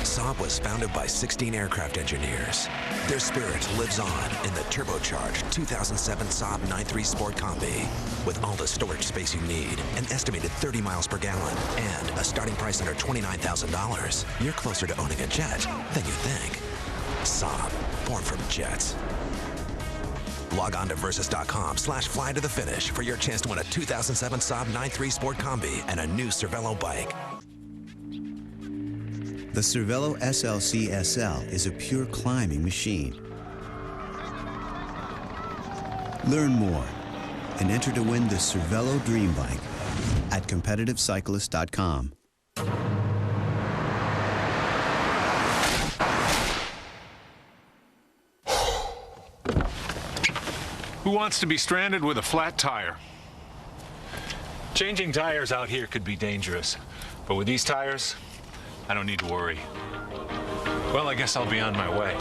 Saab was founded by 16 aircraft engineers. Their spirit lives on in the turbocharged 2007 Saab 9.3 Sport Combi. With all the storage space you need, an estimated 30 miles per gallon, and a starting price under $29,000, you're closer to owning a jet than you think. Saab, born from jets. Log on to Versus.com/fly to the finish for your chance to win a 2007 Saab 9.3 Sport Combi and a new Cervelo bike. The Cervelo SLC SL is a pure climbing machine. Learn more and enter to win the Cervelo Dream Bike at CompetitiveCyclist.com. Who wants to be stranded with a flat tire? Changing tires out here could be dangerous, but with these tires, I don't need to worry. Well, I guess I'll be on my way.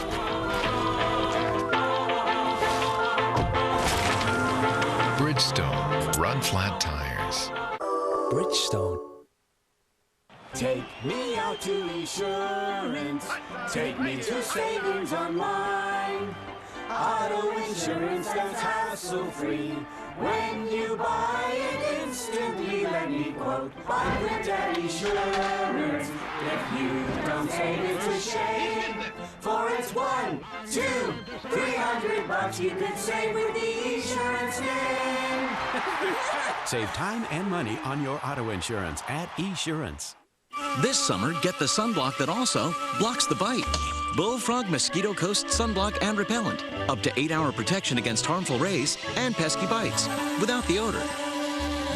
Bridgestone, run flat tires. Bridgestone. Take me out to insurance. Take me to Savings Online. Auto insurance that's hassle-free. When you buy it instantly, let me quote, buy with Daddy Insurance. If you don't save, it's a shame. For it's $100, $200, $300 you could save with the insurance name. Save time and money on your auto insurance at Esurance. This summer, get the sunblock that also blocks the bite. Bullfrog Mosquito Coast Sunblock and Repellent. Up to 8-hour protection against harmful rays and pesky bites without the odor.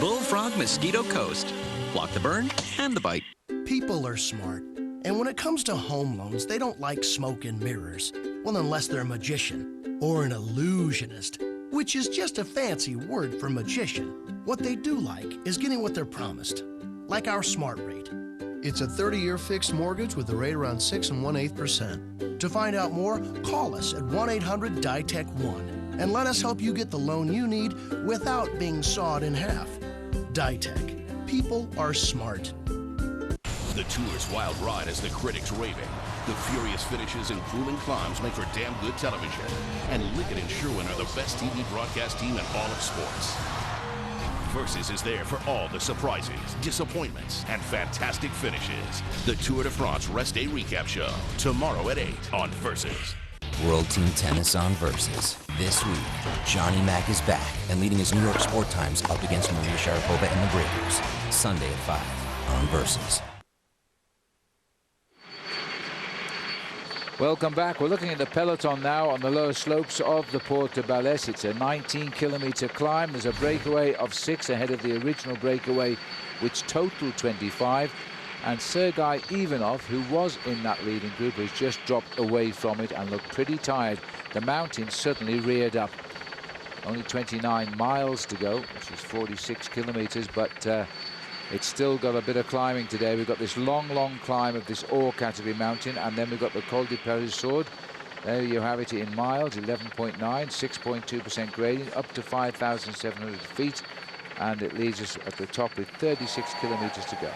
Bullfrog Mosquito Coast. Block the burn and the bite. People are smart. And when it comes to home loans, they don't like smoke and mirrors. Well, unless they're a magician or an illusionist, which is just a fancy word for magician. What they do like is getting what they're promised, like our Smart Rate. It's a 30-year fixed mortgage with a rate around 6 1/8%. To find out more, call us at 1-800-DITEC-1 and let us help you get the loan you need without being sawed in half. DITEC. People are smart. The tour's wild ride has the critics raving. The furious finishes and grueling climbs make for damn good television. And Liggett and Sherwen are the best TV broadcast team in all of sports. Versus is there for all the surprises, disappointments, and fantastic finishes. The Tour de France Rest Day Recap Show, tomorrow at 8 on Versus. World Team Tennis on Versus. This week, Johnny Mack is back and leading his New York Sport Times up against Maria Sharapova and the Breakers. Sunday at 5 on Versus. Welcome back. We're looking at the peloton now on the lower slopes of the Porte de Balès. It's a 19-kilometer climb. There's a breakaway of 6 ahead of the original breakaway, which totaled 25. And Sergei Ivanov, who was in that leading group, has just dropped away from it and looked pretty tired. The mountain suddenly reared up. Only 29 miles to go, which is 46 kilometers, but it's still got a bit of climbing today. We've got this long climb of this ore category mountain, and then we've got the Col de Périssord. There you have it in miles, 11.9, 6.2% gradient, up to 5,700 feet, and it leaves us at the top with 36 kilometers to go.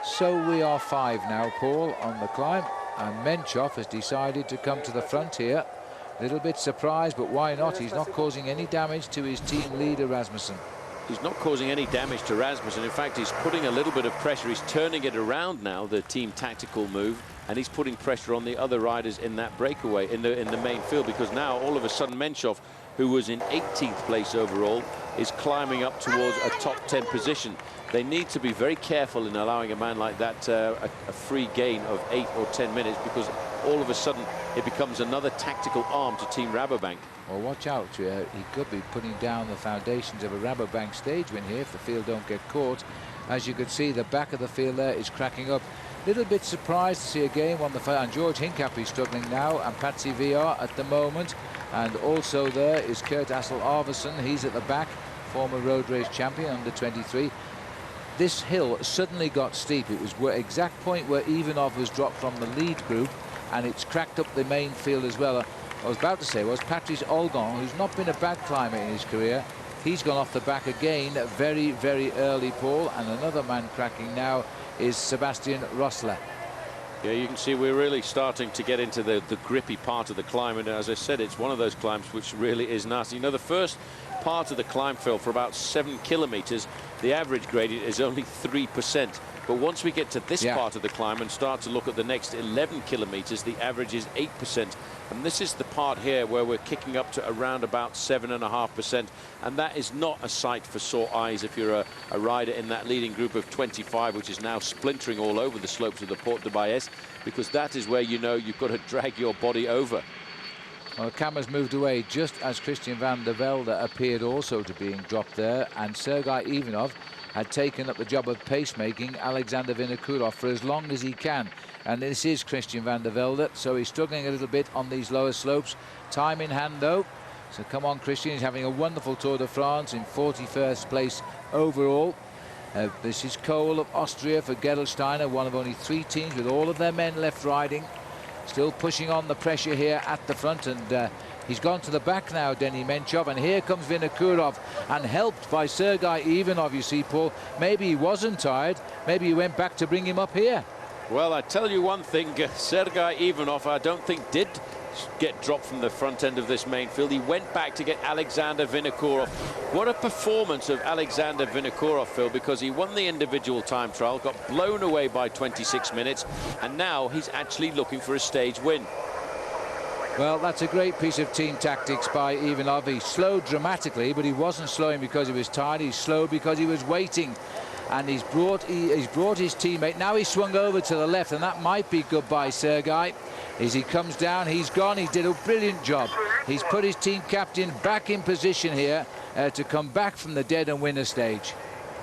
So we are 5 now, Paul, on the climb, and Menchov has decided to come to the front here. A little bit surprised, but why not? He's not causing any damage to his team leader, Rasmussen. He's not causing any damage to Rasmussen. In fact, he's putting a little bit of pressure. He's turning it around now, the team tactical move, and he's putting pressure on the other riders in that breakaway in the main field, because now all of a sudden Menchov, who was in 18th place overall, is climbing up towards a top 10 position. They need to be very careful in allowing a man like that a free gain of 8 or 10 minutes, because all of a sudden it becomes another tactical arm to Team Rabobank. Well, watch out. He could be putting down the foundations of a Rabobank stage win here if the field don't get caught. As you can see, the back of the field there is cracking up. Little bit surprised to see a game on the field. And George Hincapie is struggling now, and Patsy VR at the moment. And also there is Kurt Assel Arvidsson. He's at the back, former road race champion under 23. This hill suddenly got steep. It was the exact point where Ivanov was dropped from the lead group, and it's cracked up the main field as well. I was about to say was Patrice Olgon, who's not been a bad climber in his career. He's gone off the back again very, very early, Paul. And another man cracking now is Sebastian Rossler. Yeah, you can see we're really starting to get into the grippy part of the climb. And as I said, it's one of those climbs which really is nasty. You know, the first part of the climb fill for about 7 kilometers, the average gradient is only 3%. But once we get to this part of the climb and start to look at the next 11 kilometers, the average is 8%. And this is the part here where we're kicking up to around about 7.5%. And that is not a sight for sore eyes if you're a rider in that leading group of 25, which is now splintering all over the slopes of the Porte de Balès, because that is where you know you've got to drag your body over. Well, the camera's moved away just as Christian van der Velde appeared also to being dropped there, and Sergei Ivanov had taken up the job of pacemaking Alexander Vinokurov for as long as he can. And this is Christian van der Velde, so he's struggling a little bit on these lower slopes. Time in hand, though. So come on, Christian. He's having a wonderful Tour de France in 41st place overall. This is Cole of Austria for Gerolsteiner, one of only 3 teams with all of their men left riding. Still pushing on the pressure here at the front, and he's gone to the back now, Denis Menchov, and here comes Vinokurov, and helped by Sergei Ivanov, you see, Paul. Maybe he wasn't tired. Maybe he went back to bring him up here. Well, I tell you one thing, Sergei Ivanov, I don't think did get dropped from the front end of this main field. He went back to get Alexander Vinokurov. What a performance of Alexander Vinokurov, Phil, because he won the individual time trial, got blown away by 26 minutes, and now he's actually looking for a stage win. Well, that's a great piece of team tactics by Ivanov. He slowed dramatically, but he wasn't slowing because he was tired. He slowed because he was waiting. and he's brought his teammate. Now he's swung over to the left, and that might be goodbye, Sergei. As he comes down, he's gone. He did a brilliant job. He's put his team captain back in position here to come back from the dead and win a stage.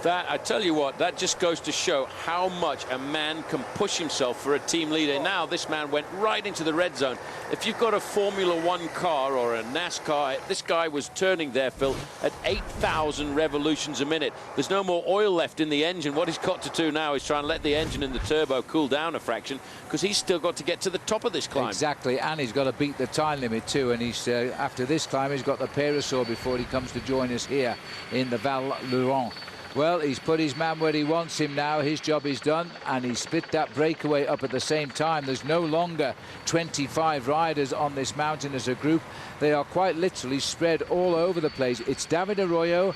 That, I tell you what, that just goes to show how much a man can push himself for a team leader. Now this man went right into the red zone. If you've got a Formula One car or a NASCAR, this guy was turning there, Phil, at 8,000 revolutions a minute. There's no more oil left in the engine. What he's got to do now is try and let the engine and the turbo cool down a fraction, because he's still got to get to the top of this climb. Exactly, and he's got to beat the time limit too, and he's after this climb he's got the Parasaur before he comes to join us here in the Val Louron. Well, he's put his man where he wants him now. His job is done, and he split that breakaway up at the same time. There's no longer 25 riders on this mountain as a group. They are quite literally spread all over the place. It's David Arroyo,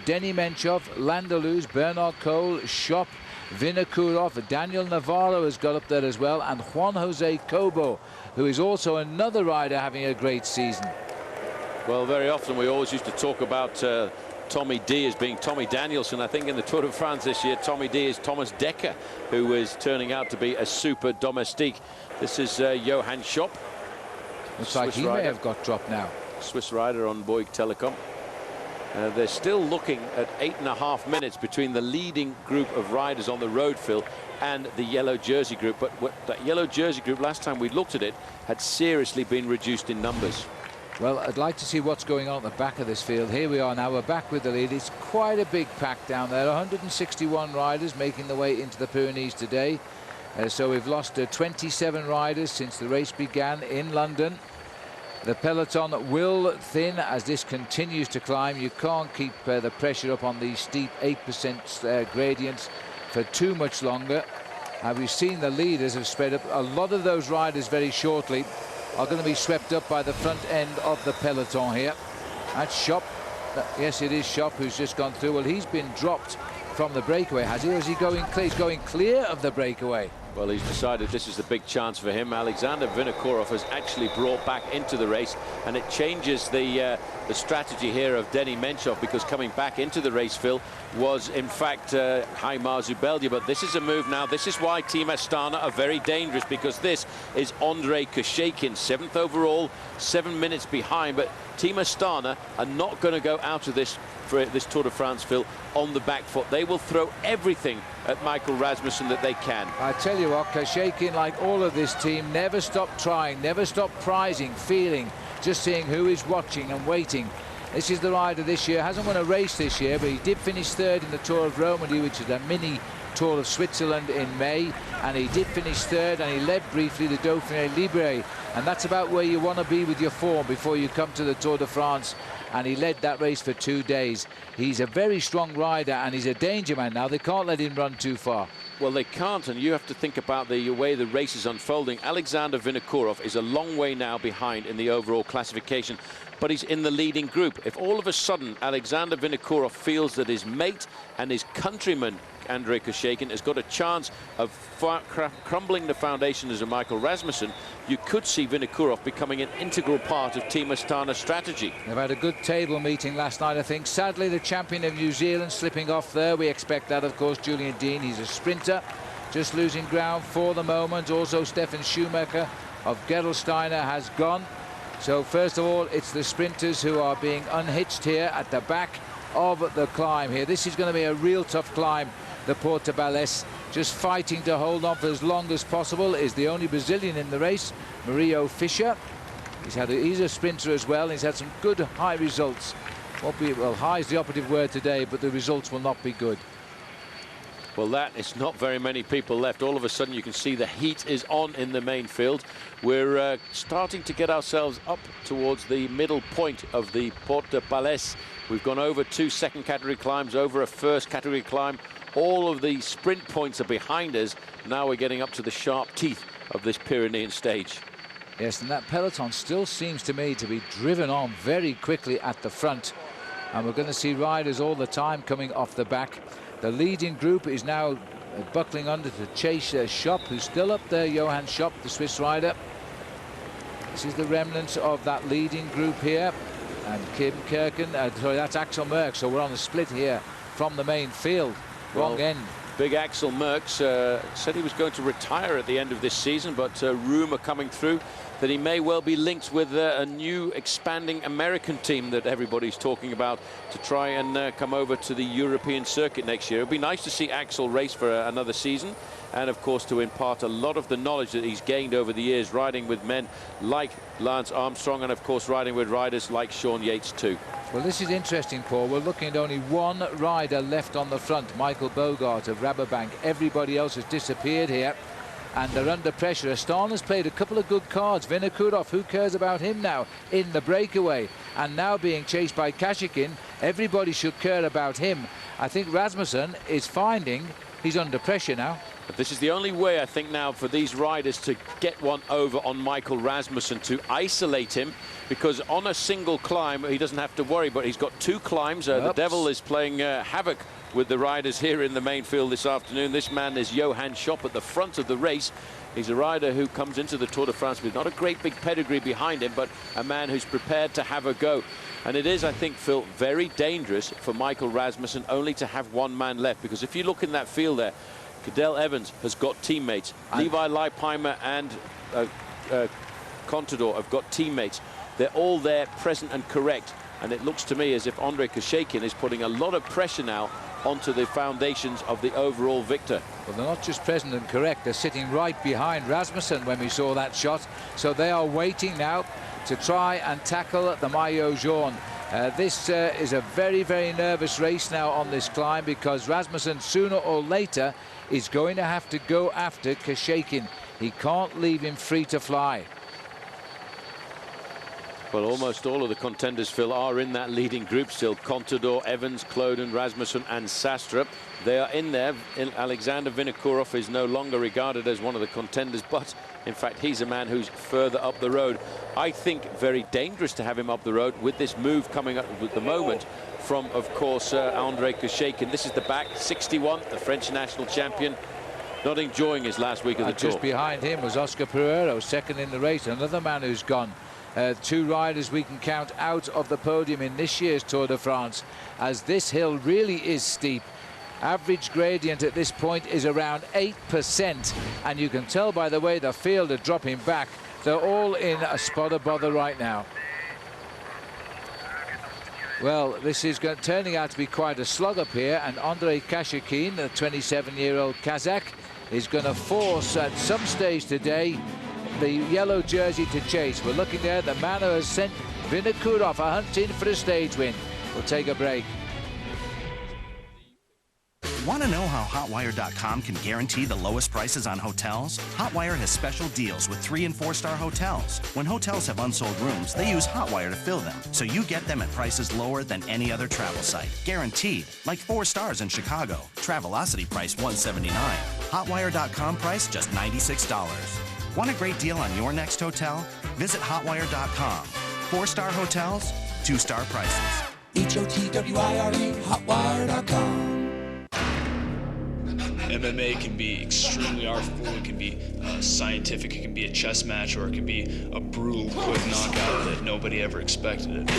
Denny Menchov, Landeluz, Bernard Cole, Schopp, Vinokurov, Daniel Navarro has got up there as well, and Juan Jose Cobo, who is also another rider having a great season. Well, very often we always used to talk about Tommy D as being Tommy Danielson. I think in the Tour de France this year, Tommy D is Thomas Dekker, who is turning out to be a super domestique. This is Johann Schopp. Looks like he may have got dropped now. Swiss rider on Bouygues Telecom. They're still looking at 8.5 minutes between the leading group of riders on the road, Phil, and the yellow jersey group. But that yellow jersey group, last time we looked at it, had seriously been reduced in numbers. Well, I'd like to see what's going on at the back of this field. Here we are now, we're back with the lead. It's quite a big pack down there. 161 riders making their way into the Pyrenees today. So we've lost 27 riders since the race began in London. The peloton will thin as this continues to climb. You can't keep the pressure up on these steep 8% gradients for too much longer. We've seen the leaders have spread up. A lot of those riders very shortly are going to be swept up by the front end of the peloton here. That's Schopp. Yes, it is Schopp who's just gone through. Well, he's been dropped from the breakaway, has he? Or is he going clear? He's going clear of the breakaway. Well, he's decided this is the big chance for him. Alexander Vinokurov has actually brought back into the race, and it changes the strategy here of Denny Menchov, because coming back into the race, Phil, was in fact Haimar Zubeldia. But this is a move now. This is why Team Astana are very dangerous, because this is Andrei Koshekin, 7th overall, 7 minutes behind. But Team Astana are not going to go out of this for this Tour de France, Phil, on the back foot. They will throw everything at Michael Rasmussen that they can. I tell you what, Koshekin, like all of this team, never stop trying, never stop prizing, feeling, just seeing who is watching and waiting. This is the rider this year, hasn't won a race this year, but he did finish 3rd in the Tour of Romandy, which is a mini Tour of Switzerland in May, and he did finish 3rd, and he led briefly the Dauphiné Libre, and that's about where you want to be with your form before you come to the Tour de France. And he led that race for 2 days. He's a very strong rider, and he's a danger man now. They can't let him run too far. Well, they can't, and you have to think about the way the race is unfolding. Alexander Vinokurov is a long way now behind in the overall classification, but he's in the leading group. If all of a sudden Alexander Vinokurov feels that his mate and his countryman Andrei Koshekin has got a chance of crumbling the foundations of Michael Rasmussen, you could see Vinokurov becoming an integral part of Team Astana's strategy. They've had a good table meeting last night, I think. Sadly, the champion of New Zealand slipping off there. We expect that, of course. Julian Dean, he's a sprinter, just losing ground for the moment. Also, Stefan Schumacher of Gerolsteiner has gone. So first of all, it's the sprinters who are being unhitched here at the back of the climb here. This is going to be a real tough climb, the Porta Balès. Just fighting to hold on for as long as possible is the only Brazilian in the race, Mario Fischer. He's a sprinter as well. He's had some good high results. Well, high is the operative word today, but the results will not be good. Well, that is not very many people left. All of a sudden, you can see the heat is on in the main field. We're starting to get ourselves up towards the middle point of the Porta Balès. We've gone over 2 second category climbs, over a first category climb. All of the sprint points are behind us. Now we're getting up to the sharp teeth of this Pyrenean stage. Yes, and that peloton still seems to me to be driven on very quickly at the front. And we're going to see riders all the time coming off the back. The leading group is now buckling under to chase Schopp, who's still up there, Johann Schopp, the Swiss rider. This is the remnants of that leading group here. And Kim Kirken, sorry, that's Axel Merckx, so we're on a split here from the main field. Wrong end. Big Axel Merckx said he was going to retire at the end of this season, but rumour coming through that he may well be linked with a new expanding American team that everybody's talking about to try and come over to the European circuit next year. It would be nice to see Axel race for another season, and of course to impart a lot of the knowledge that he's gained over the years riding with men like Lance Armstrong, and of course riding with riders like Sean Yates too. Well, this is interesting, Paul. We're looking at only one rider left on the front, Michael Bogart of Rabobank. Everybody else has disappeared here, and they're under pressure. Astana's played a couple of good cards. Vinokurov, who cares about him now in the breakaway, and now being chased by Kashikin. Everybody should care about him. I think Rasmussen is finding he's under pressure now. But this is the only way, I think, now for these riders to get one over on Michael Rasmussen, to isolate him, because on a single climb he doesn't have to worry, but he's got two climbs. The Devil is playing havoc with the riders here in the main field this afternoon. This man is Johan Schopp at the front of the race. He's a rider who comes into the Tour de France with not a great big pedigree behind him, but a man who's prepared to have a go. And it is, I think, Phil, very dangerous for Michael Rasmussen only to have one man left, because if you look in that field there, Cadel Evans has got teammates. Levi Leipheimer and Contador have got teammates. They're all there, present and correct. And it looks to me as if Andrei Kashekin is putting a lot of pressure now onto the foundations of the overall victor. Well, they're not just present and correct, they're sitting right behind Rasmussen when we saw that shot. So they are waiting now to try and tackle the Maillot Jaune. This is a very, very nervous race now on this climb, because Rasmussen sooner or later is going to have to go after Kashekin. He can't leave him free to fly. Well, almost all of the contenders, Phil, are in that leading group still. Contador, Evans, Kloden, Rasmussen and Sastrup. They are in there. Alexander Vinokurov is no longer regarded as one of the contenders, but in fact he's a man who's further up the road. I think very dangerous to have him up the road with this move coming up at the moment from, of course, Andrei Kashekin. This is the back, 61, the French national champion, not enjoying his last week of the Tour. Just behind him was Oscar Pereiro, second in the race, another man who's gone. Two riders we can count out of the podium in this year's Tour de France, as this hill really is steep. Average gradient at this point is around 8%, and you can tell by the way the field are dropping back. They're all in a spot of bother right now. Well, this is turning out to be quite a slog up here, and Andrei Kashekin, the 27-year-old Kazakh, is going to force at some stage today the yellow jersey to chase. We're looking there, the man who has sent Vinokurov a hunting for a stage win. We'll take a break. Want to know how Hotwire.com can guarantee the lowest prices on hotels? Hotwire has special deals with 3- and 4-star hotels. When hotels have unsold rooms, they use Hotwire to fill them, so you get them at prices lower than any other travel site. Guaranteed. Like 4 stars in Chicago. Travelocity price $179. Hotwire.com price just $96. Want a great deal on your next hotel? Visit Hotwire.com. 4-star hotels, 2-star prices. HOTWIRE, Hotwire.com. MMA can be extremely artful, it can be scientific, it can be a chess match, or it can be a brutal, quick knockout that nobody ever expected it.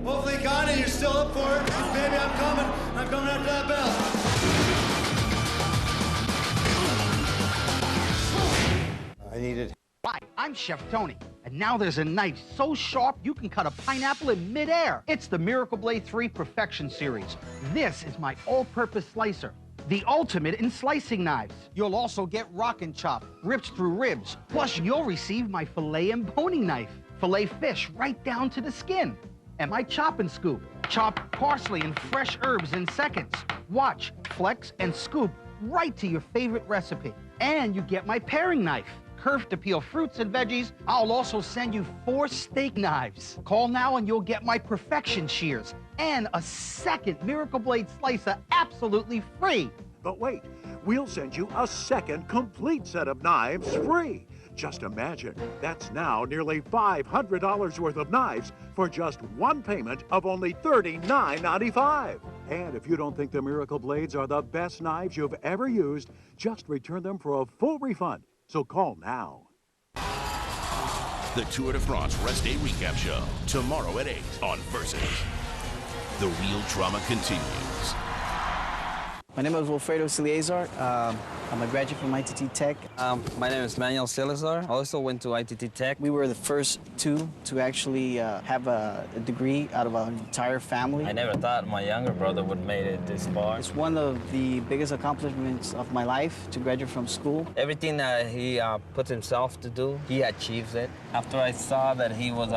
Hopefully, Connie, you're still up for it. Baby, I'm coming. I'm coming after that bell. I needed. Hi, I'm Chef Tony, and now there's a knife so sharp you can cut a pineapple in midair. It's the Miracle Blade 3 Perfection Series. This is my all-purpose slicer, the ultimate in slicing knives. You'll also get Rock and Chop, rips through ribs. Plus, you'll receive my fillet and boning knife. Fillet fish right down to the skin. And my Chop and Scoop. Chop parsley and fresh herbs in seconds. Watch, flex, and scoop right to your favorite recipe. And you get my paring knife. Curved to peel fruits and veggies. I'll also send you 4 steak knives. Call now and you'll get my Perfection shears and a second Miracle Blade slicer absolutely free. But wait, we'll send you a second complete set of knives free. Just imagine, that's now nearly $500 worth of knives for just one payment of only $39.95. And if you don't think the Miracle Blades are the best knives you've ever used, just return them for a full refund. So call now. The Tour de France Rest Day Recap Show, tomorrow at 8 on Versus. The real drama continues. My name is Wilfredo Salazar. I'm a graduate from ITT Tech. My name is Manuel Salazar. I also went to ITT Tech. We were the first two to actually have a degree out of our entire family. I never thought my younger brother would made it this far. It's one of the biggest accomplishments of my life to graduate from school. Everything that he puts himself to do, he achieves it. After I saw that he was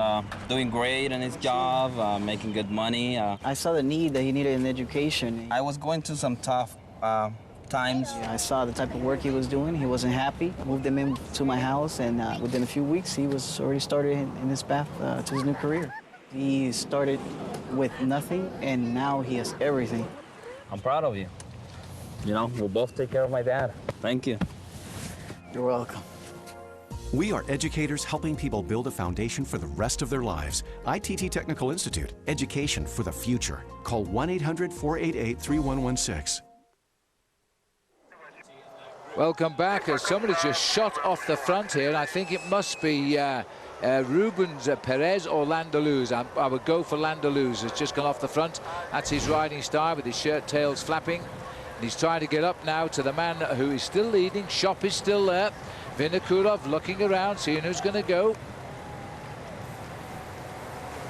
doing great in his job, making good money. I saw the need that he needed in education. I was going through some tough times. I saw the type of work he was doing. He wasn't happy. I moved him into my house, and within a few weeks, he was already started in his path to his new career. He started with nothing, and now he has everything. I'm proud of you. You know, we'll both take care of my dad. Thank you. You're welcome. We are educators helping people build a foundation for the rest of their lives. ITT Technical Institute, education for the future. Call 1-800-488-3116. Welcome back. Somebody's just shot off the front here, and I think it must be Rubens Perez or Landaluz. I would go for Landaluz. Has just gone off the front. That's his riding style with his shirt tails flapping. And he's trying to get up now to the man who is still leading. Shop is still there. Vinokurov looking around, seeing who's going to go.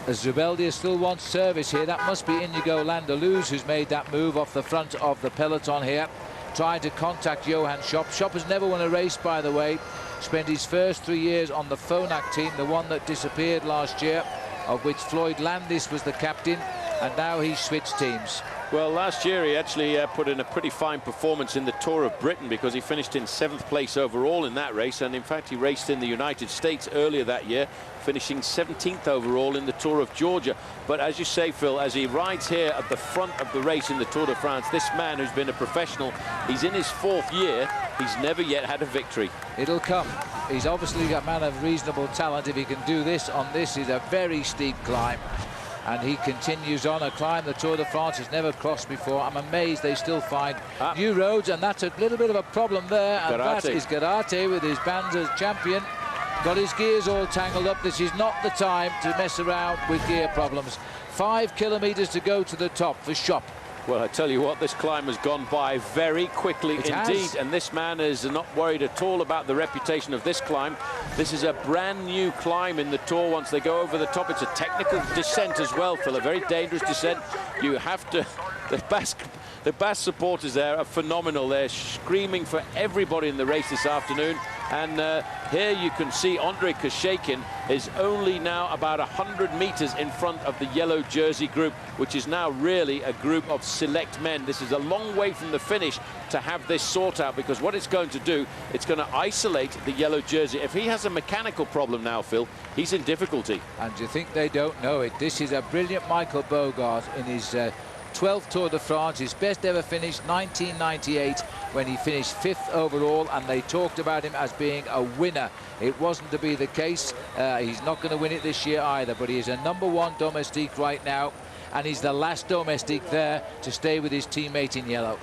As Zubeldia still wants service here, that must be Inigo Landaluz who's made that move off the front of the peloton here, trying to contact Johan Shop. Shop has never won a race, by the way. Spent his first 3 years on the Phonak team, the one that disappeared last year, of which Floyd Landis was the captain, and now he's switched teams. Well, last year he actually put in a pretty fine performance in the Tour of Britain because he finished in 7th place overall in that race, and in fact he raced in the United States earlier that year, finishing 17th overall in the Tour of Georgia. But as you say, Phil, as he rides here at the front of the race in the Tour de France, this man who's been a professional, he's in his 4th year, he's never yet had a victory. It'll come. He's obviously a man of reasonable talent. If he can do this on this is a very steep climb. And he continues on a climb the Tour de France has never crossed before. I'm amazed they still find new roads, and that's a little bit of a problem there. And that is Garate with his bands as champion. Got his gears all tangled up. This is not the time to mess around with gear problems. 5 kilometers to go to the top for Shop. Well, I tell you what, this climb has gone by very quickly indeed, and this man is not worried at all about the reputation of this climb. This is a brand new climb in the Tour. Once they go over the top, it's a technical descent as well, Phil, a very dangerous descent. You have to... The Basque supporters there are phenomenal. They're screaming for everybody in the race this afternoon. And here you can see Andrei Koshekin is only now about 100 meters in front of the yellow jersey group, which is now really a group of select men. This is a long way from the finish to have this sort out, because what it's going to do, it's going to isolate the yellow jersey. If he has a mechanical problem now, Phil, he's in difficulty. And you think they don't know it? This is a brilliant Michael Bogart in his 12th Tour de France, his best ever finish, 1998, when he finished 5th overall, and they talked about him as being a winner. It wasn't to be the case. He's not going to win it this year either, but he is a #1 domestique right now, and he's the last domestique there to stay with his teammate in yellow.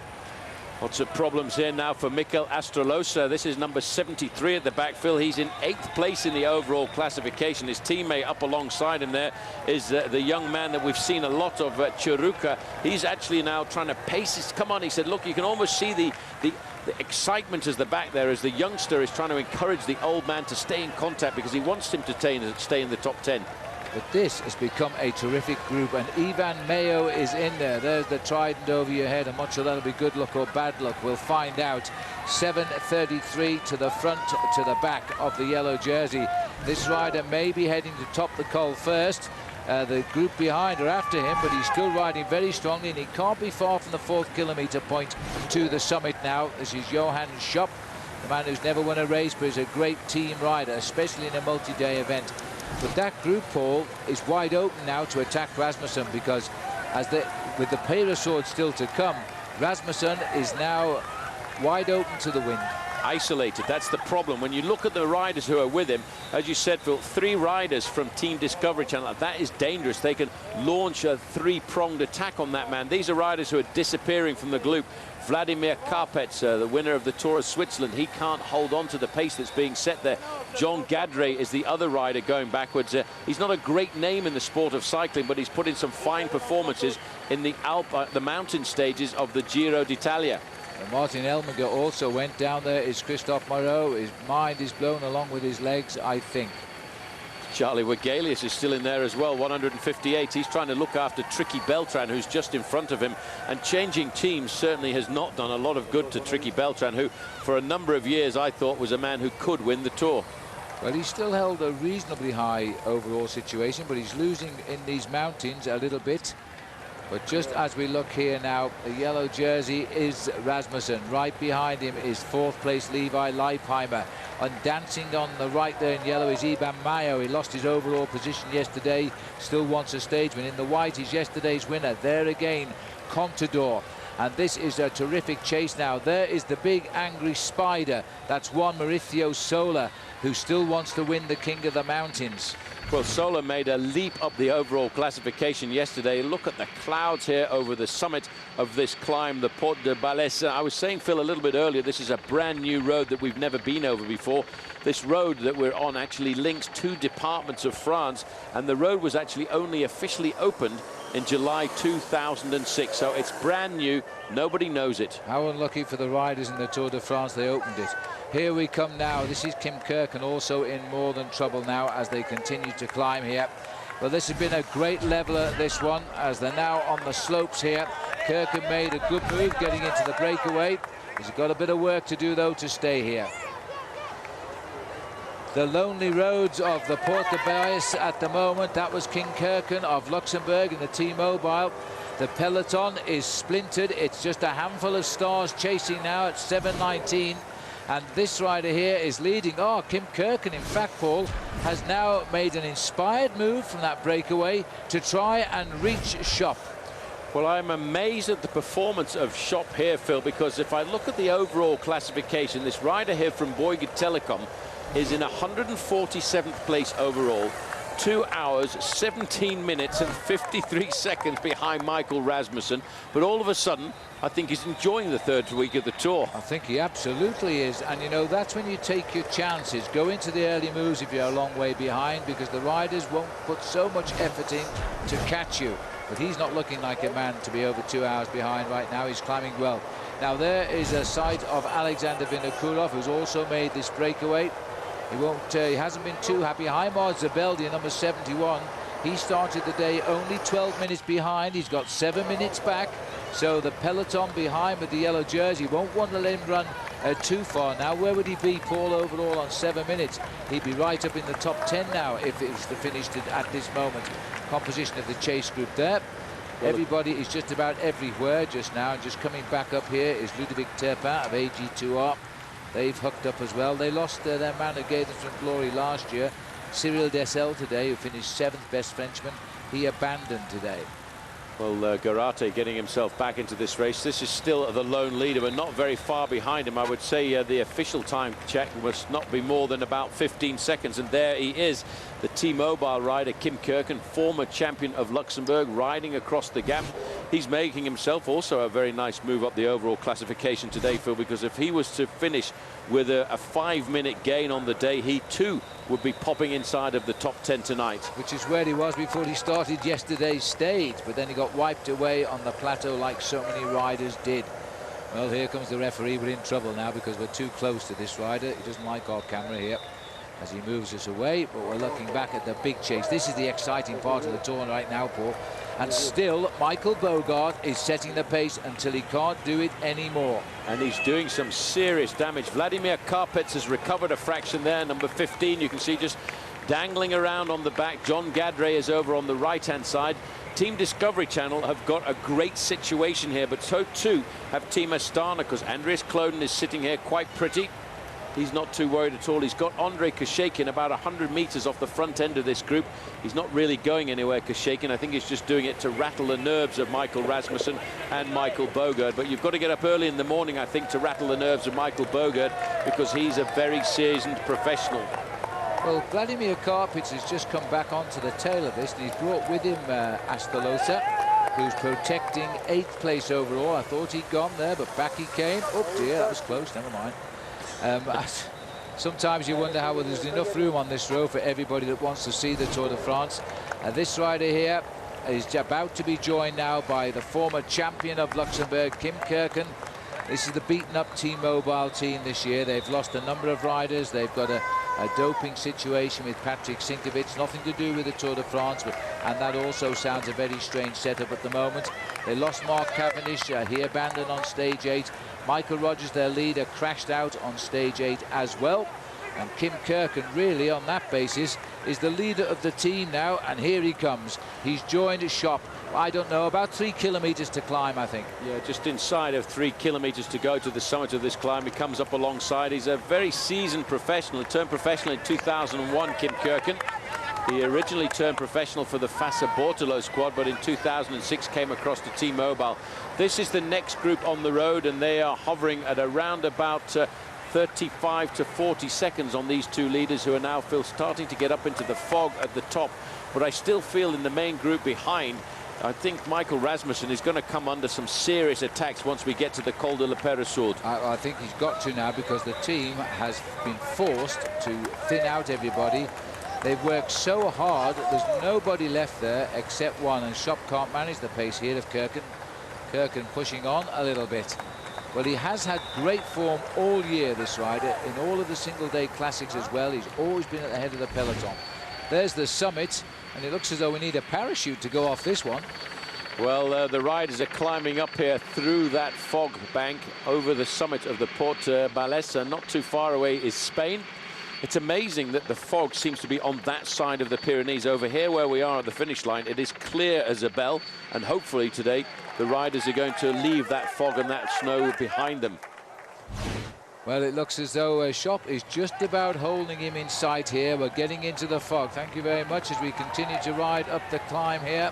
Lots of problems here now for Mikel Astrolosa. This is number 73 at the back, Phil. He's in 8th place in the overall classification. His teammate up alongside him there is the young man that we've seen a lot of, Chiruka. He's actually now trying to pace his... Come on, he said, look, you can almost see the excitement as the back there, as the youngster is trying to encourage the old man to stay in contact because he wants him to stay in the top 10. But this has become a terrific group, and Ivan Mayo is in there. There's the trident over your head, and much of that'll be good luck or bad luck. We'll find out. 7:33 to the front, to the back of the yellow jersey. This rider may be heading to top the col first. The group behind are after him, but he's still riding very strongly, and he can't be far from the 4th kilometer point to the summit now. This is Johan Shop, the man who's never won a race, but is a great team rider, especially in a multi-day event. But that group, Paul, is wide open now to attack Rasmussen, because with the Parasword still to come, Rasmussen is now wide open to the wind. Isolated, that's the problem. When you look at the riders who are with him, as you said, Phil, 3 riders from Team Discovery Channel, that is dangerous. They can launch a 3-pronged attack on that man. These are riders who are disappearing from the group Vladimir Karpets, the winner of the Tour of Switzerland, he can't hold on to the pace that's being set there. John Gadre is the other rider going backwards. He's not a great name in the sport of cycling, but he's put in some fine performances in the the mountain stages of the Giro d'Italia. Martin Elmiger also went down there. Is Christophe Moreau. His mind is blown along with his legs, I think. Charlie Wegelius is still in there as well, 158. He's trying to look after Tricky Beltran, who's just in front of him. And changing teams certainly has not done a lot of good to Tricky Beltran, who for a number of years I thought was a man who could win the Tour. Well, he's still held a reasonably high overall situation, but he's losing in these mountains a little bit. But just as we look here now, the yellow jersey is Rasmussen. Right behind him is 4th place Levi Leipheimer. And dancing on the right there in yellow is Iban Mayo. He lost his overall position yesterday, still wants a stage win. In the white is yesterday's winner. There again, Contador. And this is a terrific chase now. There is the big angry spider. That's Juan Mauricio Sola, who still wants to win the King of the Mountains. Well, Sola made a leap up the overall classification yesterday. Look at the clouds here over the summit of this climb, the Porte de Balès. I was saying, Phil, a little bit earlier, this is a brand new road that we've never been over before. This road that we're on actually links 2 departments of France, and the road was actually only officially opened in July 2006, so it's brand new. Nobody knows it. How unlucky for the riders in the Tour de France, they opened it. Here we come now. This is Kim Kirken also in more than trouble now as they continue to climb here. Well, this has been a great leveler, this one, as they're now on the slopes here. Kirken made a good move getting into the breakaway. He's got a bit of work to do, though, to stay here. The lonely roads of the Porte de Balès at the moment. That was King Kirken of Luxembourg in the T-Mobile. The peloton is splintered. It's just a handful of stars chasing now at 7:19. And this rider here is leading. Oh, Kim Kirken, in fact, Paul, has now made an inspired move from that breakaway to try and reach Schopp. Well, I'm amazed at the performance of Schopp here, Phil, because if I look at the overall classification, this rider here from Bouygues Telecom is in 147th place overall, 2 hours, 17 minutes and 53 seconds behind Michael Rasmussen. But all of a sudden, I think he's enjoying the 3rd week of the Tour. I think he absolutely is. And, you know, that's when you take your chances. Go into the early moves if you're a long way behind, because the riders won't put so much effort in to catch you. But he's not looking like a man to be over 2 hours behind right now. He's climbing well. Now, there is a sight of Alexander Vinokurov, who's also made this breakaway. He hasn't been too happy. Heimard Zabeldi, number 71. He started the day only 12 minutes behind. He's got 7 minutes back. So the peloton behind with the yellow jersey won't want to let him run too far. Now, where would he be, Paul, overall on 7 minutes? He'd be right up in the top 10 now if it was finished at this moment. Composition of the chase group there. Well, everybody is just about everywhere just now. Just coming back up here is Ludovic Turpin of AG2R. They've hooked up as well. They lost their man who gave them some glory last year, Cyril Dessel, today, who finished 7th best Frenchman. He abandoned today. Well, Garate getting himself back into this race. This is still the lone leader, but not very far behind him. I would say the official time check must not be more than about 15 seconds. And there he is, the T-Mobile rider, Kim Kirken, former champion of Luxembourg, riding across the gap. He's making himself also a very nice move up the overall classification today, Phil, because if he was to finish with a 5-minute gain on the day, he too would be popping inside of the top 10 tonight. Which is where he was before he started yesterday's stage, but then he got wiped away on the plateau like so many riders did. Well, here comes the referee. We're in trouble now because we're too close to this rider. He doesn't like our camera here as he moves us away, but we're looking back at the big chase. This is the exciting part of the Tour right now, Paul. And still, Michael Bogart is setting the pace until he can't do it anymore. And he's doing some serious damage. Vladimir Karpets has recovered a fraction there, number 15. You can see just dangling around on the back. John Gadre is over on the right-hand side. Team Discovery Channel have got a great situation here, but so too have Team Astana, because Andreas Kloden is sitting here quite pretty. He's not too worried at all. He's got Andrei Kashekin about 100 meters off the front end of this group. He's not really going anywhere, Kashekin. I think he's just doing it to rattle the nerves of Michael Rasmussen and Michael Bogert. But you've got to get up early in the morning, I think, to rattle the nerves of Michael Bogert, because he's a very seasoned professional. Well, Vladimir Karpets has just come back onto the tail of this, and he's brought with him Astolosa, who's protecting 8th place overall. I thought he'd gone there, but back he came. Oh dear, that was close, never mind. Sometimes you wonder how there's enough room on this row for everybody that wants to see the Tour de France. This rider here is about to be joined now by the former champion of Luxembourg, Kim Kirken. This is the beaten-up T-Mobile team this year. They've lost a number of riders. They've got a doping situation with Patrick Sinkovich, nothing to do with the Tour de France, and that also sounds a very strange setup at the moment. They lost Mark Cavendish, he abandoned on stage 8. Michael Rogers, their leader, crashed out on stage 8 as well. And Kim Kirken, really, on that basis, is the leader of the team now, and here he comes. He's joined a shop. I don't know, about 3 kilometers to climb, I think. Yeah, just inside of 3 kilometers to go to the summit of this climb. He comes up alongside. He's a very seasoned professional. He turned professional in 2001, Kim Kirken. He originally turned professional for the Fassa Bortolo squad, but in 2006 came across to T-Mobile. This is the next group on the road, and they are hovering at around about 35 to 40 seconds on these two leaders, who are now starting to get up into the fog at the top. But I still feel in the main group behind, I think Michael Rasmussen is going to come under some serious attacks once we get to the Col de la Peyresourde. I think he's got to now, because the team has been forced to thin out everybody. They've worked so hard, there's nobody left there except one, and Schopp can't manage the pace here of Kirken. Kirken pushing on a little bit. Well, he has had great form all year, this rider, in all of the single-day classics as well. He's always been at the head of the peloton. There's the summit, and it looks as though we need a parachute to go off this one. Well, the riders are climbing up here through that fog bank over the summit of the Port Balesa. Not too far away is Spain. It's amazing that the fog seems to be on that side of the Pyrenees. Over here where we are at the finish line, it is clear as a bell, and hopefully today the riders are going to leave that fog and that snow behind them. Well, it looks as though Schopp is just about holding him in sight here. We're getting into the fog. Thank you very much as we continue to ride up the climb here.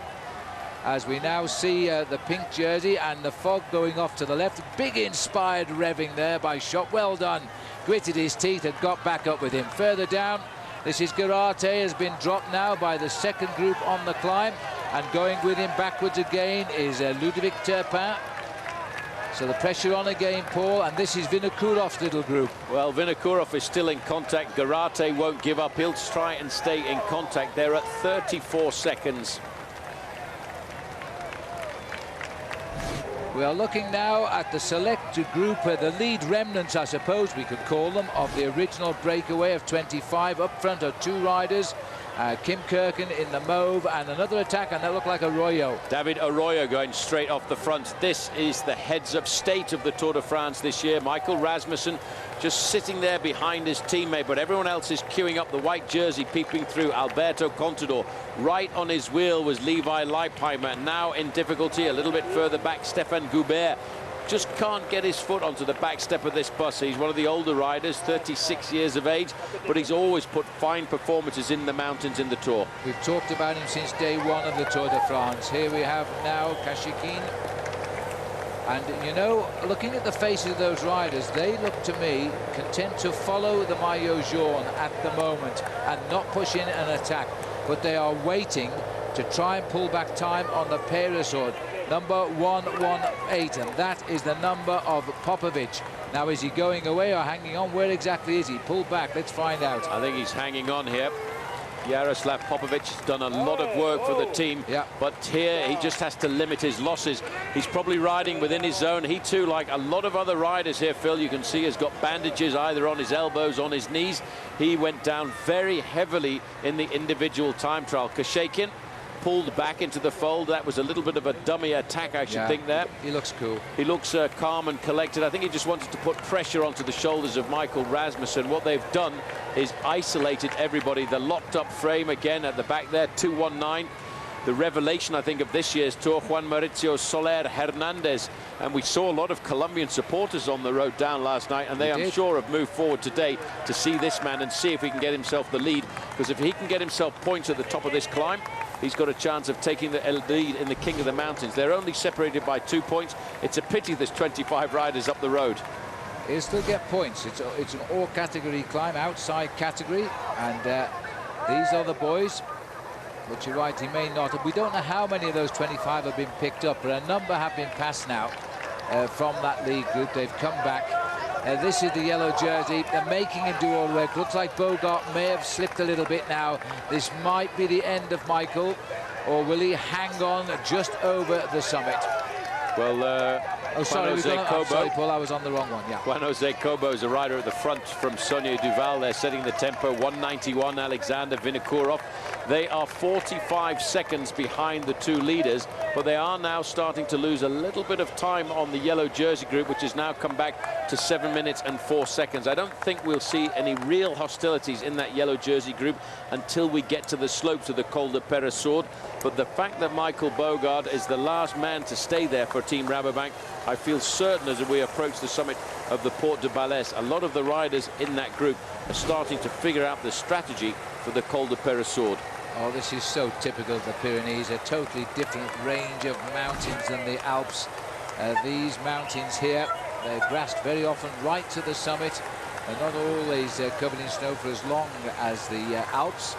As we now see the pink jersey and the fog going off to the left. Big inspired revving there by Schopp. Well done. Gritted his teeth and got back up with him. Further down, this is Garate, has been dropped now by the second group on the climb. And going with him backwards again is Ludovic Turpin. So the pressure on again, Paul, and this is Vinokourov's little group. Well, Vinokourov is still in contact. Garate won't give up. He'll try and stay in contact. They're at 34 seconds. We are looking now at the select group, the lead remnants, I suppose we could call them, of the original breakaway of 25. Up front are 2 riders. Kim Kirken in the mauve, and another attack, and that looked like Arroyo. David Arroyo going straight off the front. This is the heads of state of the Tour de France this year. Michael Rasmussen just sitting there behind his teammate, but everyone else is queuing up. The white jersey peeping through. Alberto Contador. Right on his wheel was Levi Leipheimer. Now in difficulty a little bit further back, Stefan Goubert. Just can't get his foot onto the back step of this bus. He's one of the older riders, 36 years of age, but he's always put fine performances in the mountains in the Tour. We've talked about him since day one of the Tour de France. Here we have now Kashikin. And, you know, looking at the faces of those riders, they look to me content to follow the maillot jaune at the moment and not push in an attack. But they are waiting to try and pull back time on the Peyresourde. Number 118, and that is the number of Popovic. Now, is he going away or hanging on? Where exactly is he? Pulled back, let's find out. I think he's hanging on here. Jaroslav Popovic has done a lot of work for the team, but here he just has to limit his losses. He's probably riding within his zone. He too, like a lot of other riders here, Phil, you can see has got bandages either on his elbows, on his knees. He went down very heavily in the individual time trial. Kashekin pulled back into the fold. That was a little bit of a dummy attack, I should think there. He looks cool. He looks calm and collected. I think he just wanted to put pressure onto the shoulders of Michael Rasmussen. What they've done is isolated everybody. The locked up frame again at the back there, 219. The revelation, I think, of this year's Tour, Juan Mauricio Soler Hernandez. And we saw a lot of Colombian supporters on the road down last night, and they, I'm sure, have moved forward today to see this man and see if he can get himself the lead. Because if he can get himself points at the top of this climb, he's got a chance of taking the lead in the King of the Mountains. They're only separated by 2 points. It's a pity there's 25 riders up the road. He'll still get points. It's an all-category climb, outside category, and these are the boys. But you're right, he may not. And we don't know how many of those 25 have been picked up, but a number have been passed now from that lead group. They've come back. This is the yellow jersey. They're making him do all the work. Looks like Bogart may have slipped a little bit now. This might be the end of Michael, or will he hang on just over the summit? Well, oh, sorry, I'm sorry, Paul, I was on the wrong one, yeah. Juan Jose Cobo is a rider at the front from Sonia Duval. They're setting the tempo. 191, Alexander Vinokourov. They are 45 seconds behind the two leaders, but they are now starting to lose a little bit of time on the yellow jersey group, which has now come back to 7 minutes and 4 seconds. I don't think we'll see any real hostilities in that yellow jersey group until we get to the slopes of the Col de Peyresourde. But the fact that Michael Bogard is the last man to stay there for Team Rabobank, I feel certain as we approach the summit of the Porte de Balès, a lot of the riders in that group are starting to figure out the strategy for the Col de Peyresourde. Oh, this is so typical of the Pyrenees, a totally different range of mountains than the Alps. These mountains here, they're grassed very often right to the summit. They're not always covered in snow for as long as the Alps.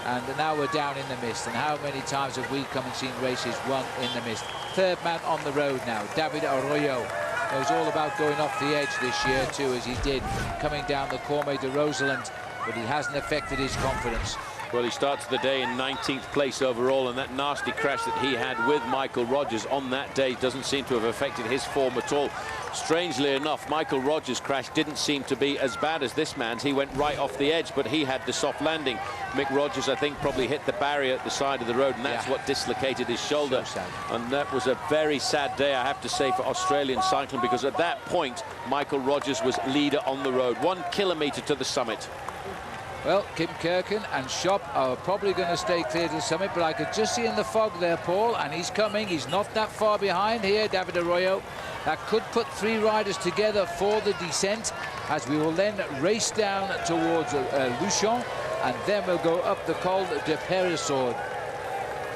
And now we're down in the mist. And how many times have we come and seen races won in the mist? Third man on the road now, David Arroyo. Knows all about going off the edge this year too, as he did coming down the Cormet de Roseland, but he hasn't affected his confidence. Well, he starts the day in 19th place overall, and that nasty crash that he had with Michael Rogers on that day doesn't seem to have affected his form at all. Strangely enough, Michael Rogers' crash didn't seem to be as bad as this man's. He went right off the edge, but he had the soft landing. Mick Rogers, I think, probably hit the barrier at the side of the road, and that's what dislocated his shoulder. So sad. And that was a very sad day, I have to say, for Australian cycling, because at that point, Michael Rogers was leader on the road, 1 kilometre to the summit. Well, Kim Kirken and Schopp are probably going to stay clear to the summit, but I could just see in the fog there, Paul, and he's coming. He's not that far behind here, David Arroyo. That could put 3 riders together for the descent, as we will then race down towards Luchon, and then we'll go up the Col de Peyresourde.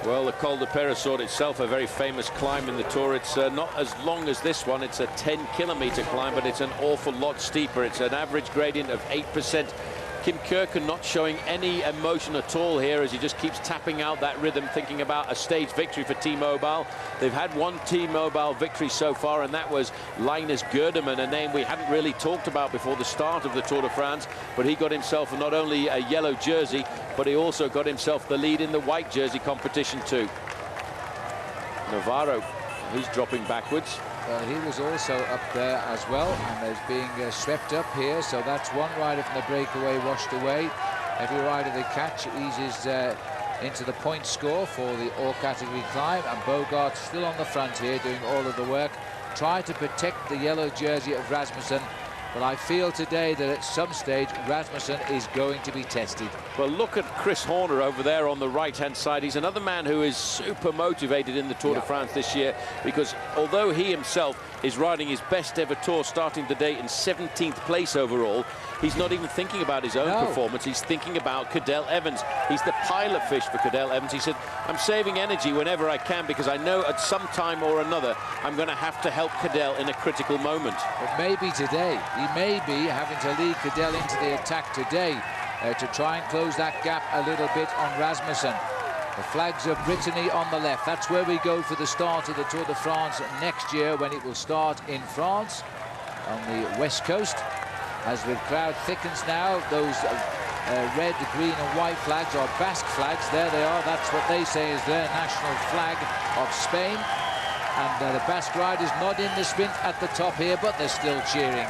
Well, the Col de Peyresourde itself, a very famous climb in the Tour. It's not as long as this one. It's a 10-kilometre climb, but it's an awful lot steeper. It's an average gradient of 8%. Kim Kirken not showing any emotion at all here, as he just keeps tapping out that rhythm, thinking about a stage victory for T-Mobile. They've had one T-Mobile victory so far, and that was Linus Gerdemann, a name we hadn't really talked about before the start of the Tour de France. But he got himself not only a yellow jersey, but he also got himself the lead in the white jersey competition too. Navarro, he's dropping backwards. Well, he was also up there as well, and is being swept up here. So that's one rider from the breakaway washed away. Every rider they catch eases into the point score for the all-category climb, and Bogart's still on the front here doing all of the work, trying to protect the yellow jersey of Rasmussen. But I feel today that at some stage Rasmussen is going to be tested. Well, look at Chris Horner over there on the right-hand side. He's another man who is super motivated in the Tour de France this year, because although he himself is riding his best ever Tour, starting the day in 17th place overall, he's not even thinking about his own performance. He's thinking about Cadel Evans. He's the pilot fish for Cadel Evans. He said, I'm saving energy whenever I can, because I know at some time or another I'm going to have to help Cadel in a critical moment. But maybe today he may be having to lead Cadel into the attack today to try and close that gap a little bit on Rasmussen. The flags of Brittany on the left. That's where we go for the start of the Tour de France next year, when it will start in France on the west coast. As the crowd thickens now, those red, green and white flags are Basque flags. There they are. That's what they say is their national flag of Spain. And the Basque riders not in the sprint at the top here, but they're still cheering.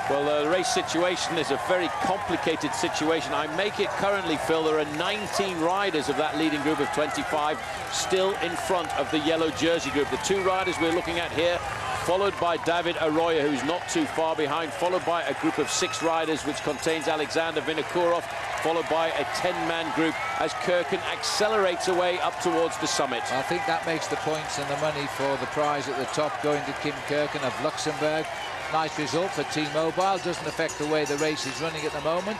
Well, the race situation is a very complicated situation. I make it currently, Phil, there are 19 riders of that leading group of 25 still in front of the yellow jersey group. The 2 riders we're looking at here, followed by David Arroyo, who's not too far behind, followed by a group of 6 riders, which contains Alexander Vinokourov, followed by a 10-man group as Kirken accelerates away up towards the summit. I think that makes the points and the money for the prize at the top going to Kim Kirken of Luxembourg. Nice result for T-Mobile. Doesn't affect the way the race is running at the moment.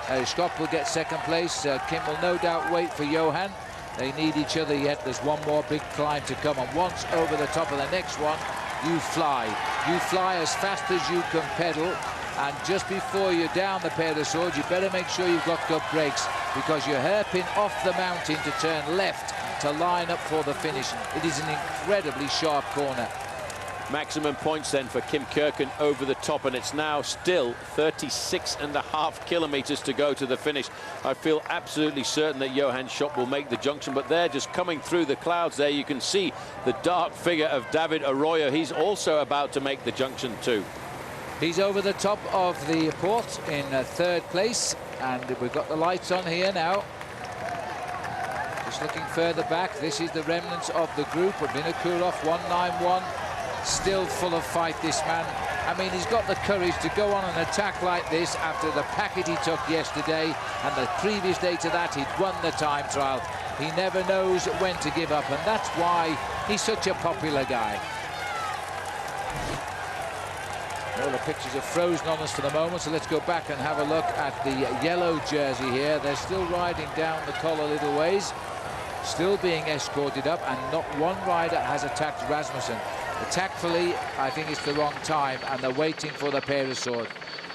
Schopp will get second place. Kim will no doubt wait for Johan. They need each other yet. There's one more big climb to come, and once over the top of the next one, you fly. You fly as fast as you can pedal. And just before you're down the pair of swords, you better make sure you've got good brakes, because you're hairpin off the mountain to turn left to line up for the finish. It is an incredibly sharp corner. Maximum points then for Kim Kirken over the top, and it's now still 36.5 kilometers to go to the finish. I feel absolutely certain that Johan Schop will make the junction, but they're just coming through the clouds there. You can see the dark figure of David Arroyo. He's also about to make the junction too. He's over the top of the port in third place, and we've got the lights on here now. Just looking further back, this is the remnants of the group. Vinokurov 191. Still full of fight, this man. I mean, he's got the courage to go on an attack like this after the packet he took yesterday, and the previous day to that he'd won the time trial. He never knows when to give up, and that's why he's such a popular guy. All the pictures are frozen on us for the moment, so let's go back and have a look at the yellow jersey here. They're still riding down the col a little ways, still being escorted up, and not one rider has attacked Rasmussen. Tactfully, I think it's the wrong time, and they're waiting for the pair of sword.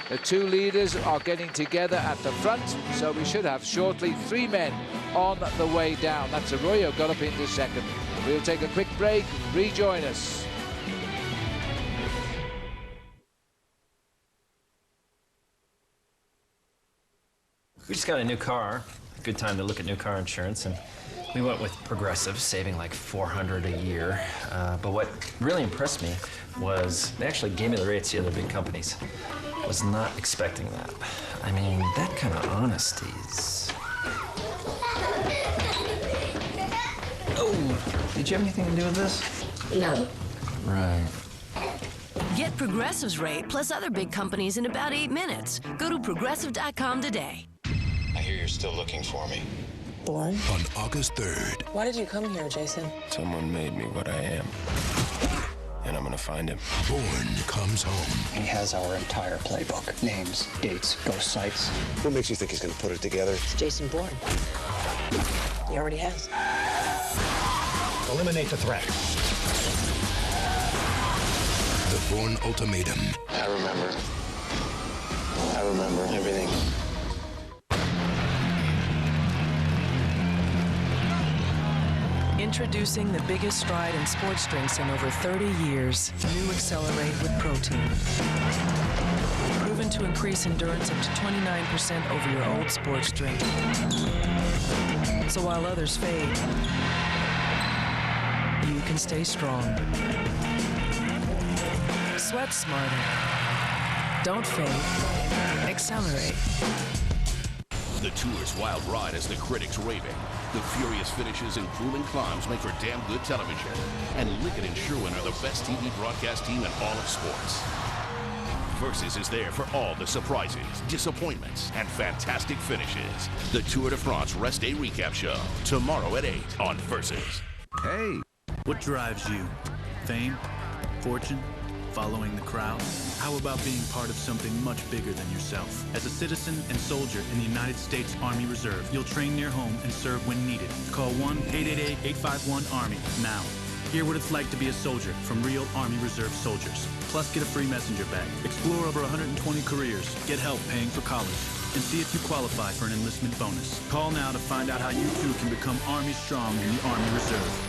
The two leaders are getting together at the front, so we should have shortly 3 men on the way down. That's Arroyo got up into second. We'll take a quick break. Rejoin us. We just got a new car. Good time to look at new car insurance, and we went with Progressive, saving like $400 a year. But what really impressed me was they actually gave me the rates the other big companies. Was not expecting that. I mean, that kind of honesty is... Oh, did you have anything to do with this? No. Right. Get Progressive's rate plus other big companies in about 8 minutes. Go to Progressive.com today. I hear you're still looking for me. Born? On August 3rd. Why did you come here, Jason? Someone made me what I am. And I'm gonna find him. Bourne comes home. He has our entire playbook. Names, dates, ghost sites. What makes you think he's gonna put it together? It's Jason Bourne. He already has. Eliminate the threat. The Bourne Ultimatum. I remember everything. Introducing the biggest stride in sports drinks in over 30 years. New Accelerate with protein. Proven to increase endurance up to 29% over your old sports drink. So while others fade, you can stay strong. Sweat smarter. Don't fade. Accelerate. The Tour's wild ride has the critics raving. The furious finishes and grueling climbs make for damn good television. And Liggett and Sherwen are the best TV broadcast team in all of sports. Versus is there for all the surprises, disappointments, and fantastic finishes. The Tour de France Rest Day Recap Show, tomorrow at 8 on Versus. Hey, what drives you? Fame? Fortune? Following the crowd? How about being part of something much bigger than yourself? As a citizen and soldier in the United States Army Reserve, you'll train near home and serve when needed. Call 1-888-851-ARMY now. Hear what it's like to be a soldier from real Army Reserve soldiers. Plus, get a free messenger bag. Explore over 120 careers. Get help paying for college. And see if you qualify for an enlistment bonus. Call now to find out how you too can become Army Strong in the Army Reserve.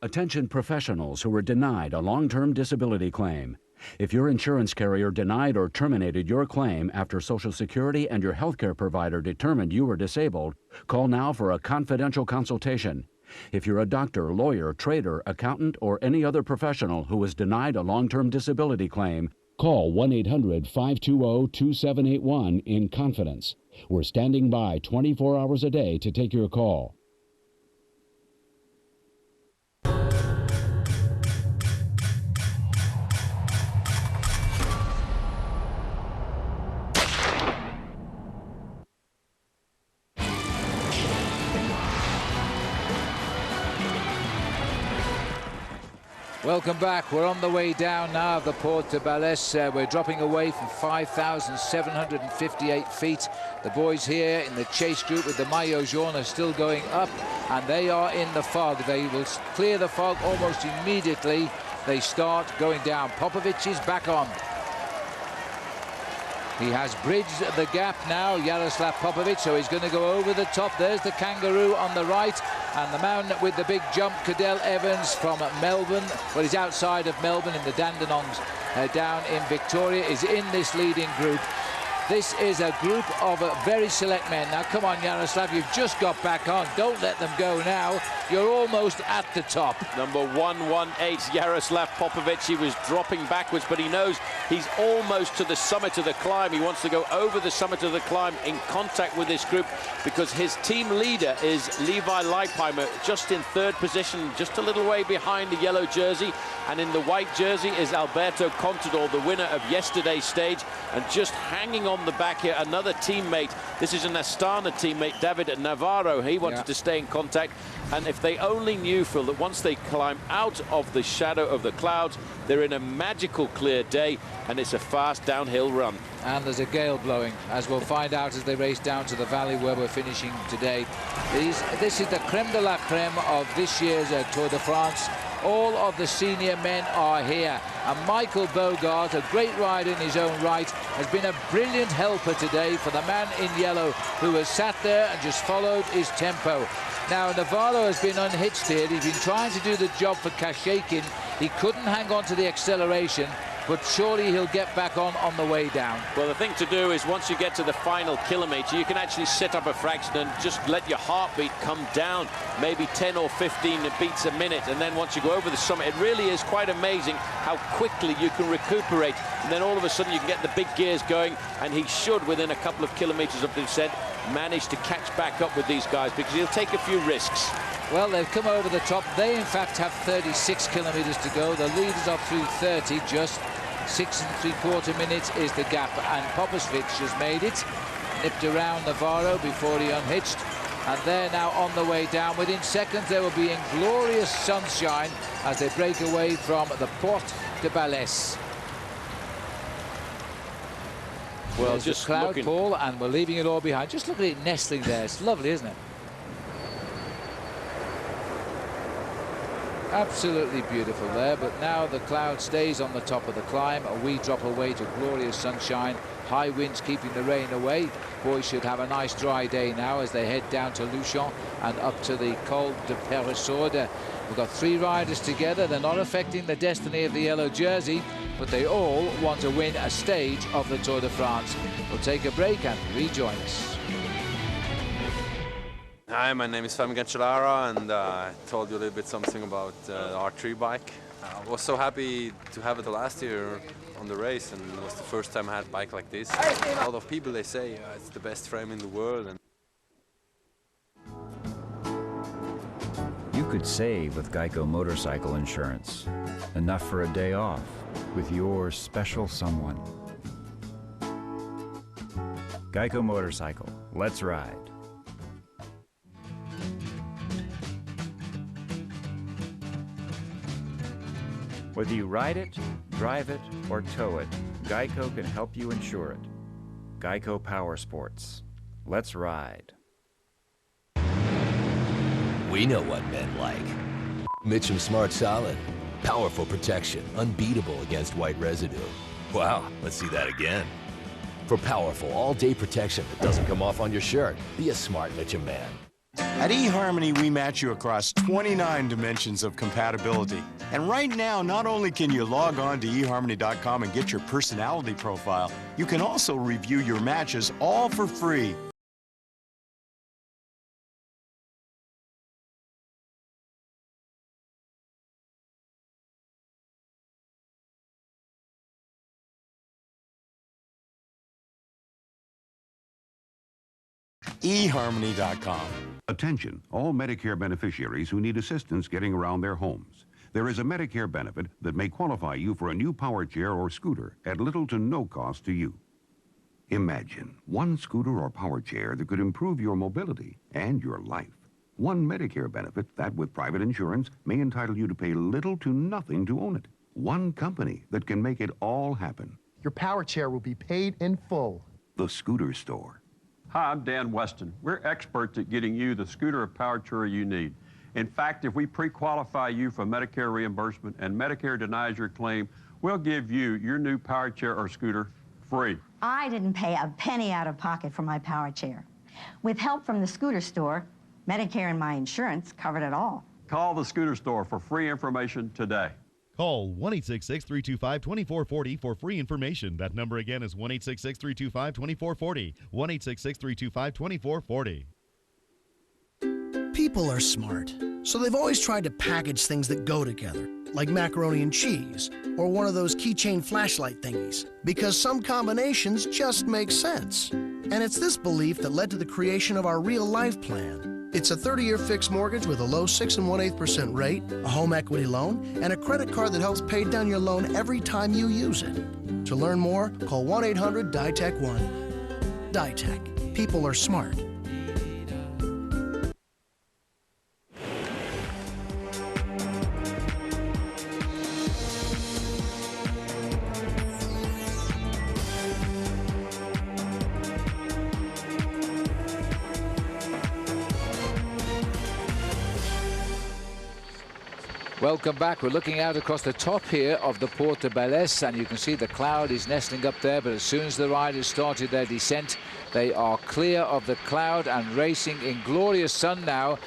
Attention professionals who were denied a long-term disability claim. If your insurance carrier denied or terminated your claim after Social Security and your healthcare provider determined you were disabled, call now for a confidential consultation. If you're a doctor, lawyer, trader, accountant, or any other professional who was denied a long-term disability claim, call 1-800-520-2781 in confidence. We're standing by 24 hours a day to take your call. Welcome back. We're on the way down now of the Port de Balès. We're dropping away from 5,758 feet. The boys here in the chase group with the maillot jaune are still going up, and they are in the fog. They will clear the fog almost immediately. They start going down. Popovic is back on. He has bridged the gap now, Jaroslav Popovic, so he's going to go over the top. There's the kangaroo on the right, and the man with the big jump, Cadell Evans from Melbourne. Well, he's outside of Melbourne in the Dandenongs down in Victoria, is in this leading group. This is a group of very select men. Now, come on, Jaroslav, you've just got back on. Don't let them go now. You're almost at the top. Number 118, Jaroslav Popovic. He was dropping backwards, but he knows he's almost to the summit of the climb. He wants to go over the summit of the climb in contact with this group because his team leader is Levi Leipheimer, just in third position, just a little way behind the yellow jersey. And in the white jersey is Alberto Contador, the winner of yesterday's stage. And just hanging on the back here, another teammate. This is an Astana teammate, David Navarro. He wanted to stay in contact. And if they only knew, Phil, that once they climb out of the shadow of the clouds, they're in a magical clear day, and it's a fast downhill run. And there's a gale blowing, as we'll find out as they race down to the valley where we're finishing today. This is the creme de la creme of this year's Tour de France. All of the senior men are here. And Michael Bogart, a great rider in his own right, has been a brilliant helper today for the man in yellow who has sat there and just followed his tempo. Now, Navarro has been unhitched here. He's been trying to do the job for Kashekin. He couldn't hang on to the acceleration, but surely he'll get back on the way down. Well, the thing to do is once you get to the final kilometre, you can actually sit up a fraction and just let your heartbeat come down, maybe 10 or 15 beats a minute. And then once you go over the summit, it really is quite amazing how quickly you can recuperate. And then all of a sudden you can get the big gears going, and he should, within a couple of kilometres of the descent, manage to catch back up with these guys because he'll take a few risks. Well, they've come over the top. They, in fact, have 36 kilometres to go. The leaders are through 30, just 6 3/4 minutes is the gap. And Popovic has made it, nipped around Navarro before he unhitched. And they're now on the way down. Within seconds, they will be in glorious sunshine as they break away from the Porte de Balès. Well, there's just the cloud, looking, Paul, and we're leaving it all behind. Just look at it nestling there. It's lovely, isn't it? Absolutely beautiful there, but now the cloud stays on the top of the climb. We drop away to glorious sunshine. High winds keeping the rain away. Boys should have a nice dry day now as they head down to Luchon and up to the Col de Peyresourde. We've got 3 riders together. They're not affecting the destiny of the yellow jersey, but they all want to win a stage of the Tour de France. We'll take a break and rejoin us. Hi, my name is Femi Cancellara, and I told you a little bit something about the R3 bike. I was so happy to have it last year on the race, and it was the first time I had a bike like this. A lot of people, they say it's the best frame in the world. And you could save with Geico motorcycle insurance. Enough for a day off with your special someone. Geico Motorcycle. Let's ride. Whether you ride it, drive it, or tow it, Geico can help you insure it. Geico Power Sports. Let's ride. We know what men like. Mitchum Smart Solid. Powerful protection, unbeatable against white residue. Wow, let's see that again. For powerful all-day protection that doesn't come off on your shirt, be a smart Mitchum man. At eHarmony, we match you across 29 dimensions of compatibility. And right now, not only can you log on to eHarmony.com and get your personality profile, you can also review your matches all for free. eHarmony.com. Attention, all Medicare beneficiaries who need assistance getting around their homes. There is a Medicare benefit that may qualify you for a new power chair or scooter at little to no cost to you. Imagine one scooter or power chair that could improve your mobility and your life. One Medicare benefit that, with private insurance, may entitle you to pay little to nothing to own it. One company that can make it all happen. Your power chair will be paid in full. The Scooter Store. Hi, I'm Dan Weston. We're experts at getting you the scooter or power chair you need. In fact, if we pre-qualify you for Medicare reimbursement and Medicare denies your claim, we'll give you your new power chair or scooter free. I didn't pay a penny out of pocket for my power chair. With help from the scooter store, Medicare and my insurance covered it all. Call the scooter store for free information today. Call 1-866-325-2440 for free information. That number again is 1-866-325-2440. 1-866-325-2440. People are smart, so they've always tried to package things that go together, like macaroni and cheese, or one of those keychain flashlight thingies, because some combinations just make sense. And it's this belief that led to the creation of our Real Life Plan. It's a 30-year fixed mortgage with a low 6 1/8% rate, a home equity loan, and a credit card that helps pay down your loan every time you use it. To learn more, call 1-800-DITEC-1. DITEC. People are smart. Welcome back. We're looking out across the top here of the Porte Belles, and you can see the cloud is nestling up there, but as soon as the riders started their descent, they are clear of the cloud and racing in glorious sun now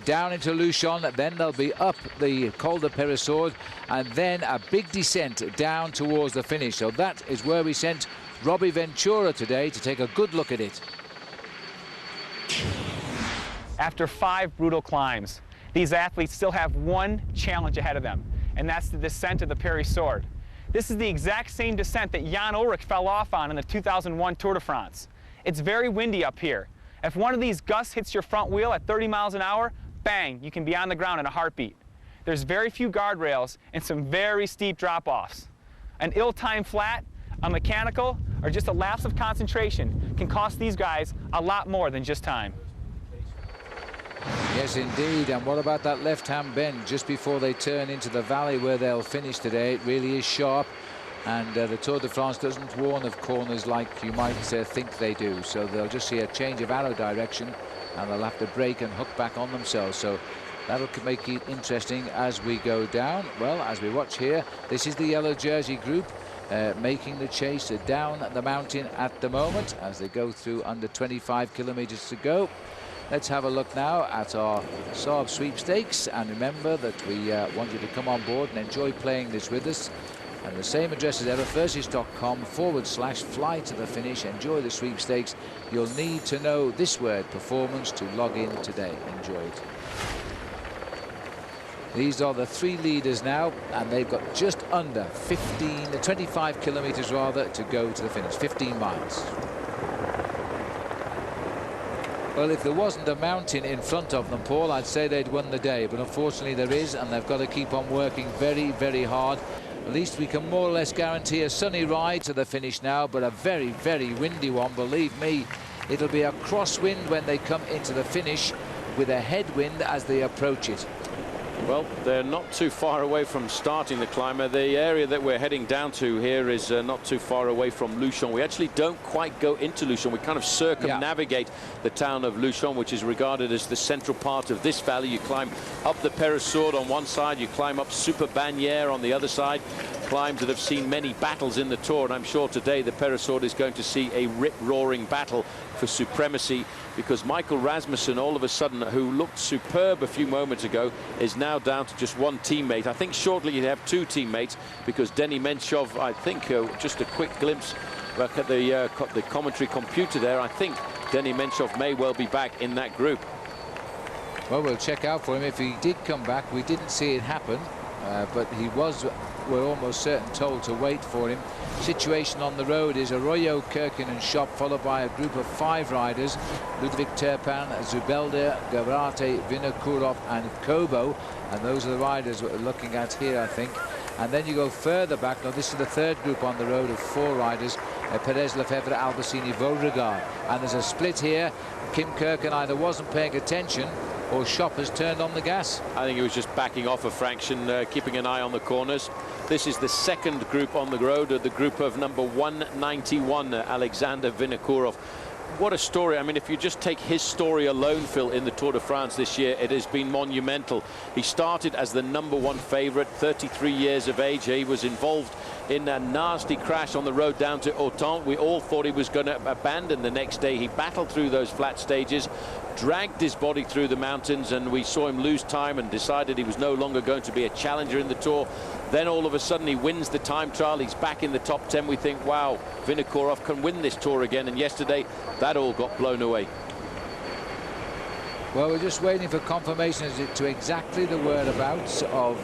down into Luchon. Then they'll be up the Col de Périssord, and then a big descent down towards the finish. So that is where we sent Robbie Ventura today to take a good look at it. After 5 brutal climbs, these athletes still have one challenge ahead of them, and that's the descent of the Périssord. This is the exact same descent that Jan Ullrich fell off on in the 2001 Tour de France. It's very windy up here. If one of these gusts hits your front wheel at 30 miles an hour, bang, you can be on the ground in a heartbeat. There's very few guardrails and some very steep drop-offs. An ill-timed flat, a mechanical, or just a lapse of concentration can cost these guys a lot more than just time. Yes, indeed. And what about that left-hand bend just before they turn into the valley where they'll finish today? It really is sharp. And the Tour de France doesn't warn of corners like you might think they do. So they'll just see a change of arrow direction and they'll have to brake and hook back on themselves. So that'll make it interesting as we go down. Well, as we watch here, this is the yellow jersey group making the chase down the mountain at the moment as they go through under 25 kilometers to go. Let's have a look now at our Saab sweepstakes, and remember that we want you to come on board and enjoy playing this with us. And the same address as ever, Fursis.com/fly to the finish. Enjoy the sweepstakes. You'll need to know this word, performance, to log in today. Enjoy it. These are the 3 leaders now, and they've got just under 25 kilometers rather to go to the finish, 15 miles. Well, if there wasn't a mountain in front of them, Paul, I'd say they'd won the day. But unfortunately there is, and they've got to keep on working very, very hard. At least we can more or less guarantee a sunny ride to the finish now, but a very, very windy one. Believe me, it'll be a crosswind when they come into the finish with a headwind as they approach it. Well, they're not too far away from starting the climber. The area that we're heading down to here is not too far away from Luchon. We actually don't quite go into Luchon. We kind of circumnavigate the town of Luchon, which is regarded as the central part of this valley. You climb up the Périssord on one side, you climb up Super Bagnères on the other side. Climbs that have seen many battles in the Tour, and I'm sure today the Périssord is going to see a rip-roaring battle for supremacy, because Michael Rasmussen, all of a sudden, who looked superb a few moments ago, is now down to just 1 teammate. I think shortly he'll have 2 teammates, because Denny Menchov, I think, just a quick glimpse back at the commentary computer there, I think Denny Menchov may well be back in that group. Well, we'll check out for him. If he did come back, we didn't see it happen, but he was, we're almost certain, told to wait for him. Situation on the road is Arroyo, Kirkin and Schopp, followed by a group of 5 riders: Ludwig Turpin, Zubeldia, Gavrate, Vinokourov and Kobo. And those are the riders we're looking at here, I think. And then you go further back. Now, this is the 3rd group on the road of 4 riders: Perez, Lefebvre, Albacini, Beauregard. And there's a split here. Kim Kirkin either wasn't paying attention or Schopp has turned on the gas. I think he was just backing off a fraction, keeping an eye on the corners. This is the 2nd group on the road, the group of number 191, Alexander Vinokourov. what a story. I mean, if you just take his story alone, Phil, in the Tour de France this year, it has been monumental. He started as the #1 favorite, 33 years of age. He was involved in a nasty crash on the road down to Autun. We all thought he was going to abandon the next day. He battled through those flat stages, dragged his body through the mountains, and we saw him lose time and decided he was no longer going to be a challenger in the Tour. Then all of a sudden he wins the time trial. He's back in the top 10. We think, wow, Vinokourov can win this Tour again. And yesterday, that all got blown away. Well, we're just waiting for confirmation as to exactly the whereabouts of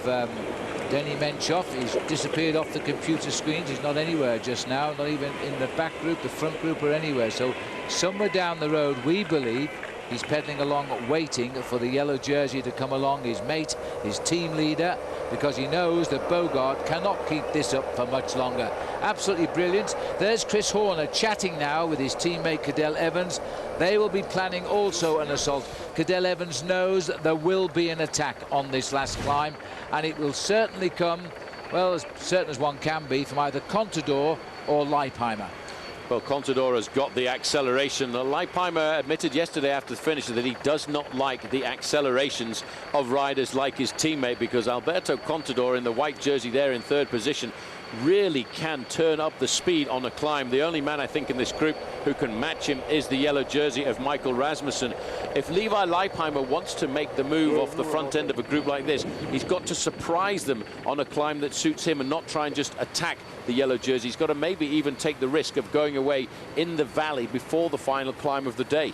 Denis Menchov. He's disappeared off the computer screens. He's not anywhere just now, not even in the back group, the front group, or anywhere. So somewhere down the road, we believe, he's pedaling along, waiting for the yellow jersey to come along, his mate, his team leader, because he knows that Bogart cannot keep this up for much longer. Absolutely brilliant. There's Chris Horner chatting now with his teammate Cadel Evans. They will be planning also an assault. Cadel Evans knows that there will be an attack on this last climb, and it will certainly come, well, as certain as one can be, from either Contador or Leipheimer. Well, Contador has got the acceleration. Leipheimer admitted yesterday after the finish that he does not like the accelerations of riders like his teammate, because Alberto Contador in the white jersey there in 3rd position really can turn up the speed on a climb. The only man I think in this group who can match him is the yellow jersey of Michael Rasmussen. If Levi Leipheimer wants to make the move off the front end of a group like this, he's got to surprise them on a climb that suits him and not try and just attack the yellow jersey. He's got to maybe even take the risk of going away in the valley before the final climb of the day.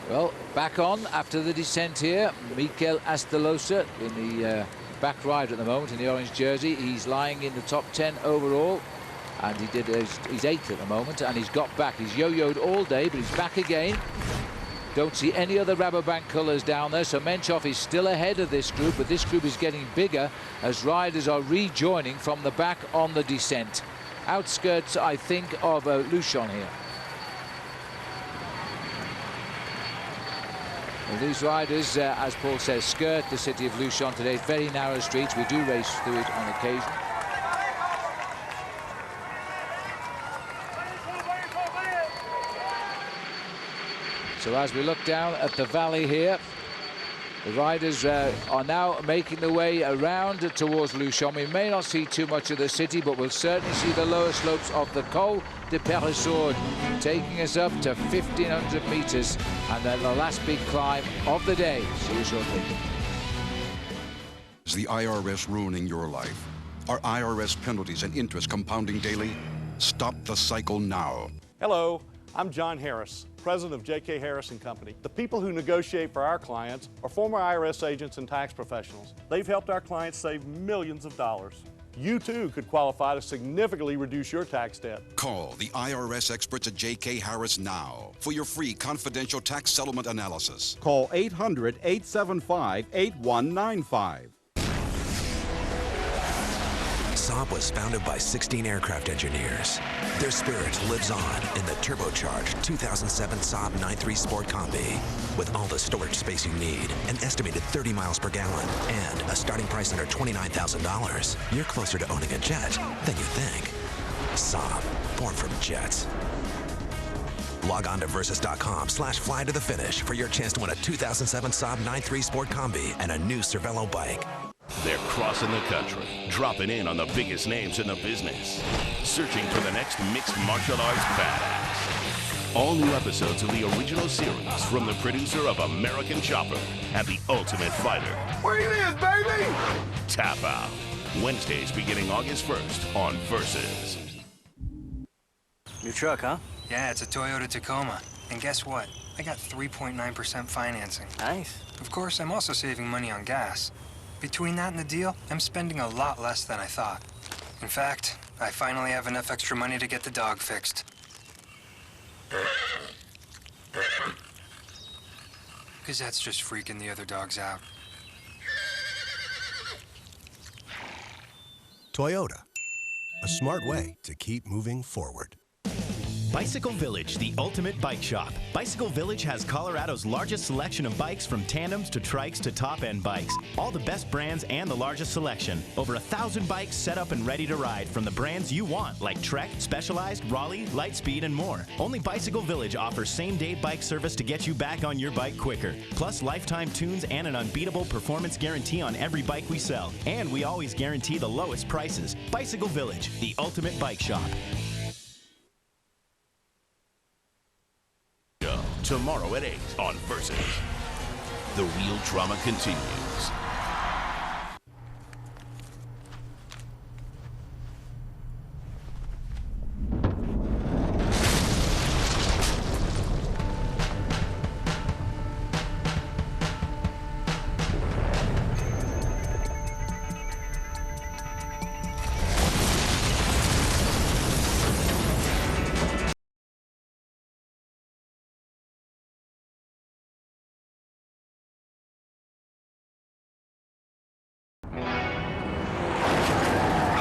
Well, back on after the descent here, Mikel Astelosa in the back rider at the moment in the orange jersey. He's lying in the top 10 overall, and he's 8th at the moment, and he's got back. He's yo-yoed all day, but he's back again. Don't see any other Rabobank colours down there, so Menchov is still ahead of this group, but this group is getting bigger as riders are rejoining from the back on the descent. Outskirts, I think, of Luchon here. Well, these riders, as Paul says, skirt the city of Luchon today. Very narrow streets. We do race through it on occasion. So as we look down at the valley here, the riders are now making their way around towards Luchon. We may not see too much of the city, but we'll certainly see the lower slopes of the Col de Peyresourde, taking us up to 1,500 meters, and then the last big climb of the day. See you shortly. Is the IRS ruining your life? Are IRS penalties and interest compounding daily? Stop the cycle now. Hello, I'm John Harris, president of J.K. Harris & Company. The people who negotiate for our clients are former IRS agents and tax professionals. They've helped our clients save millions of dollars. You too could qualify to significantly reduce your tax debt. Call the IRS experts at J.K. Harris now for your free confidential tax settlement analysis. Call 800-875-8195. Saab was founded by 16 aircraft engineers. Their spirit lives on in the turbocharged 2007 Saab 9.3 Sport Combi. With all the storage space you need, an estimated 30 miles per gallon, and a starting price under $29,000, you're closer to owning a jet than you think. Saab, born from jets. Log on to Versus.com/fly to the finish for your chance to win a 2007 Saab 9.3 Sport Combi and a new Cervelo bike. They're crossing the country, dropping in on the biggest names in the business, searching for the next mixed martial arts badass. All new episodes of the original series from the producer of American Chopper and The Ultimate Fighter. Where you live, baby? Tap out. Wednesdays beginning August 1st on Versus. New truck, huh? Yeah, it's a Toyota Tacoma. And guess what? I got 3.9% financing. Nice. Of course, I'm also saving money on gas. Between that and the deal, I'm spending a lot less than I thought. In fact, I finally have enough extra money to get the dog fixed. Because that's just freaking the other dogs out. Toyota, a smart way to keep moving forward. Bicycle Village, the ultimate bike shop. Bicycle Village has Colorado's largest selection of bikes, from tandems to trikes to top-end bikes. All the best brands and the largest selection. Over 1,000 bikes set up and ready to ride from the brands you want, like Trek, Specialized, Raleigh, Lightspeed, and more. Only Bicycle Village offers same-day bike service to get you back on your bike quicker. Plus lifetime tunes and an unbeatable performance guarantee on every bike we sell. And we always guarantee the lowest prices. Bicycle Village, the ultimate bike shop. Tomorrow at 8 on Versus. The real drama continues.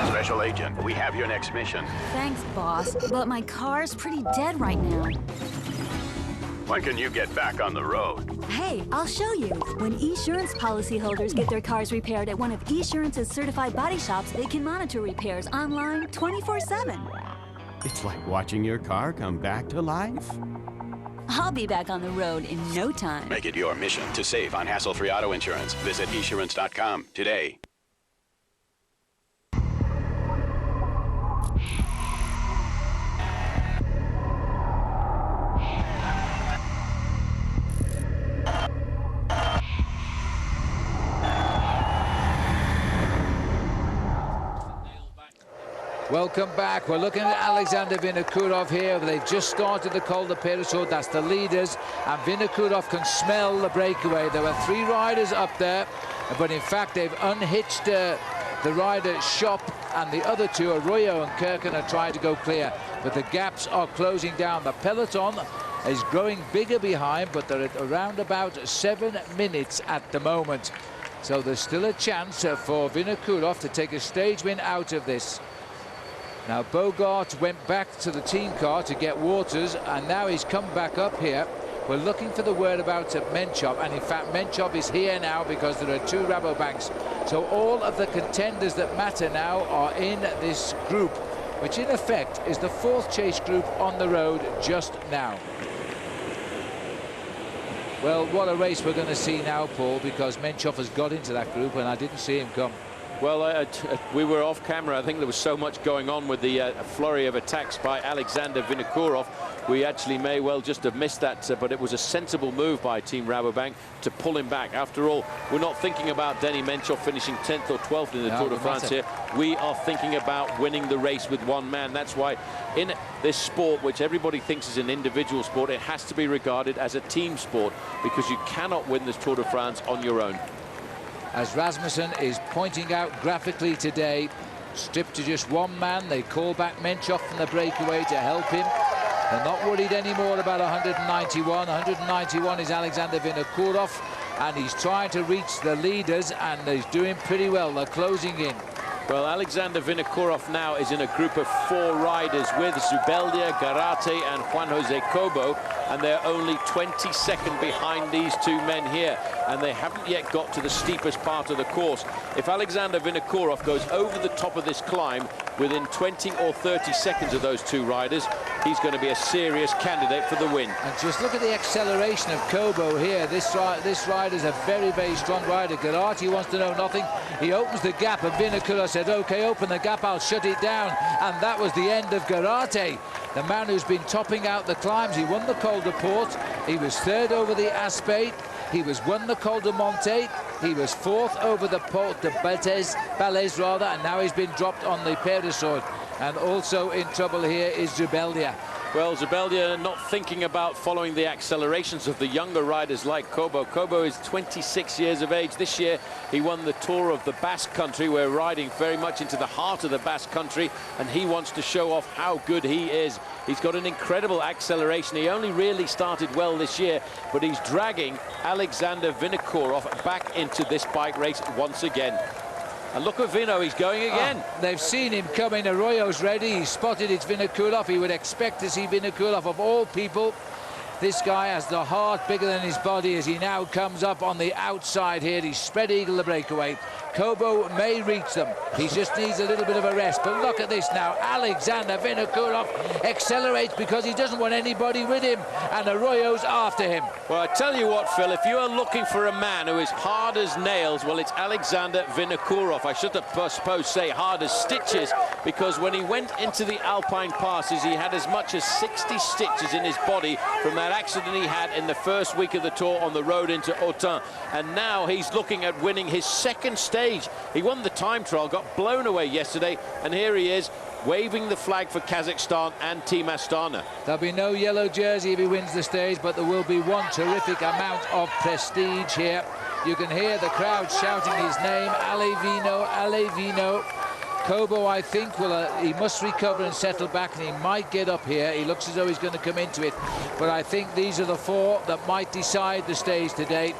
Special Agent, we have your next mission. Thanks, boss, but my car's pretty dead right now. When can you get back on the road? Hey, I'll show you. When Esurance policyholders get their cars repaired at one of Esurance's certified body shops, they can monitor repairs online 24/7. It's like watching your car come back to life. I'll be back on the road in no time. Make it your mission to save on hassle-free auto insurance. Visit esurance.com today. Welcome back. We're looking at Alexander Vinokurov here. They've just started the Col de Peyresourde. That's the leaders. And Vinokurov can smell the breakaway. There were 3 riders up there, but in fact, they've unhitched the rider Shop, and the other 2, Arroyo and Kirken, are trying to go clear. But the gaps are closing down. The peloton is growing bigger behind, but they're at around about 7 minutes at the moment. So there's still a chance for Vinokurov to take a stage win out of this. Now Bogart went back to the team car to get Waters, and now he's come back up here. We're looking for the whereabouts of Menchov, and in fact Menchov is here now because there are 2 Rabobanks. So all of the contenders that matter now are in this group, which in effect is the 4th chase group on the road just now. Well, what a race we're going to see now, Paul, because Menchov has got into that group and I didn't see him come. Well, we were off camera. I think there was so much going on with the flurry of attacks by Alexander Vinokurov. We actually may well just have missed that, but it was a sensible move by Team Rabobank to pull him back. After all, we're not thinking about Denny Menchov finishing 10th or 12th in the Tour de France here. We are thinking about winning the race with one man. That's why in this sport, which everybody thinks is an individual sport, it has to be regarded as a team sport, because you cannot win this Tour de France on your own. As Rasmussen is pointing out graphically today, stripped to just 1 man. They call back Menchov from the breakaway to help him. They're not worried anymore about 191. 191 is Alexander Vinokurov, and he's trying to reach the leaders, and he's doing pretty well. They're closing in. Well, Alexander Vinokurov now is in a group of 4 riders with Zubeldia, Garate and Juan Jose Cobo, and they're only 22nd behind these 2 men here, and they haven't yet got to the steepest part of the course. If Alexander Vinokurov goes over the top of this climb within 20 or 30 seconds of those 2 riders, he's going to be a serious candidate for the win. And just look at the acceleration of Cobo here. This rider's a very, very strong rider. Garate wants to know nothing. He opens the gap, and Vinokurov said, OK, open the gap, I'll shut it down. And that was the end of Garate, the man who's been topping out the climbs. He won the Col de Port. He was 3rd over the Aspet. He won the Col de Monte. He was 4th over the Port de Balais, rather, and now he's been dropped on the Peyresourde. And also in trouble here is Zubeldia. Well, Zubeldia not thinking about following the accelerations of the younger riders like Cobo. Cobo is 26 years of age. This year, he won the Tour of the Basque Country. We're riding very much into the heart of the Basque Country, and he wants to show off how good he is. He's got an incredible acceleration. He only really started well this year, but he's dragging Alexander Vinokurov back into this bike race once again. And look at Vino, he's going again. They've seen him coming. Arroyo's ready. He's spotted it's Vinokurov. He would expect to see Vinokurov of all people. This guy has the heart bigger than his body as he now comes up on the outside here. He's spread eagle the breakaway. Kobo may reach them. He just needs a little bit of a rest. But look at this now. Alexander Vinokurov accelerates because he doesn't want anybody with him. And Arroyo's after him. Well, I tell you what, Phil, if you are looking for a man who is hard as nails, well, it's Alexander Vinokurov. I should have supposed say hard as stitches, because when he went into the Alpine passes, he had as much as 60 stitches in his body from that accident he had in the first week of the Tour on the road into Autun. And now he's looking at winning his second stage. He won the time trial, got blown away yesterday, and here he is waving the flag for Kazakhstan and Team Astana. There'll be no yellow jersey if he wins the stage, but there will be one terrific amount of prestige here. You can hear the crowd shouting his name, Ale Vino, Ale Vino. Kobo, I think, he must recover and settle back, and he might get up here. He looks as though he's going to come into it, but I think these are the four that might decide the stage today.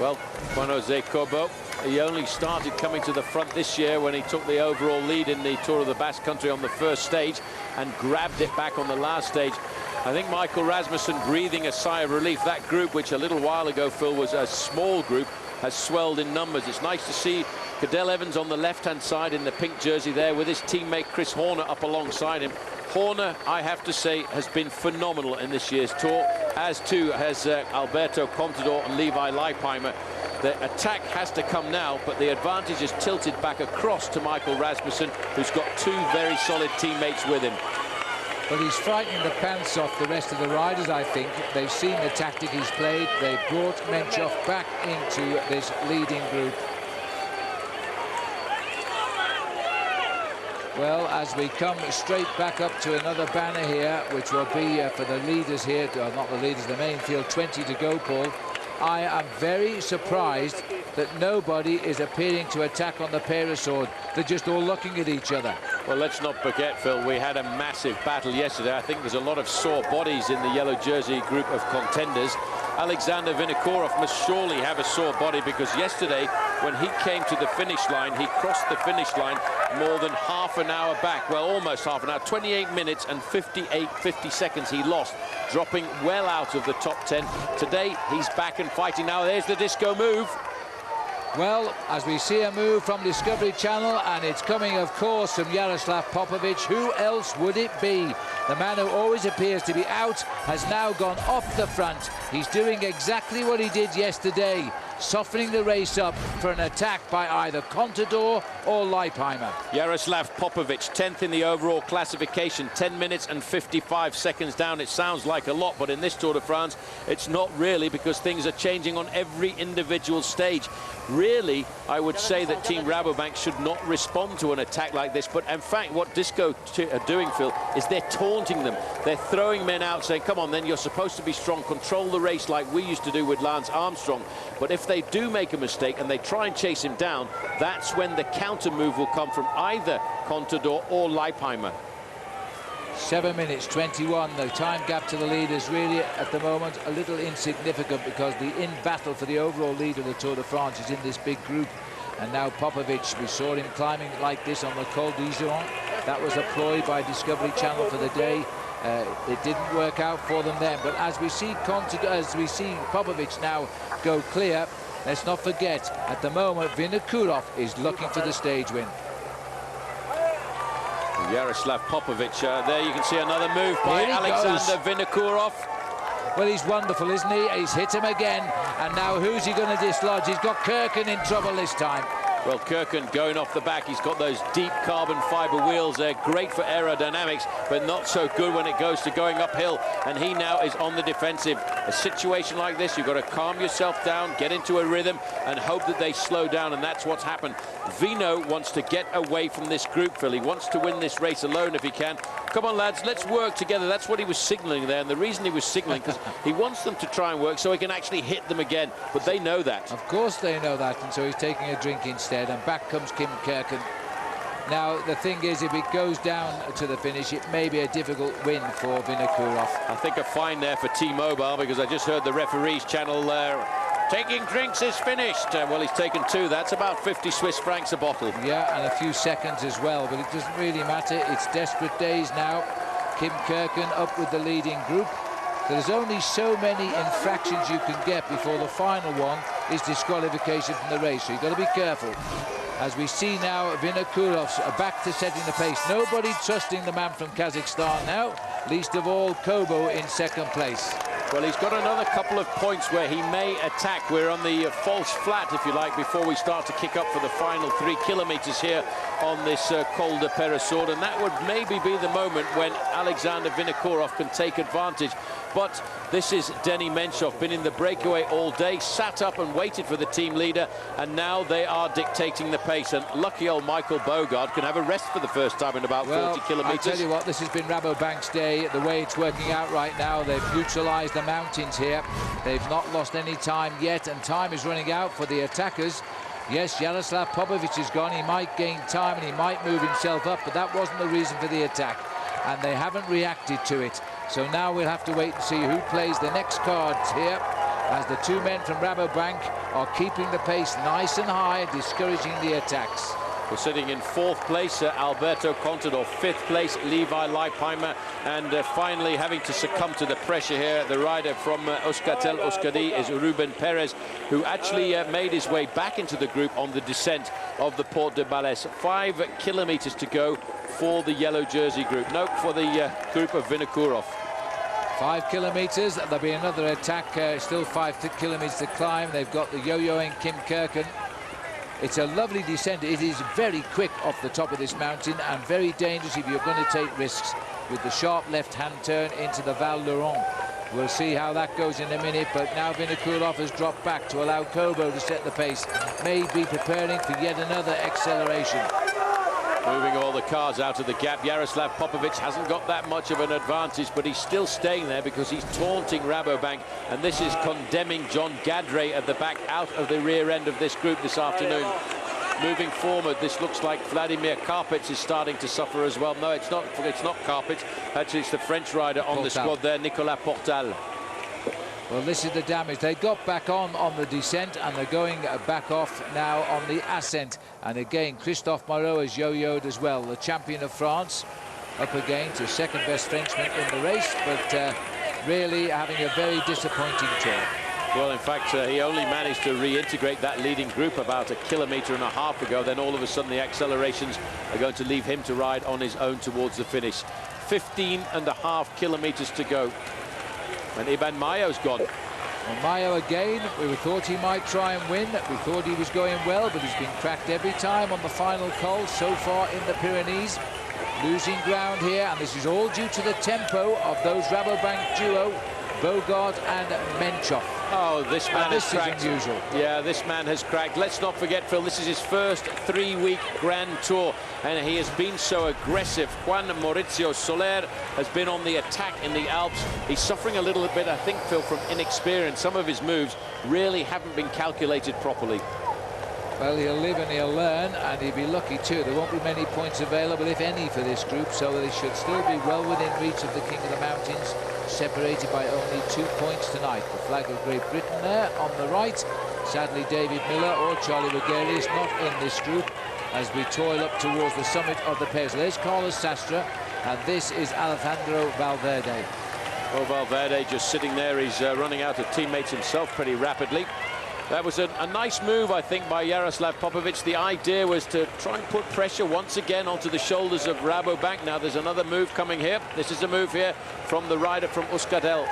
Well, Juan Jose Kobo, he only started coming to the front this year when he took the overall lead in the Tour of the Basque Country on the first stage and grabbed it back on the last stage. I think Michael Rasmussen breathing a sigh of relief. That group, which a little while ago, Phil, was a small group, has swelled in numbers. It's nice to see Cadel Evans on the left-hand side in the pink jersey there with his teammate Chris Horner up alongside him. Horner, I have to say, has been phenomenal in this year's Tour, as too has Alberto Contador and Levi Leipheimer. The attack has to come now, but the advantage is tilted back across to Michael Rasmussen, who's got two very solid teammates with him. But he's frightening the pants off the rest of the riders, I think. They've seen the tactic he's played. They've brought Menchov back into this leading group. Well, as we come straight back up to another banner here, which will be for the leaders here, not the leaders, the main field, 20 to go, Paul. I am very surprised that nobody is appearing to attack on the parasword. They're just all looking at each other. Well, let's not forget, Phil, we had a massive battle yesterday. I think there's a lot of sore bodies in the yellow jersey group of contenders. Alexander Vinokurov must surely have a sore body, because yesterday, when he came to the finish line, he crossed the finish line more than half an hour back. Well, almost half an hour. 28 minutes and 50 seconds he lost, dropping well out of the top 10. Today, he's back and fighting. Now, there's the disco move. Well, as we see a move from Discovery Channel, and it's coming, of course, from Jaroslav Popovic. Who else would it be? The man who always appears to be out has now gone off the front. He's doing exactly what he did yesterday, softening the race up for an attack by either Contador or Leipheimer. Jaroslav Popovic, 10th in the overall classification, 10 minutes and 55 seconds down. It sounds like a lot, but in this Tour de France, it's not really, because things are changing on every individual stage. Really, I would say that Team Rabobank should not respond to an attack like this. But in fact, what Disco are doing, Phil, is they're taunting them. They're throwing men out, saying, come on, then you're supposed to be strong, control the race like we used to do with Lance Armstrong. But if they do make a mistake and they try and chase him down, that's when the counter move will come from either Contador or Leipheimer. 7 minutes 21. The time gap to the lead is really at the moment a little insignificant, because the in battle for the overall lead of the Tour de France is in this big group. And now Popovic, we saw him climbing like this on the Col d'Iseran. That was a ploy by Discovery Channel for the day. It didn't work out for them then. But as we see Popovic now go clear, let's not forget, at the moment, Vinokurov is looking for the stage win. Jaroslav Popovic, there you can see another move by Alexander Vinokurov. Well, he's wonderful, isn't he? He's hit him again, and now who's he going to dislodge? He's got Kirken in trouble this time. Well, Kirken going off the back. He's got those deep carbon fiber wheels. They're great for aerodynamics, but not so good when it goes to going uphill. And he now is on the defensive. A situation like this, you've got to calm yourself down, get into a rhythm, and hope that they slow down, and that's what's happened. Vino wants to get away from this group, Phil. He wants to win this race alone if he can. Come on, lads, let's work together. That's what he was signaling there, and the reason he was signaling, because he wants them to try and work so he can actually hit them again, but they know that. Of course they know that, and so he's taking a drink instead, and back comes Kim Kirken. Now, the thing is, if it goes down to the finish, it may be a difficult win for Vinokurov. I think a fine there for T-Mobile, because I just heard the referee's channel there Taking drinks is finished. Well, he's taken 2. That's about 50 Swiss francs a bottle. Yeah, and a few seconds as well, but it doesn't really matter. It's desperate days now. Kim Kirken up with the leading group. There's only so many infractions you can get before the final one is disqualification from the race, so you've got to be careful. As we see now, Vinokurov's back to setting the pace. Nobody trusting the man from Kazakhstan now, least of all Kobo in second place. Well, he's got another couple of points where he may attack. We're on the false flat, if you like, before we start to kick up for the final 3 kilometers here on this Col de Peyresourde, and that would maybe be the moment when Alexander Vinokurov can take advantage. But this is Denny Menchov, been in the breakaway all day, sat up and waited for the team leader, and now they are dictating the pace. And lucky old Michael Bogard can have a rest for the first time in about 40 kilometres. I tell you what, this has been Rabobank's day. The way it's working out right now, they've neutralised the mountains here. They've not lost any time yet, and time is running out for the attackers. Yes, Yaroslav Popovic is gone. He might gain time and he might move himself up, but that wasn't the reason for the attack, and they haven't reacted to it. So now we'll have to wait and see who plays the next cards here, as the 2 men from Rabobank are keeping the pace nice and high, discouraging the attacks. We're sitting in 4th place, Alberto Contador, 5th place, Levi Leipheimer, and finally having to succumb to the pressure here, the rider from Euskaltel Euskadi is Ruben Perez, who actually made his way back into the group on the descent of the Porte de Balès. 5 kilometers to go for the yellow jersey group. No, for the group of Vinokurov. 5 kilometers, there'll be another attack, still 5 kilometers to climb. They've got the yo-yoing Kim Kirken. It's a lovely descent. It is very quick off the top of this mountain and very dangerous if you're going to take risks with the sharp left-hand turn into the Val Luron. We'll see how that goes in a minute, but now Vinokurov has dropped back to allow Kobo to set the pace. May be preparing for yet another acceleration. Moving all the cars out of the gap. Yaroslav Popovic hasn't got that much of an advantage, but he's still staying there because he's taunting Rabobank, and this is condemning John Gadre at the back out of the rear end of this group this afternoon. Moving forward, this looks like Vladimir Karpets is starting to suffer as well. No, it's not Karpets. Actually, it's the French rider on the squad there, Nicolas Portal. Well, this is the damage. They got back on the descent, and they're going back off now on the ascent. And again, Christophe Moreau has yo-yoed as well, the champion of France, up again to second best Frenchman in the race, but really having a very disappointing tour. Well, in fact, he only managed to reintegrate that leading group about 1.5 kilometers ago. Then all of a sudden the accelerations are going to leave him to ride on his own towards the finish. 15.5 kilometers to go. And Iban Mayo's gone. Well, Mayo again, we thought he might try and win. We thought he was going well, but he's been cracked every time on the final col so far in the Pyrenees. Losing ground here, and this is all due to the tempo of those Rabobank duo, Bogard and Menchov. Oh, this man has cracked. This is unusual. Yeah, this man has cracked. Let's not forget, Phil, this is his first 3-week Grand Tour, and he has been so aggressive. Juan Maurizio Soler has been on the attack in the Alps. He's suffering a little bit, I think, Phil, from inexperience. Some of his moves really haven't been calculated properly. Well, he'll live and he'll learn, and he'll be lucky too. There won't be many points available, if any, for this group, so they should still be well within reach of the King of the Mountains, separated by only 2 points tonight. The flag of Great Britain there on the right. Sadly, David Miller or Charlie Regalius not in this group as we toil up towards the summit of the Peyresourde. There's Carlos Sastre, and this is Alejandro Valverde. Well, Valverde just sitting there. He's running out of teammates himself pretty rapidly. That was a nice move, I think, by Yaroslav Popovic. The idea was to try and put pressure once again onto the shoulders of Rabobank. Now there's another move coming here. This is a move here from the rider from Euskaltel.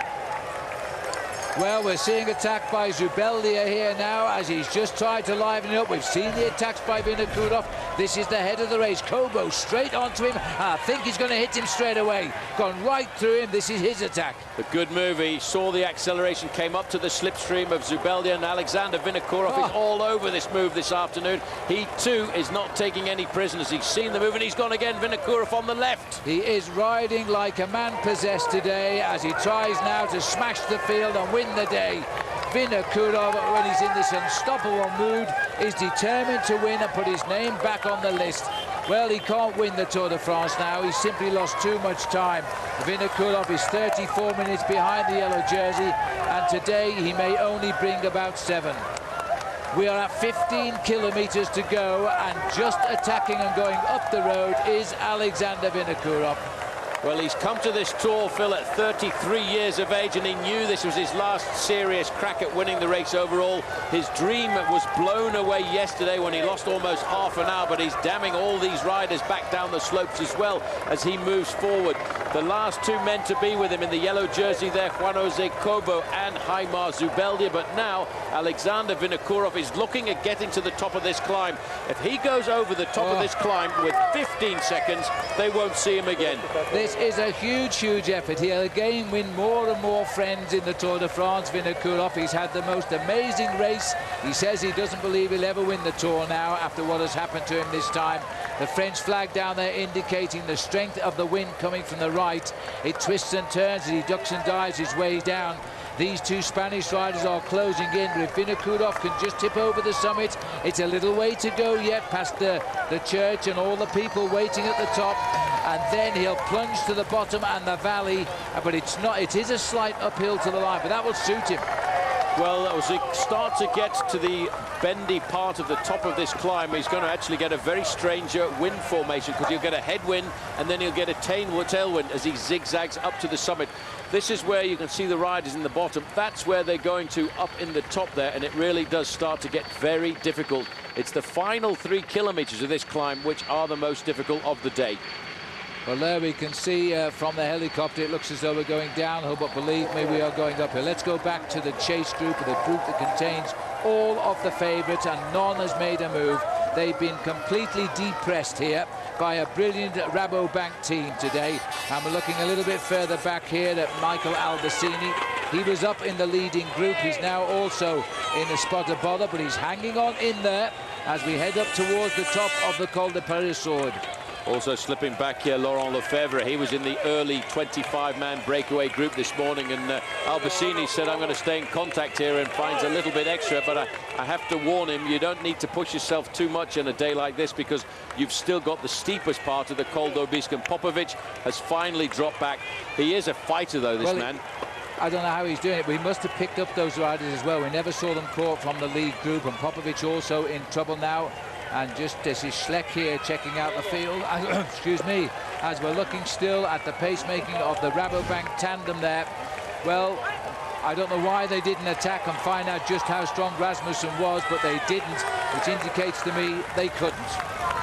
Well, we're seeing attack by Zubeldia here now as he's just tried to liven it up. We've seen the attacks by Vinokurov. This is the head of the race. Kobo straight onto him. I think he's going to hit him straight away. Gone right through him. This is his attack. A good move. He saw the acceleration, came up to the slipstream of Zubeldia, and Alexander Vinokurov is all over this move this afternoon. He too is not taking any prisoners. He's seen the move and he's gone again. Vinokurov on the left. He is riding like a man possessed today as he tries now to smash the field and win the day. Vinokurov, when he's in this unstoppable mood, is determined to win and put his name back on the list. Well, he can't win the Tour de France now. He's simply lost too much time. Vinokurov is 34 minutes behind the yellow jersey, and today he may only bring about 7. We are at 15 kilometers to go, and just attacking and going up the road is Alexander Vinokurov. Well, he's come to this Tour, Phil, at 33 years of age, and he knew this was his last serious crack at winning the race overall. His dream was blown away yesterday when he lost almost half an hour, but he's damming all these riders back down the slopes as well as he moves forward. The last 2 men to be with him in the yellow jersey there, Juan Jose Cobo and Jaimar Zubeldia, but now Alexander Vinokurov is looking at getting to the top of this climb. If he goes over the top of this climb with 15 seconds, they won't see him again. This is a huge effort. He'll again win more and more friends in the Tour de France. Vinokurov, he's had the most amazing race. He says he doesn't believe he'll ever win the Tour now after what has happened to him this time. The French flag down there indicating the strength of the wind coming from the right. It twists and turns as he ducks and dives his way down. These 2 Spanish riders are closing in, but if Vinokurov can just tip over the summit, it's a little way to go yet past the church and all the people waiting at the top, and then he'll plunge to the bottom and the valley, but it is a slight uphill to the line, but that will suit him. Well, as he starts to get to the bendy part of the top of this climb, he's going to actually get a very strange wind formation, because he'll get a headwind and then he'll get a tailwind as he zigzags up to the summit. This is where you can see the riders in the bottom. That's where they're going to up in the top there, and it really does start to get very difficult. It's the final 3 kilometers of this climb which are the most difficult of the day. Well, there we can see from the helicopter, it looks as though we're going downhill, but believe me, we are going uphill. Let's go back to the chase group, the group that contains all of the favourites, and none has made a move. They've been completely depressed here by a brilliant Rabobank team today. And we're looking a little bit further back here at Michael Albacini. He was up in the leading group. He's now also in the spot of bother, but he's hanging on in there as we head up towards the top of the Col de Peyresourde. Also slipping back here, Laurent Lefebvre. He was in the early 25-man breakaway group this morning, and Albacini said, I'm going to stay in contact here, and finds a little bit extra, but I have to warn him, you don't need to push yourself too much in a day like this, because you've still got the steepest part of the Col d'Aubisque, and Popovic has finally dropped back. He is a fighter, though, this man. I don't know how he's doing it, but he must have picked up those riders as well. We never saw them caught from the lead group, and Popovic also in trouble now. And just this is Schleck here checking out the field, excuse me, as we're looking still at the pacemaking of the Rabobank tandem there. Well, I don't know why they didn't attack and find out just how strong Rasmussen was, but they didn't, which indicates to me they couldn't.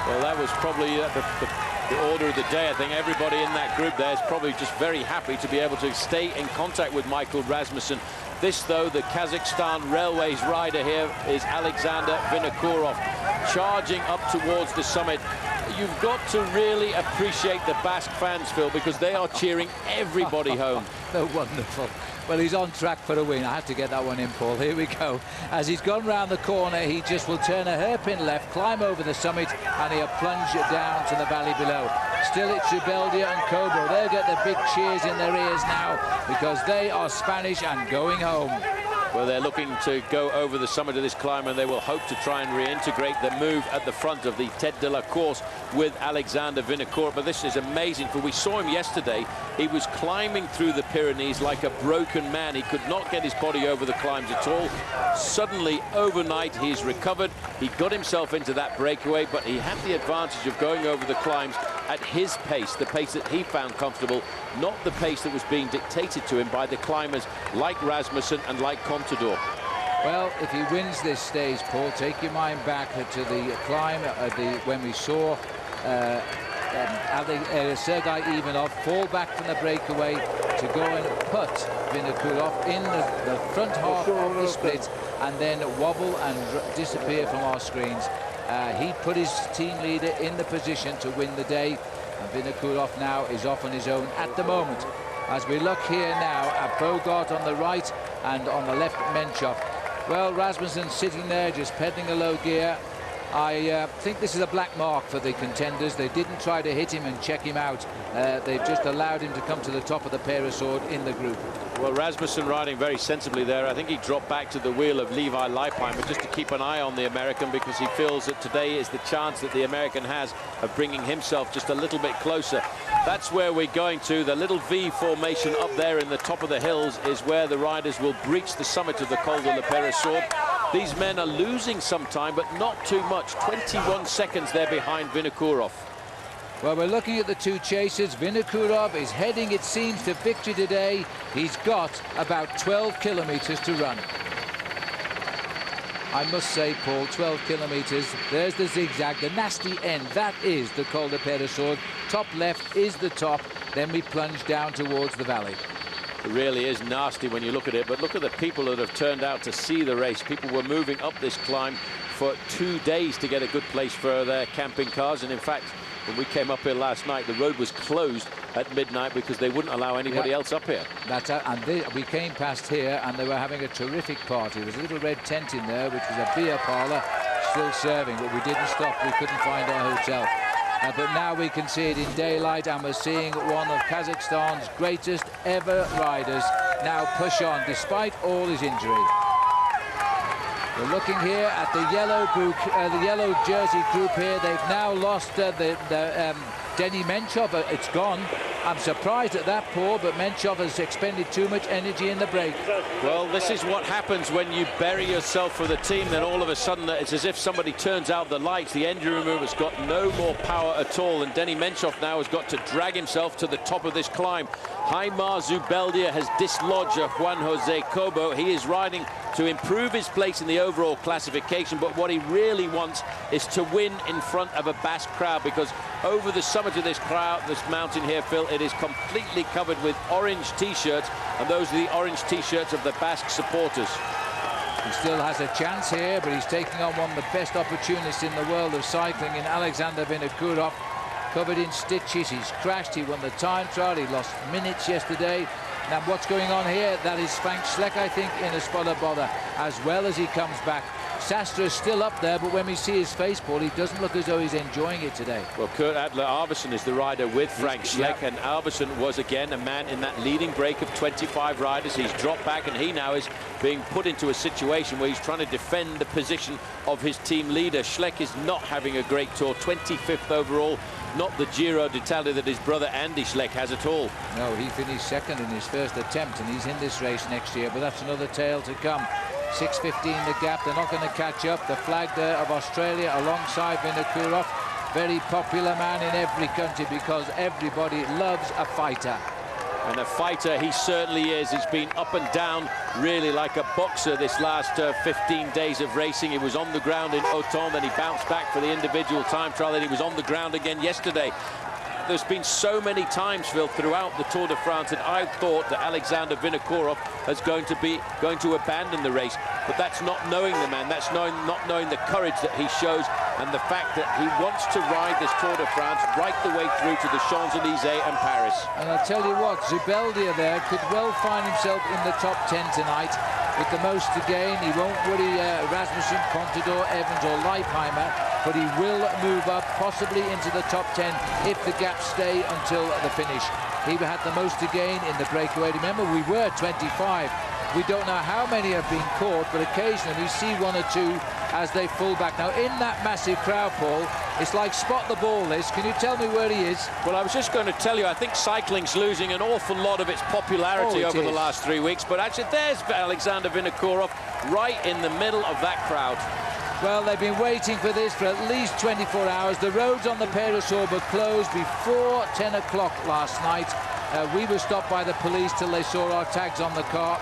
Well, that was probably the order of the day. I think everybody in that group there is probably just very happy to be able to stay in contact with Michael Rasmussen. This, though, the Kazakhstan Railways rider here is Alexander Vinokurov, charging up towards the summit. You've got to really appreciate the Basque fans, Phil, because they are cheering everybody home. They're wonderful. Well, he's on track for a win. I had to get that one in, Paul. Here we go. As he's gone round the corner, he just will turn a hairpin left, climb over the summit, and he'll plunge down to the valley below. Still, it's Zubeldia and Cobo. They'll get the big cheers in their ears now, because they are Spanish and going home. Well, they're looking to go over the summit of this climb, and they will hope to try and reintegrate the move at the front of the Tête de la Course with Alexander Vinokurov. But this is amazing, for we saw him yesterday. He was climbing through the Pyrenees like a broken man. He could not get his body over the climbs at all. Suddenly, overnight, he's recovered. He got himself into that breakaway, but he had the advantage of going over the climbs at his pace, the pace that he found comfortable, not the pace that was being dictated to him by the climbers like Rasmussen and like Contador. Well, if he wins this stage, Paul, take your mind back to the climb when we saw Sergei Ivanov fall back from the breakaway to go and put Vinokurov in the front half of the split and then wobble and disappear from our screens. He put his team leader in the position to win the day, and Vinokurov now is off on his own at the moment. As we look here now at Bogart on the right and on the left Menchov. Well, Rasmussen sitting there just pedaling a low gear. I think this is a black mark for the contenders. They didn't try to hit him and check him out. They've just allowed him to come to the top of the parasword in the group. Well, Rasmussen riding very sensibly there. I think he dropped back to the wheel of Levi Leipheimer just to keep an eye on the American, because he feels that today is the chance that the American has of bringing himself just a little bit closer. That's where we're going to. The little V formation up there in the top of the hills is where the riders will breach the summit of the Col de la Parasword. These men are losing some time, but not too much. 21 seconds there behind Vinokourov. Well, we're looking at the two chasers. Vinokourov is heading, it seems, to victory today. He's got about 12 kilometers to run. I must say, Paul, 12 kilometers. There's the zigzag, the nasty end. That is the Col de Parasword. Top left is the top. Then we plunge down towards the valley. It really is nasty when you look at it, but look at the people that have turned out to see the race. People were moving up this climb for 2 days to get a good place for their camping cars, and in fact, when we came up here last night, the road was closed at midnight because they wouldn't allow anybody else up here. That's and we came past here and they were having a terrific party. There was a little red tent in there, which was a beer parlour, still serving, but we didn't stop. We couldn't find our hotel. But now we can see it in daylight, and we're seeing one of Kazakhstan's greatest ever riders now push on, despite all his injury. We're looking here at the yellow jersey group here. They've now lost Denny Menchov. It's gone. I'm surprised at that, Paul, but Menchov has expended too much energy in the break. Well, this is what happens when you bury yourself for the team. Then all of a sudden, it's as if somebody turns out the lights. The engine room has got no more power at all, and Denny Menchov now has got to drag himself to the top of this climb. Jaimar Zubeldia has dislodged Juan Jose Cobo. He is riding to improve his place in the overall classification, but what he really wants is to win in front of a Basque crowd, because over the summit of this mountain here, Phil, it is completely covered with orange T-shirts, and those are the orange T-shirts of the Basque supporters. He still has a chance here, but he's taking on one of the best opportunists in the world of cycling in Alexander Vinokourov. Covered in stitches, he's crashed, he won the time trial, he lost minutes yesterday. Now what's going on here? That is Frank Schleck, I think, in a spot of bother, as well as he comes back. Sastre is still up there, but when we see his face, Paul, he doesn't look as though he's enjoying it today. Well, Kurt Adler-Arvidsson is the rider with Frank Schleck, and Arvidsson was again a man in that leading break of 25 riders. He's dropped back, and he now is being put into a situation where he's trying to defend the position of his team leader. Schleck is not having a great tour, 25th overall. Not the Giro d'Italia that his brother Andy Schleck has at all. No, he finished second in his first attempt, and he's in this race next year, but that's another tale to come. 6:15 the gap. They're not going to catch up. The flag there of Australia alongside Vinokourov. Very popular man in every country because everybody loves a fighter. And a fighter he certainly is. He's been up and down really like a boxer this last 15 days of racing. He was on the ground in Autun, then he bounced back for the individual time trial, then he was on the ground again yesterday. There's been so many times, Phil, throughout the Tour de France that I thought that Alexander Vinokourov is going to abandon the race, but that's not knowing the man. That's not knowing the courage that he shows, and the fact that he wants to ride this Tour de France right the way through to the Champs-Élysées and Paris. And I'll tell you what, Zubeldia there could well find himself in the top 10 tonight with the most to gain. He won't worry Rasmussen, Contador, Evans or Leipheimer, but he will move up possibly into the top 10 if the gaps stay until the finish. He had the most to gain in the breakaway. Remember, we were 25. We don't know how many have been caught, but occasionally we see one or two as they full back. Now, in that massive crowd, Paul, it's like spot the ball list. Can you tell me where he is? Well, I was just going to tell you, I think cycling's losing an awful lot of its popularity over the last 3 weeks, but actually there's Alexander Vinokourov right in the middle of that crowd. Well, they've been waiting for this for at least 24 hours. The roads on the Parasword were closed before 10 o'clock last night. We were stopped by the police till they saw our tags on the car,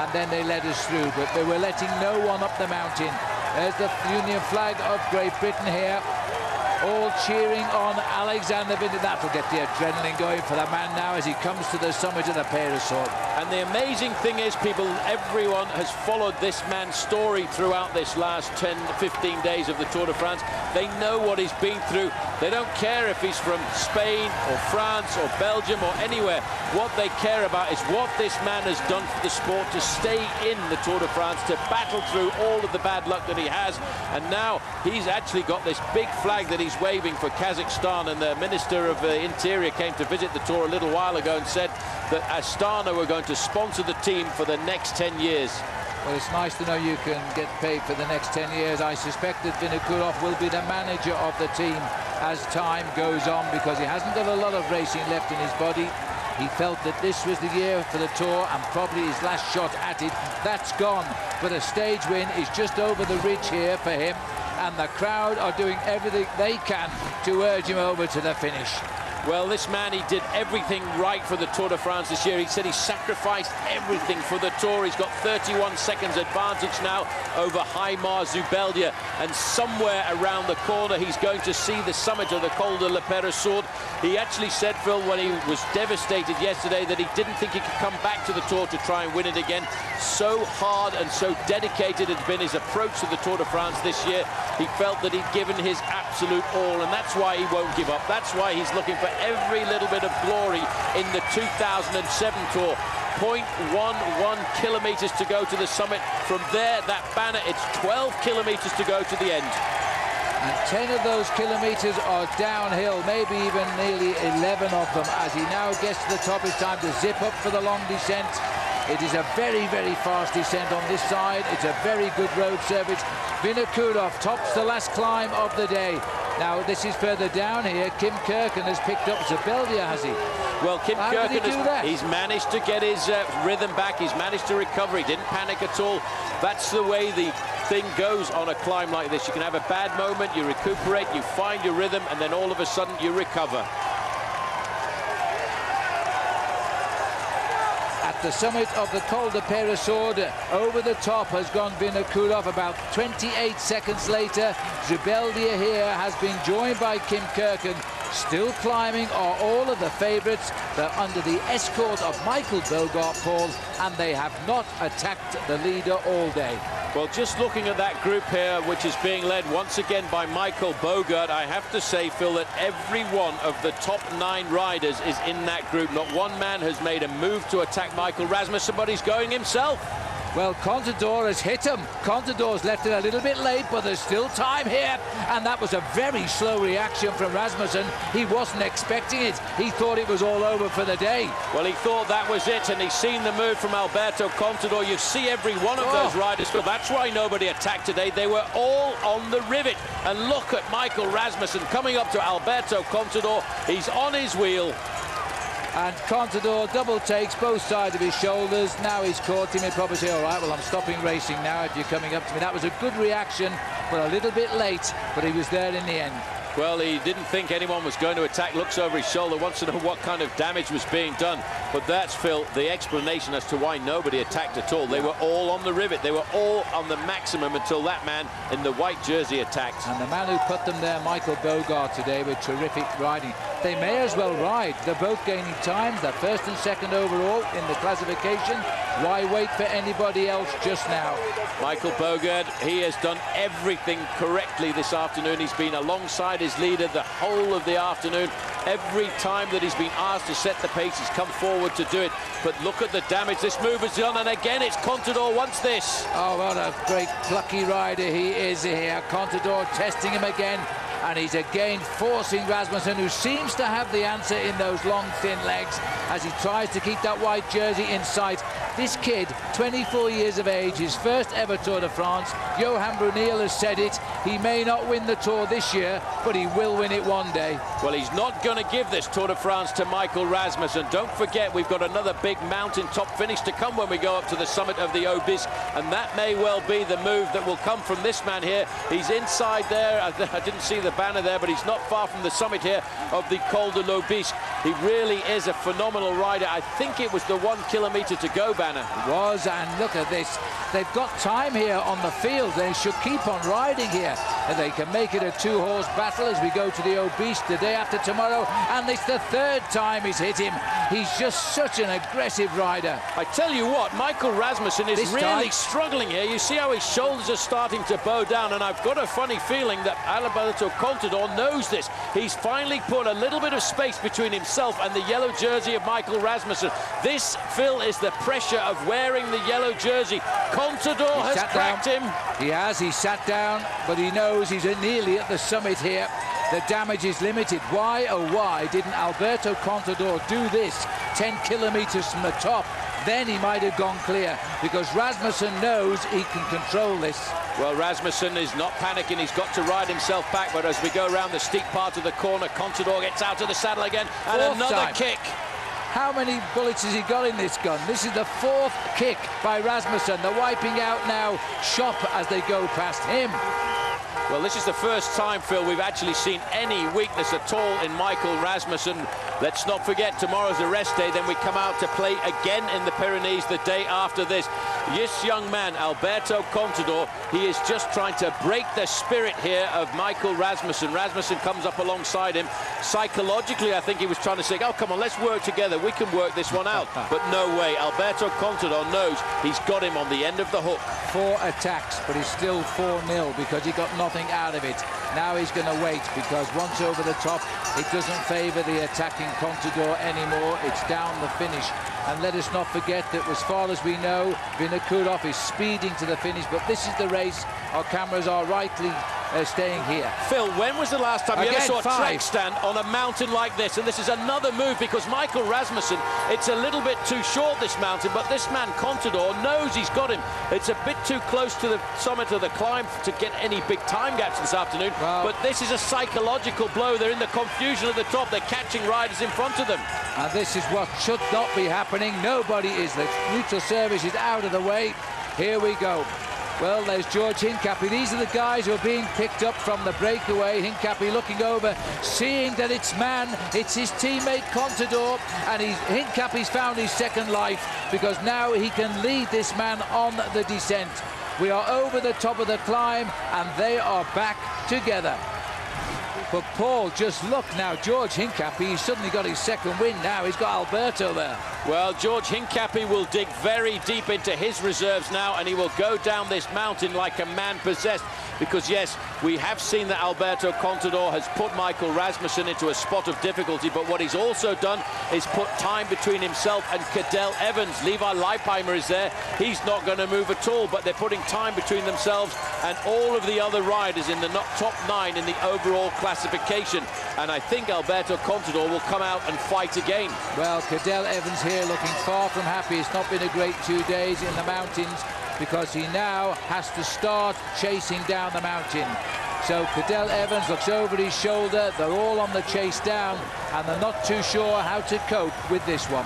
and then they let us through, but they were letting no one up the mountain. There's the Union flag of Great Britain here. all cheering on Alexander Vinicius. That'll get the adrenaline going for the man now as he comes to the summit of the Peyre-Sourde. And the amazing thing is, everyone has followed this man's story throughout this last 10, 15 days of the Tour de France. They know what he's been through. They don't care if he's from Spain or France or Belgium or anywhere. What they care about is what this man has done for the sport to stay in the Tour de France, to battle through all of the bad luck that he has. And now he's actually got this big flag that he's waving for Kazakhstan, and the Minister of the Interior came to visit the Tour a little while ago and said that Astana were going to sponsor the team for the next 10 years. Well, it's nice to know you can get paid for the next 10 years. I suspect that Vinokurov will be the manager of the team as time goes on, because he hasn't got a lot of racing left in his body. He felt that this was the year for the Tour, and probably his last shot at it. That's gone, but a stage win is just over the ridge here for him, and the crowd are doing everything they can to urge him over to the finish. Well, this man, he did everything right for the Tour de France this year. He said he sacrificed everything for the Tour. He's got 31 seconds advantage now over Haimar Zubeldia, and somewhere around the corner he's going to see the summit of the Col de la Peyre-Sourde. He actually said, Phil, when he was devastated yesterday, that he didn't think he could come back to the Tour to try and win it again. So hard and so dedicated had been his approach to the Tour de France this year. He felt that he'd given his absolute all, and that's why he won't give up. That's why he's looking for every little bit of glory in the 2007 Tour. 0.11 kilometers to go to the summit. From there, that banner, it's 12 kilometers to go to the end. And 10 of those kilometers are downhill, maybe even nearly 11 of them. As he now gets to the top, it's time to zip up for the long descent. It is a very, very fast descent on this side. It's a very good road surface. Vinokurov tops the last climb of the day. Now, this is further down here. Kim Kirken has picked up Zubeldia, has he? Well, Kim Kirken he's managed to get his rhythm back. He's managed to recover. He didn't panic at all. That's the way the thing goes on a climb like this. You can have a bad moment, you recuperate, you find your rhythm, and then all of a sudden you recover. At the summit of the Col de Peyre-Sourde, over the top has gone Vinokurov. About 28 seconds later, Zubeldia here has been joined by Kim Kirken. Still climbing are all of the favourites. They're under the escort of Michael Bogart, Paul, and they have not attacked the leader all day. Well, just looking at that group here, which is being led once again by Michael Bogart, I have to say, Phil, that every one of the top 9 riders is in that group. Not one man has made a move to attack Michael Rasmussen, but he's going himself. Well, Contador has hit him. Contador's left it a little bit late, but there's still time here. And that was a very slow reaction from Rasmussen. He wasn't expecting it. He thought it was all over for the day. Well, he thought that was it, and he's seen the move from Alberto Contador. You see every one of those riders. Well, that's why nobody attacked today. They were all on the rivet. And look at Michael Rasmussen coming up to Alberto Contador. He's on his wheel. And Contador double takes both sides of his shoulders. Now he's caught him. He'll probably say, all right, well, I'm stopping racing now if you're coming up to me. That was a good reaction, but a little bit late, but he was there in the end. Well, he didn't think anyone was going to attack, looks over his shoulder, wants to know what kind of damage was being done. But that's, Phil, the explanation as to why nobody attacked at all. They were all on the rivet. They were all on the maximum until that man in the white jersey attacked. And the man who put them there, Michael Bogart, today, with terrific riding. They may as well ride. They're both gaining time. They're first and second overall in the classification. Why wait for anybody else just now? Michael Bogart, he has done everything correctly this afternoon. He's been alongside his leader the whole of the afternoon. Every time that he's been asked to set the pace, he's come forward to do it. But look at the damage this move has done, and again it's Contador wants this. Oh, what a great plucky rider he is here. Contador testing him again, and he's again forcing Rasmussen, who seems to have the answer in those long, thin legs, as he tries to keep that white jersey in sight. This kid, 24 years of age, his first ever Tour de France. Johan Brunel has said it. He may not win the Tour this year, but he will win it one day. Well, he's not going to give this Tour de France to Michael Rasmussen. Don't forget, we've got another big mountain-top finish to come when we go up to the summit of the Aubisque, and that may well be the move that will come from this man here. He's inside there. I didn't see the banner there, but he's not far from the summit here of the Col de l'Aubisque. He really is a phenomenal rider. I think it was the 1 kilometer to go banner. It was, and look at this. They've got time here on the field. They should keep on riding here. They can make it a two-horse battle as we go to the Obese the day after tomorrow, and it's the third time he's hit him. He's just such an aggressive rider. I tell you what, Michael Rasmussen is really struggling here. You see how his shoulders are starting to bow down, and I've got a funny feeling that Alberto Contador knows this. He's finally put a little bit of space between himself and the yellow jersey of Michael Rasmussen. This, Phil, is the pressure of wearing the yellow jersey. Contador has cracked him. He has. He sat down, but he knows he's nearly at the summit here. The damage is limited. Why, oh why, didn't Alberto Contador do this 10 kilometers from the top? Then he might have gone clear, because Rasmussen knows he can control this. Well, Rasmussen is not panicking. He's got to ride himself back, but as we go around the steep part of the corner, Contador gets out of the saddle again, and another kick. How many bullets has he got in this gun? This is the fourth kick by Rasmussen. They're wiping out now shop as they go past him. Well, this is the first time, Phil, we've actually seen any weakness at all in Michael Rasmussen. Let's not forget, tomorrow's a rest day, then we come out to play again in the Pyrenees the day after this. This young man, Alberto Contador, he is just trying to break the spirit here of Michael Rasmussen. Rasmussen comes up alongside him. Psychologically, I think he was trying to say, oh, come on, let's work together. We can work this one out. But no way. Alberto Contador knows he's got him on the end of the hook. 4 attacks, but he's still 4-0 because he got nothing out of it. Now he's going to wait, because once over the top, it doesn't favour the attacking Contador anymore. It's down the finish. And let us not forget that, as far as we know, Vinokurov is speeding to the finish, but this is the race. Our cameras are rightly staying here. Phil, when was the last time you ever saw a 5. track stand on a mountain like this? And this is another move, because Michael Rasmussen, it's a little bit too short, this mountain, but this man Contador knows he's got him. It's a bit too close to the summit of the climb to get any big time gaps this afternoon, but this is a psychological blow. They're in the confusion at the top. They're catching riders in front of them. And this is what should not be happening. Nobody is. The neutral service is out of the way. Here we go. Well, there's George Hincapie. These are the guys who are being picked up from the breakaway. Hincapie looking over, seeing that it's his teammate Contador, and Hincapie's found his second life, because now he can lead this man on the descent. We are over the top of the climb, and they are back together. But Paul, just look now, George Hincapie, he's suddenly got his second win now. He's got Alberto there. Well, George Hincapie will dig very deep into his reserves now, and he will go down this mountain like a man possessed. Because, yes, we have seen that Alberto Contador has put Michael Rasmussen into a spot of difficulty, but what he's also done is put time between himself and Cadel Evans. Levi Leipheimer is there. He's not going to move at all, but they're putting time between themselves and all of the other riders in the top 9 in the overall classification. And I think Alberto Contador will come out and fight again. Well, Cadel Evans here looking far from happy. It's not been a great 2 days in the mountains, because he now has to start chasing down the mountain. So Cadel Evans looks over his shoulder. They're all on the chase down, and they're not too sure how to cope with this one.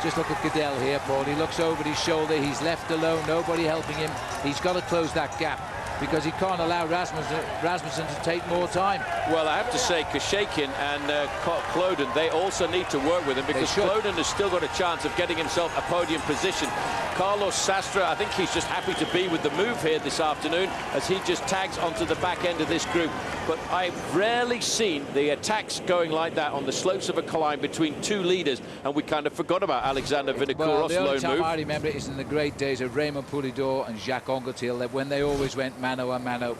Just look at Cadel here, Paul. He looks over his shoulder. He's left alone, nobody helping him. He's got to close that gap, because he can't allow Rasmussen to take more time. Well, I have to say, Kashakin and Kloden, they also need to work with him, because Kloden has still got a chance of getting himself a podium position. Carlos Sastre, I think he's just happy to be with the move here this afternoon, as he just tags onto the back end of this group. But I've rarely seen the attacks going like that on the slopes of a climb between 2 leaders, and we kind of forgot about Alexander Vinokurov's lone move. Well, the only time I remember it is in the great days of Raymond Poulidor and Jacques Anquetil, when they always went mano a mano.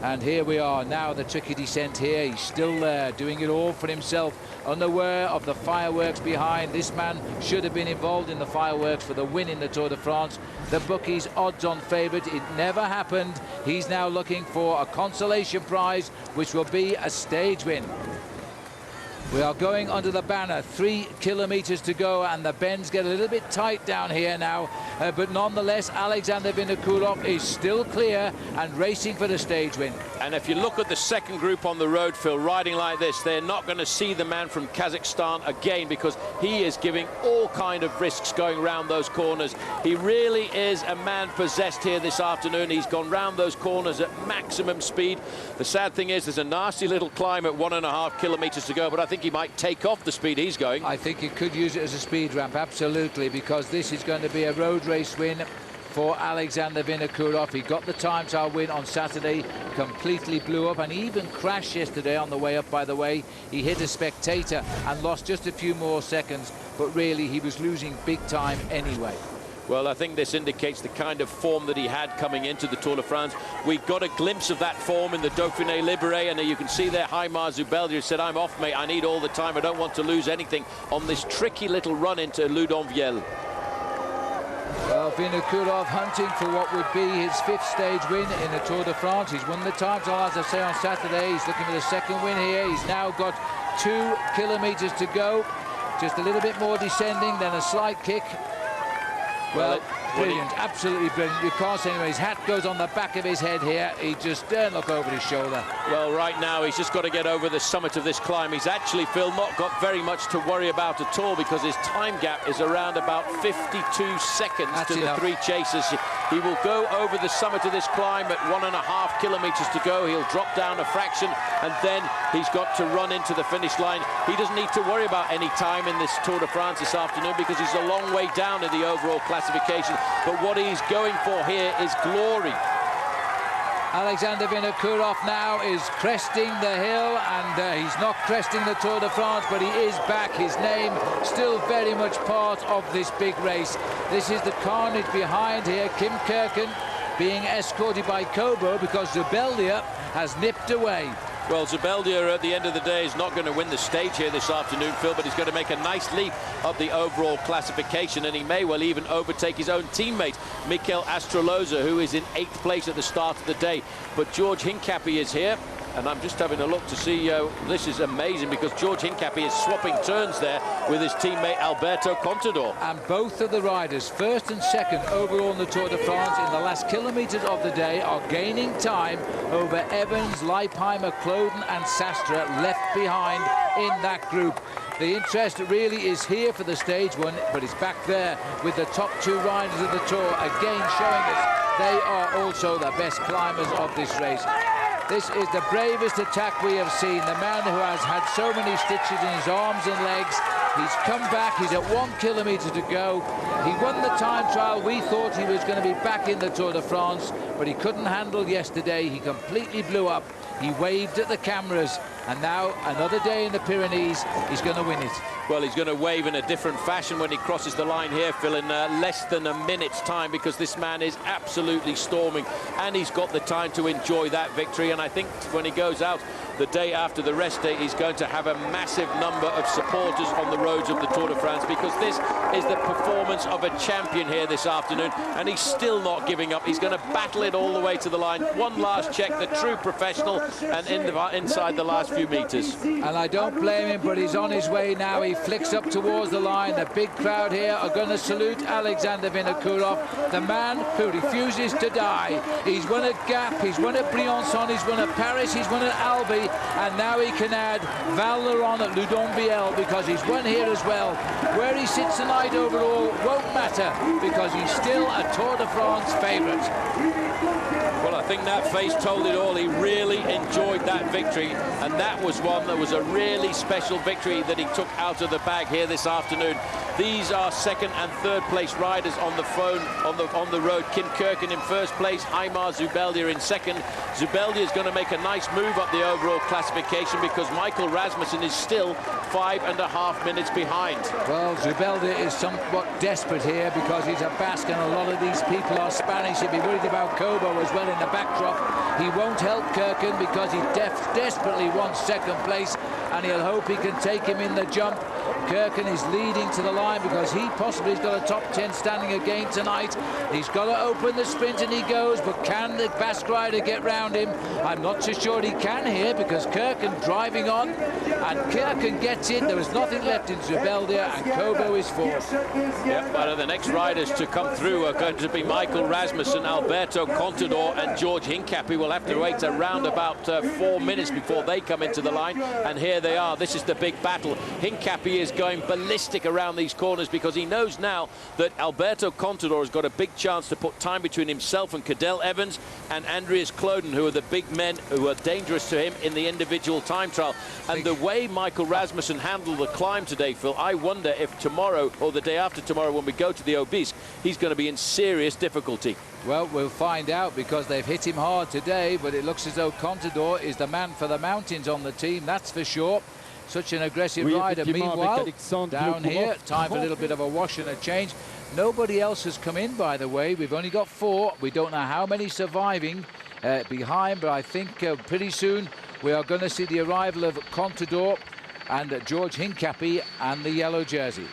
And here we are now, the tricky descent here. He's still there, doing it all for himself, unaware of the fireworks behind. This man should have been involved in the fireworks for the win in the Tour de France. The bookies odds-on favourite. It never happened. He's now looking for a consolation prize, which will be a stage win. We are going under the banner, 3 kilometers to go, and the bends get a little bit tight down here now, but nonetheless Alexander Vinokurov is still clear and racing for the stage win. And if you look at the second group on the road, Phil, riding like this, they're not going to see the man from Kazakhstan again, because he is giving all kind of risks going round those corners. He really is a man possessed here this afternoon. He's gone round those corners at maximum speed. The sad thing is there's a nasty little climb at 1.5 kilometers to go, but I think he might take off the speed he's going. I think he could use it as a speed ramp, absolutely, because this is going to be a road race win for Alexander Vinokurov. He got the time trial win on Saturday, completely blew up, and he even crashed yesterday on the way up, by the way. He hit a spectator and lost just a few more seconds, but really he was losing big time anyway. Well, I think this indicates the kind of form that he had coming into the Tour de France. We got a glimpse of that form in the Dauphiné Libéré, and you can see there Haimar Zubeldia said, I'm off, mate. I need all the time. I don't want to lose anything on this tricky little run into Loudenvielle. Well, Vinokurov hunting for what would be his 5th stage win in the Tour de France. He's won the time trial, as I say, on Saturday. He's looking for the 2nd win here. He's now got 2 kilometers to go. Just a little bit more descending, then a slight kick. Well, brilliant, absolutely brilliant. You can't say anyway. His hat goes on the back of his head here. He just don't look over his shoulder. Well, right now he's just got to get over the summit of this climb. He's actually, Phil, not got very much to worry about at all, because his time gap is around about 52 seconds to the 3 chasers. He will go over the summit of this climb at 1.5 kilometers to go. He'll drop down a fraction, and then he's got to run into the finish line. He doesn't need to worry about any time in this Tour de France this afternoon, because he's a long way down in the overall classification. But what he's going for here is glory. Alexander Vinokurov now is cresting the hill, and he's not cresting the Tour de France, but he is back. His name still very much part of this big race. This is the carnage behind here. Kim Kirken being escorted by Kobo because Zubeldia has nipped away. Well, Zubeldia at the end of the day is not going to win the stage here this afternoon, Phil, but he's going to make a nice leap up the overall classification, and he may well even overtake his own teammate, Mikel Astroloza, who is in 8th place at the start of the day. But George Hincapie is here, and I'm just having a look to see, this is amazing, because George Hincapie is swapping turns there with his teammate Alberto Contador. And both of the riders, 1st and 2nd overall in the Tour de France in the last kilometres of the day, are gaining time over Evans, Leipheimer, Kloden and Sastre, left behind in that group. The interest really is here for the stage one, but it's back there with the top 2 riders of the Tour, again showing us they are also the best climbers of this race. This is the bravest attack we have seen. The man who has had so many stitches in his arms and legs, he's come back. He's at 1 kilometer to go. He won the time trial. We thought he was going to be back in the Tour de France, but he couldn't handle yesterday. He completely blew up. He waved at the cameras, and now another day in the Pyrenees, he's going to win it. Well, he's going to wave in a different fashion when he crosses the line here, Phil, in less than a minute's time, because this man is absolutely storming, and he's got the time to enjoy that victory. And I think when he goes out the day after the rest day, he's going to have a massive number of supporters on the roads of the Tour de France, because this is the performance of a champion here this afternoon, and he's still not giving up. He's going to battle it all the way to the line. One last check, the true professional, and inside the last few meters. And I don't blame him, but he's on his way now. He flicks up towards the line. The big crowd here are going to salute Alexander Vinokurov, the man who refuses to die. He's won at Gap, he's won at Briançon, he's won at Paris, he's won at Albi, and now he can add Val-Thorens at Loudenvielle, because he's won here as well. Where he sits tonight overall won't matter, because he's still a Tour de France favourite. Well, I think that face told it all. He really enjoyed that victory, and that was one that was a really special victory that he took out of the bag here this afternoon. These are 2nd and 3rd place riders on the phone on the road. Kim Kirken in 1st place, Haimar Zubeldia in 2nd. Zubeldia is going to make a nice move up the overall classification, because Michael Rasmussen is still 5.5 minutes behind. Well, Zubeldia is somewhat desperate here, because he's a Basque and a lot of these people are Spanish. He'll be worried about Kobo as well in the backdrop. He won't help Kirken, because he desperately wants 2nd place, and he'll hope he can take him in the jump. Kirken is leading to the line, because he possibly has got a top 10 standing again tonight. He's got to open the sprint, and he goes, but can the Basque rider get round him? I'm not so sure he can here, because Kirken driving on, and Kirken gets in. There is nothing left in Zubeldia, and Kobo is 4th. Yep, but the next riders to come through are going to be Michael Rasmussen, Alberto Contador and George Hincapie. Will have to wait around about 4 minutes before they come into the line, and here they are. This is the big battle. Hincapie he is going ballistic around these corners because he knows now that Alberto Contador has got a big chance to put time between himself and Cadel Evans and Andreas Kloden, who are the big men who are dangerous to him in the individual time trial. And the way Michael Rasmussen handled the climb today, Phil, I wonder if tomorrow or the day after tomorrow when we go to the Obisque, he's going to be in serious difficulty. Well, we'll find out because they've hit him hard today, but it looks as though Contador is the man for the mountains on the team, that's for sure. Such an aggressive rider. Meanwhile, down here, time for a little bit of a wash and a change. Nobody else has come in, by the way. We've only got 4. We don't know how many surviving behind, but I think pretty soon we are going to see the arrival of Contador and George Hincapie and the yellow jersey.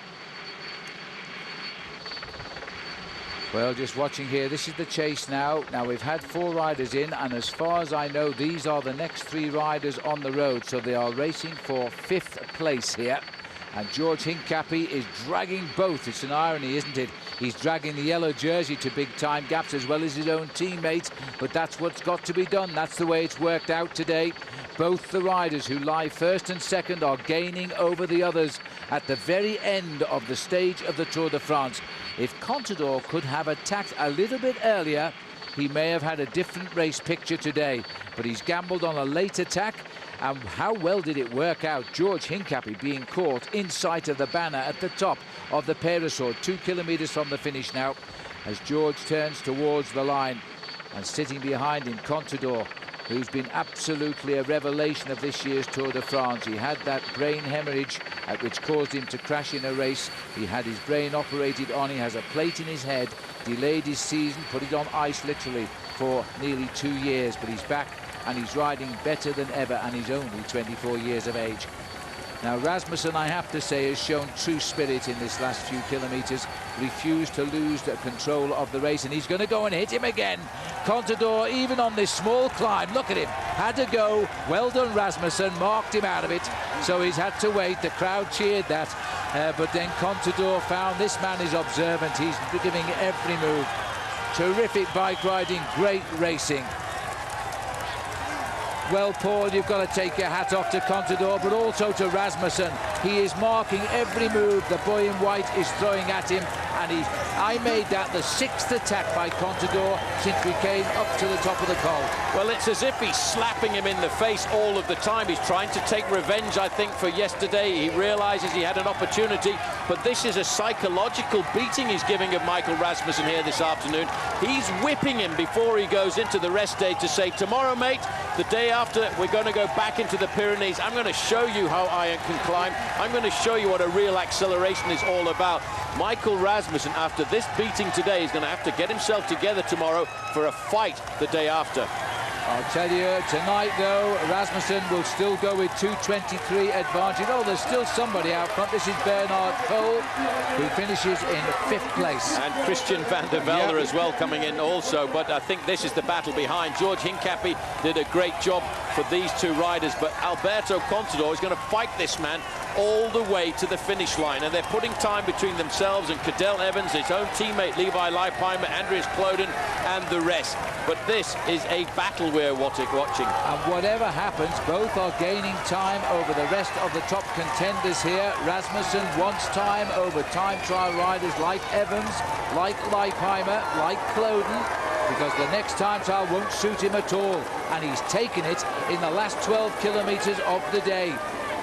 Well, just watching here, this is the chase now. Now, we've had 4 riders in, and as far as I know, these are the next 3 riders on the road. So they are racing for 5th place here. And George Hincapie is dragging both. It's an irony, isn't it? He's dragging the yellow jersey to big time gaps as well as his own teammates. But that's what's got to be done. That's the way it's worked out today. Both the riders who lie first and second are gaining over the others at the very end of the stage of the Tour de France. If Contador could have attacked a little bit earlier, he may have had a different race picture today. But he's gambled on a late attack. And how well did it work out? George Hincapie being caught in sight of the banner at the top of the Peyresourde, 2 kilometers from the finish now, as George turns towards the line. And sitting behind him, Contador, who's been absolutely a revelation of this year's Tour de France. He had that brain hemorrhage which caused him to crash in a race. He had his brain operated on. He has a plate in his head, delayed his season, put it on ice literally for nearly 2 years. But he's back and he's riding better than ever, and he's only 24 years of age. Now, Rasmussen, I have to say, has shown true spirit in this last few kilometres, refused to lose the control of the race, and he's going to go and hit him again. Contador, even on this small climb, look at him, had to go. Well done, Rasmussen, marked him out of it, so he's had to wait. The crowd cheered that, but then Contador found this man is observant. He's giving every move. Terrific bike riding, great racing. Well, Paul, you've got to take your hat off to Contador, but also to Rasmussen. He is marking every move the boy in white is throwing at him, and I made that the 6th attack by Contador since we came up to the top of the col. Well, it's as if he's slapping him in the face all of the time. He's trying to take revenge, I think, for yesterday. He realizes he had an opportunity, but this is a psychological beating he's giving of Michael Rasmussen here this afternoon. He's whipping him before he goes into the rest day to say, tomorrow, mate, the day after, we're going to go back into the Pyrenees. I'm going to show you how I can climb. I'm going to show you what a real acceleration is all about. Michael Rasmussen, after this beating today, is going to have to get himself together tomorrow for a fight the day after. I'll tell you, tonight, though, Rasmussen will still go with 2:23 advantage. Oh, there's still somebody out front. This is Bernard Cole, who finishes in 5th place. And Christian van der Velde as well coming in also. But I think this is the battle behind. George Hincapie did a great job for these 2 riders. But Alberto Contador is going to fight this man all the way to the finish line. And they're putting time between themselves and Cadel Evans, his own teammate Levi Leipheimer, Andreas Kloden, and the rest. But this is a battle we're watching. And whatever happens, both are gaining time over the rest of the top contenders here. Rasmussen wants time over time trial riders like Evans, like Leipheimer, like Kloden, because the next time trial won't suit him at all. And he's taken it in the last 12 kilometres of the day.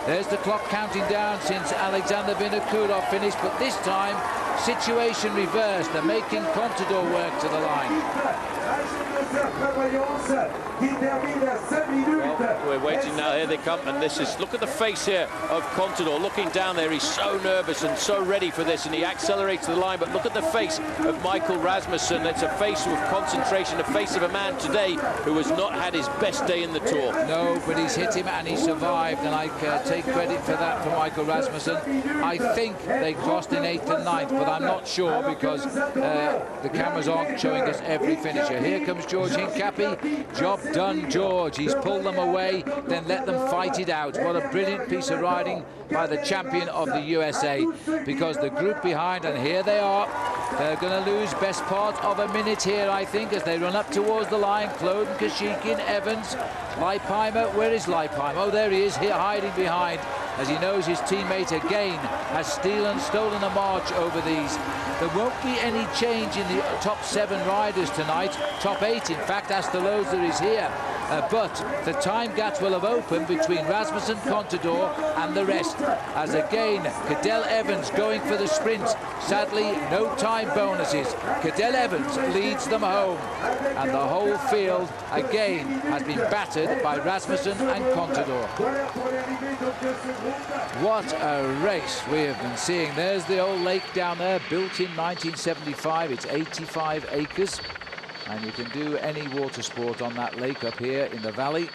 There's the clock counting down since Alexander Vinokourov finished, but this time, situation reversed. They're making Contador work to the line. Well, we're waiting now. Here they come, and this is, look at the face here of Contador looking down there. He's so nervous and so ready for this, and he accelerates the line. But look at the face of Michael Rasmussen. It's a face of concentration, a face of a man today who has not had his best day in the Tour. No, but he's hit him and he survived, and I take credit for that for Michael Rasmussen. I think they crossed in 8th and 9th, but I'm not sure because the cameras aren't showing us every finisher. Here comes George Hincapie. Job done, George. He's pulled them away, then let them fight it out. What a brilliant piece of riding by the champion of the USA, because the group behind, and here they are, they're going to lose best part of a minute here, I think, as they run up towards the line. Kloden, Kashikin, Evans, Leipheimer. Where is Leipheimer? Oh, there he is, here hiding behind. as he knows his teammate again has stolen a march over these. There won't be any change in the top 7 riders tonight, top 8 in fact, as the Loader is here. But the time gaps will have opened between Rasmussen, Contador and the rest, as again Cadel Evans going for the sprint. Sadly, no time bonuses. Cadel Evans leads them home, and the whole field again has been battered by Rasmussen and Contador. What a race we have been seeing. There's the old lake down there, built in 1975. It's 85 acres. And you can do any water sport on that lake up here in the valley.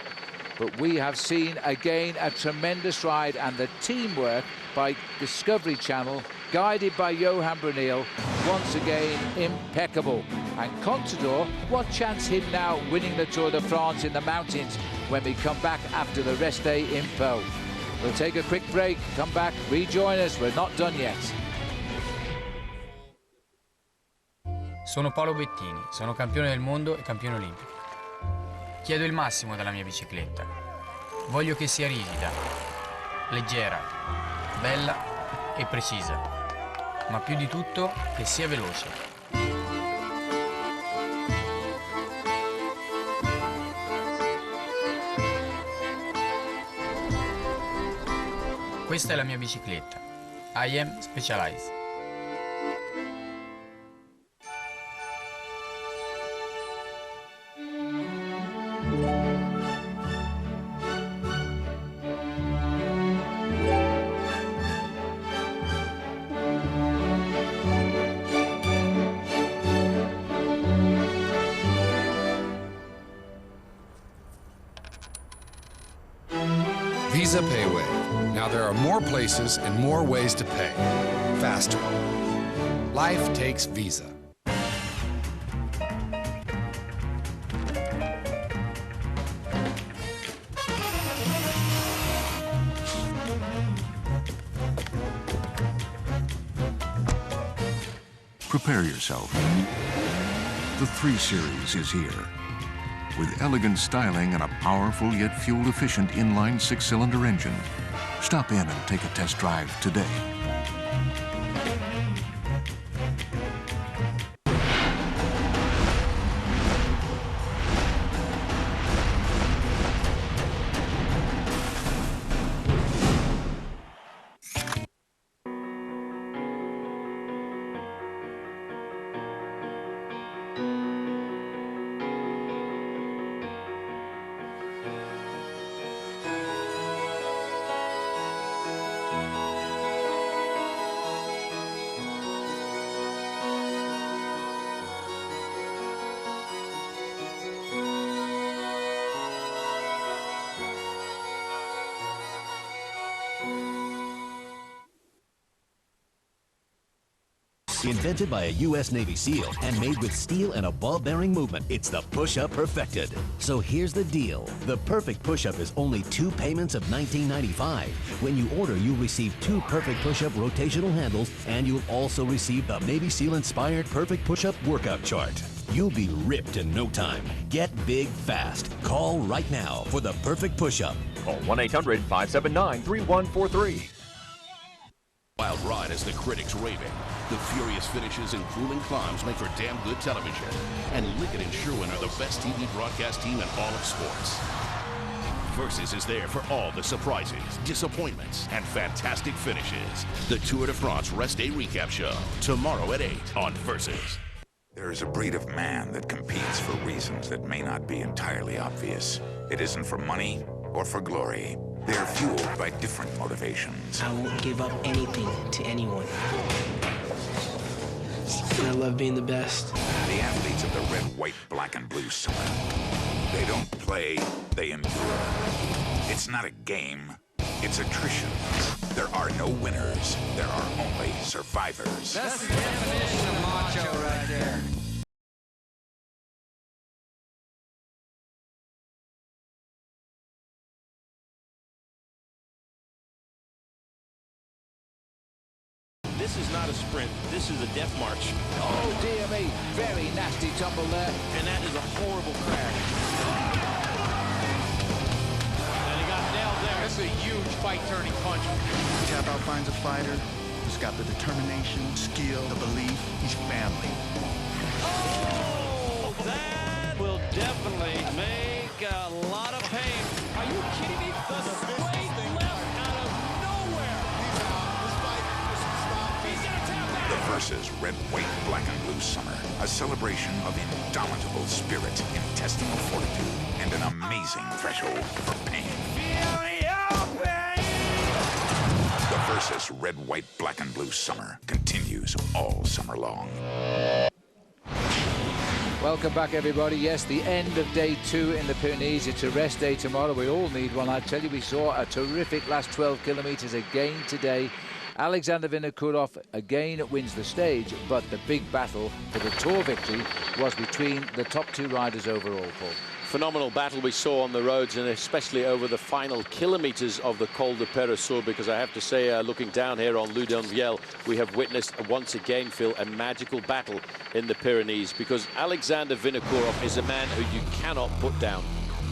But we have seen again a tremendous ride, and the teamwork by Discovery Channel, guided by Johan Brunel, once again impeccable. And Contador, what chance him now winning the Tour de France in the mountains when we come back after the rest day in Pau? We'll take a quick break, come back, rejoin us, we're not done yet. Sono Paolo Bettini, sono campione del mondo e campione olimpico. Chiedo il massimo dalla mia bicicletta. Voglio che sia rigida, leggera, bella e precisa, ma più di tutto che sia veloce. Questa è la mia bicicletta. I am Specialized. Visa Payway. Now there are more places and more ways to pay. Faster. Life takes Visa. Prepare yourself. The 3 Series is here. With elegant styling and a powerful yet fuel-efficient inline 6-cylinder engine. Stop in and take a test drive today. Invented by a U.S. Navy SEAL and made with steel and a ball-bearing movement, it's the push-up perfected. So here's the deal. The perfect push-up is only 2 payments of $19.95. When you order, you'll receive 2 perfect push-up rotational handles, and you'll also receive the Navy SEAL-inspired perfect push-up workout chart. You'll be ripped in no time. Get big fast. Call right now for the perfect push-up. Call 1-800-579-3143. Wild ride as the critics raving. The furious finishes and grueling climbs make for damn good television. And Liggett and Sherwen are the best TV broadcast team in all of sports. Versus is there for all the surprises, disappointments, and fantastic finishes. The Tour de France Rest Day Recap Show, tomorrow at 8 on Versus. There is a breed of man that competes for reasons that may not be entirely obvious. It isn't for money or for glory. They're fueled by different motivations. I won't give up anything to anyone. And I love being the best. The athletes of the red, white, black, and blue summer. They don't play, they endure. It's not a game, it's attrition. There are no winners, there are only survivors. That's the definition of macho right there. This is not a sprint. This is a death march. Oh, dear me. Very nasty tumble there. And that is a horrible crash. And he got nailed there. This is a huge fight turning punch. Tap out finds a fighter who's got the determination, skill, the belief. He's family. Oh, that will definitely make a lot of pain. Are you kidding me? The straight left out of nowhere. He's gonna tap out. The Versus Red, White, Black, and Blue Summer. A celebration of indomitable spirit, intestinal fortitude, and an amazing threshold for pain. The Versus Red, White, Black, and Blue Summer continues all summer long. Welcome back, everybody. Yes, the end of day 2 in the Pyrenees. It's a rest day tomorrow. We all need one. I tell you, we saw a terrific last 12 kilometres again today. Alexander Vinokourov again wins the stage, but the big battle for the Tour victory was between the top 2 riders overall, Paul. Phenomenal battle we saw on the roads, and especially over the final kilometres of the Col de Peyresourde, because I have to say, looking down here on Loudenvielle, we have witnessed once again, Phil, a magical battle in the Pyrenees, because Alexander Vinokourov is a man who you cannot put down.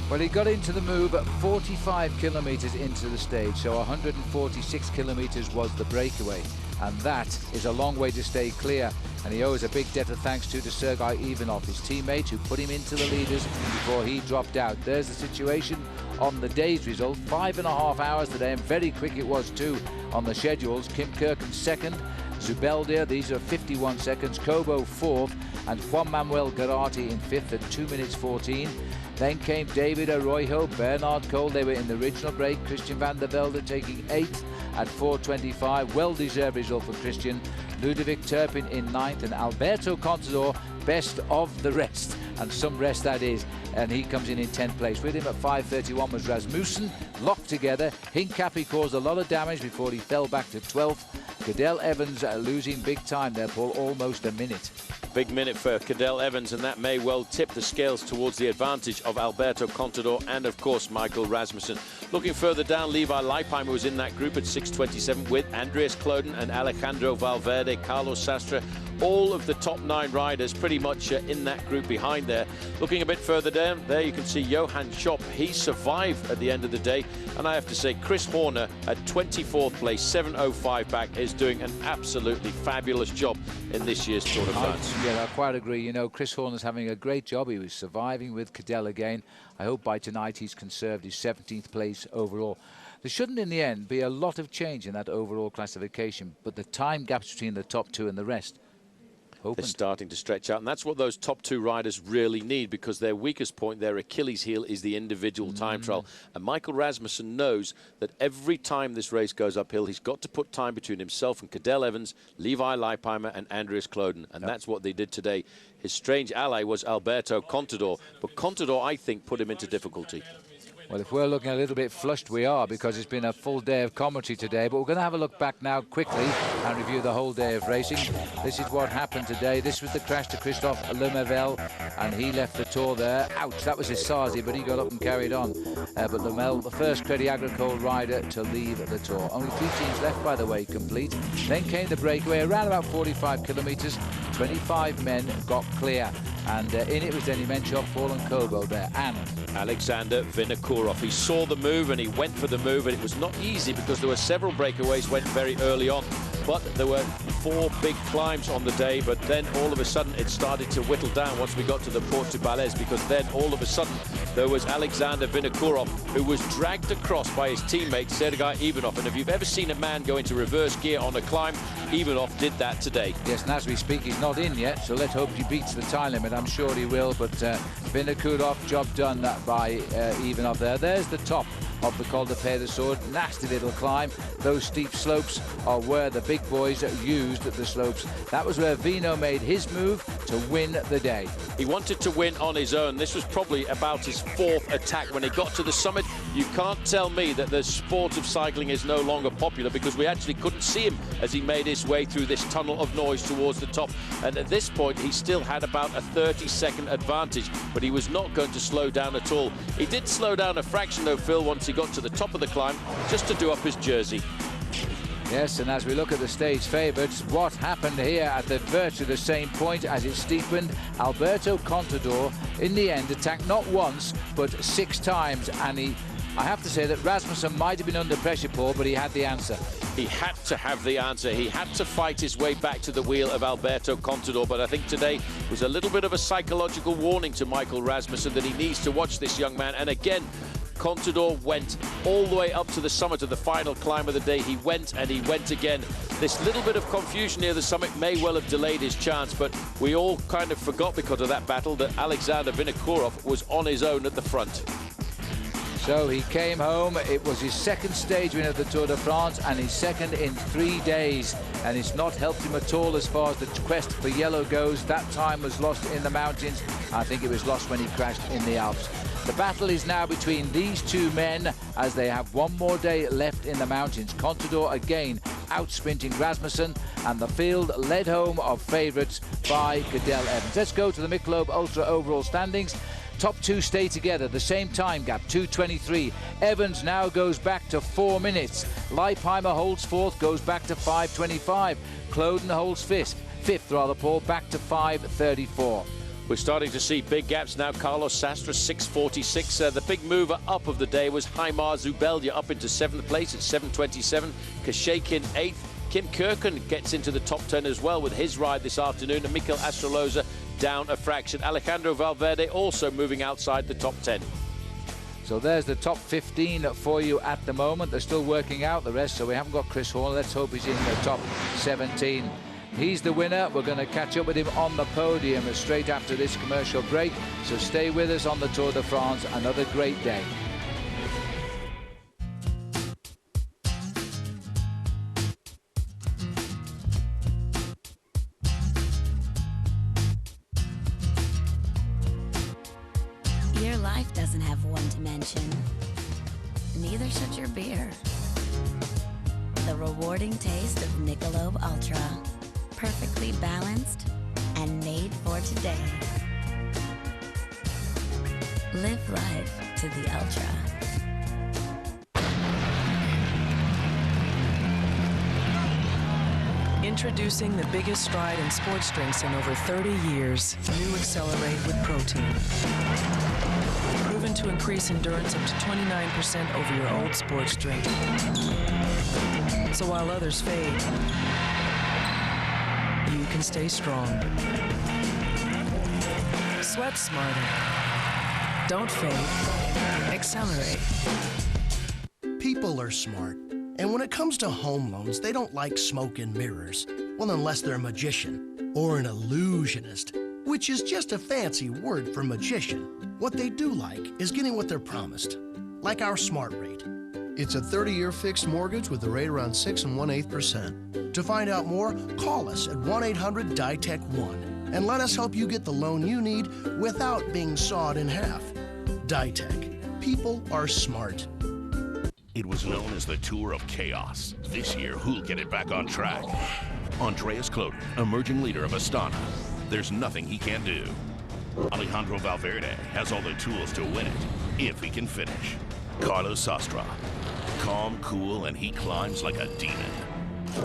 Well, he got into the move at 45 kilometres into the stage, so 146 kilometres was the breakaway, and that is a long way to stay clear. And he owes a big debt of thanks to Sergei Ivanov, his teammate, who put him into the leaders before he dropped out. There's the situation on the day's result. 5.5 hours today, and very quick it was too on the schedules. Kim Kirken second, Zubeldia, these are 51 seconds, Kobo 4th, and Juan Manuel Garate in 5th at 2 minutes 14. Then came David Arroyo, Bernard Cole, they were in the original break. Christian van der Velde taking 8th at 4:25. Well-deserved result for Christian. Ludovic Turpin in 9th, and Alberto Contador best of the rest, and some rest that is, and he comes in 10th place. With him at 5:31 was Rasmussen, locked together. Hincapie caused a lot of damage before he fell back to 12th. Cadel Evans losing big time there, Paul, almost a minute. Big minute for Cadel Evans, and that may well tip the scales towards the advantage of Alberto Contador and, of course, Michael Rasmussen. Looking further down, Levi Leipheimer was in that group at 6:27 with Andreas Kloden and Alejandro Valverde, Carlos Sastre. All of the top 9 riders pretty much in that group behind there. Looking a bit further down, there you can see Johann Schopp. He survived at the end of the day, and I have to say Chris Horner at 24th place, 7:05 back, is doing an absolutely fabulous job in this year's Tour de France. Yeah, I quite agree. You know, Chris Horner's having a great job. He was surviving with Cadel again. I hope by tonight he's conserved his 17th place overall. There shouldn't in the end be a lot of change in that overall classification, but the time gaps between the top 2 and the rest opened. They're starting to stretch out, and that's what those top 2 riders really need, because their weakest point, their Achilles heel, is the individual time trial. And Michael Rasmussen knows that every time this race goes uphill, he's got to put time between himself and Cadel Evans, Levi Leipheimer, and Andreas Kloden, and that's what they did today. His strange ally was Alberto Contador, but Contador, I think, put him into difficulty. Well, if we're looking a little bit flushed, we are, because it's been a full day of commentary today. But we're going to have a look back now quickly and review the whole day of racing. This is what happened today. This was the crash to Christophe Lemevelle, and he left the Tour there. Ouch, that was his Sarzi, but he got up and carried on. But Lemel, the first Crédit Agricole rider to leave the Tour. Only 3 teams left, by the way, complete. Then came the breakaway, around about 45 kilometres. 25 men got clear. And in it was Denny Menchov, Paul and Kobo there, and Alexander Vinokourov. He saw the move and he went for the move, and it was not easy because there were several breakaways went very early on. But there were 4 big climbs on the day, but then all of a sudden it started to whittle down once we got to the Porte du Balais, because then all of a sudden there was Alexander Vinokourov, who was dragged across by his teammate Sergei Ivanov. And if you've ever seen a man go into reverse gear on a climb, Ivanov did that today. Yes, and as we speak, he's not in yet, so let's hope he beats the time limit. I'm sure he will, but Vinokourov, job done by Ivanov there. There's the top of the Col de Peyresourde. Nasty little climb. Those steep slopes are where the big boys used the slopes. That was where Vino made his move to win the day. He wanted to win on his own. This was probably about his 4th attack. When he got to the summit, you can't tell me that the sport of cycling is no longer popular, because we actually couldn't see him as he made his way through this tunnel of noise towards the top. And at this point, he still had about a 30-second advantage, but he was not going to slow down at all. He did slow down a fraction, though, Phil, once he got to the top of the climb, just to do up his jersey. Yes, and as we look at the stage favourites, what happened here at the virtually the same point as it steepened? Alberto Contador, in the end, attacked not once, but 6 times, and he I have to say that Rasmussen might have been under pressure, Paul, but he had the answer. He had to have the answer. He had to fight his way back to the wheel of Alberto Contador, but I think today was a little bit of a psychological warning to Michael Rasmussen that he needs to watch this young man. And again, Contador went all the way up to the summit of the final climb of the day. He went and he went again. This little bit of confusion near the summit may well have delayed his chance, but we all kind of forgot because of that battle that Alexander Vinokourov was on his own at the front. So he came home. It was his second stage win of the Tour de France and his second in 3 days. And it's not helped him at all as far as the quest for yellow goes. That time was lost in the mountains. I think it was lost when he crashed in the Alps. The battle is now between these two men as they have one more day left in the mountains. Contador again out-sprinting Rasmussen, and the field led home of favourites by Cadel Evans. Let's go to the Michelob Ultra overall standings. Top two stay together, the same time gap, 2:23. Evans now goes back to 4 minutes. Leipheimer holds fourth, goes back to 5:25. Kloden holds fifth, Paul, back to 5:34. We're starting to see big gaps now. Carlos Sastre, 6:46. The big mover up of the day was Haimar Zubeldia up into 7th place at 7:27. Kashekin 8th. Kim Kirken gets into the top 10 as well with his ride this afternoon. And Mikel Astroloza down a fraction. Alejandro Valverde also moving outside the top 10. So there's the top 15 for you at the moment. They're still working out the rest, so we haven't got Chris Horner. Let's hope he's in the top 17. He's the winner. We're going to catch up with him on the podium straight after this commercial break. So stay with us on the Tour de France. Another great day. Your life doesn't have one dimension. Neither should your beer. The rewarding taste of Michelob Ultra. Perfectly balanced and made for today. Live life to the ultra. Introducing the biggest stride in sports drinks in over 30 years. New Accelerate with protein. Proven to increase endurance up to 29% over your old sports drink. So while others fade, you can stay strong. Sweat smarter. Don't fade. Accelerate. People are smart. And when it comes to home loans, they don't like smoke and mirrors. Well, unless they're a magician or an illusionist, which is just a fancy word for magician. What they do like is getting what they're promised, like our Smart Rate. It's a 30-year fixed mortgage with a rate around 6 1/8%. To find out more, call us at 1-800-DITEC-1 and let us help you get the loan you need without being sawed in half. DITEC. People are smart. It was known as the Tour of Chaos. This year, who'll get it back on track? Andreas Kloden, emerging leader of Astana. There's nothing he can't do. Alejandro Valverde has all the tools to win it, if he can finish. Carlos Sastre, calm, cool, and he climbs like a demon.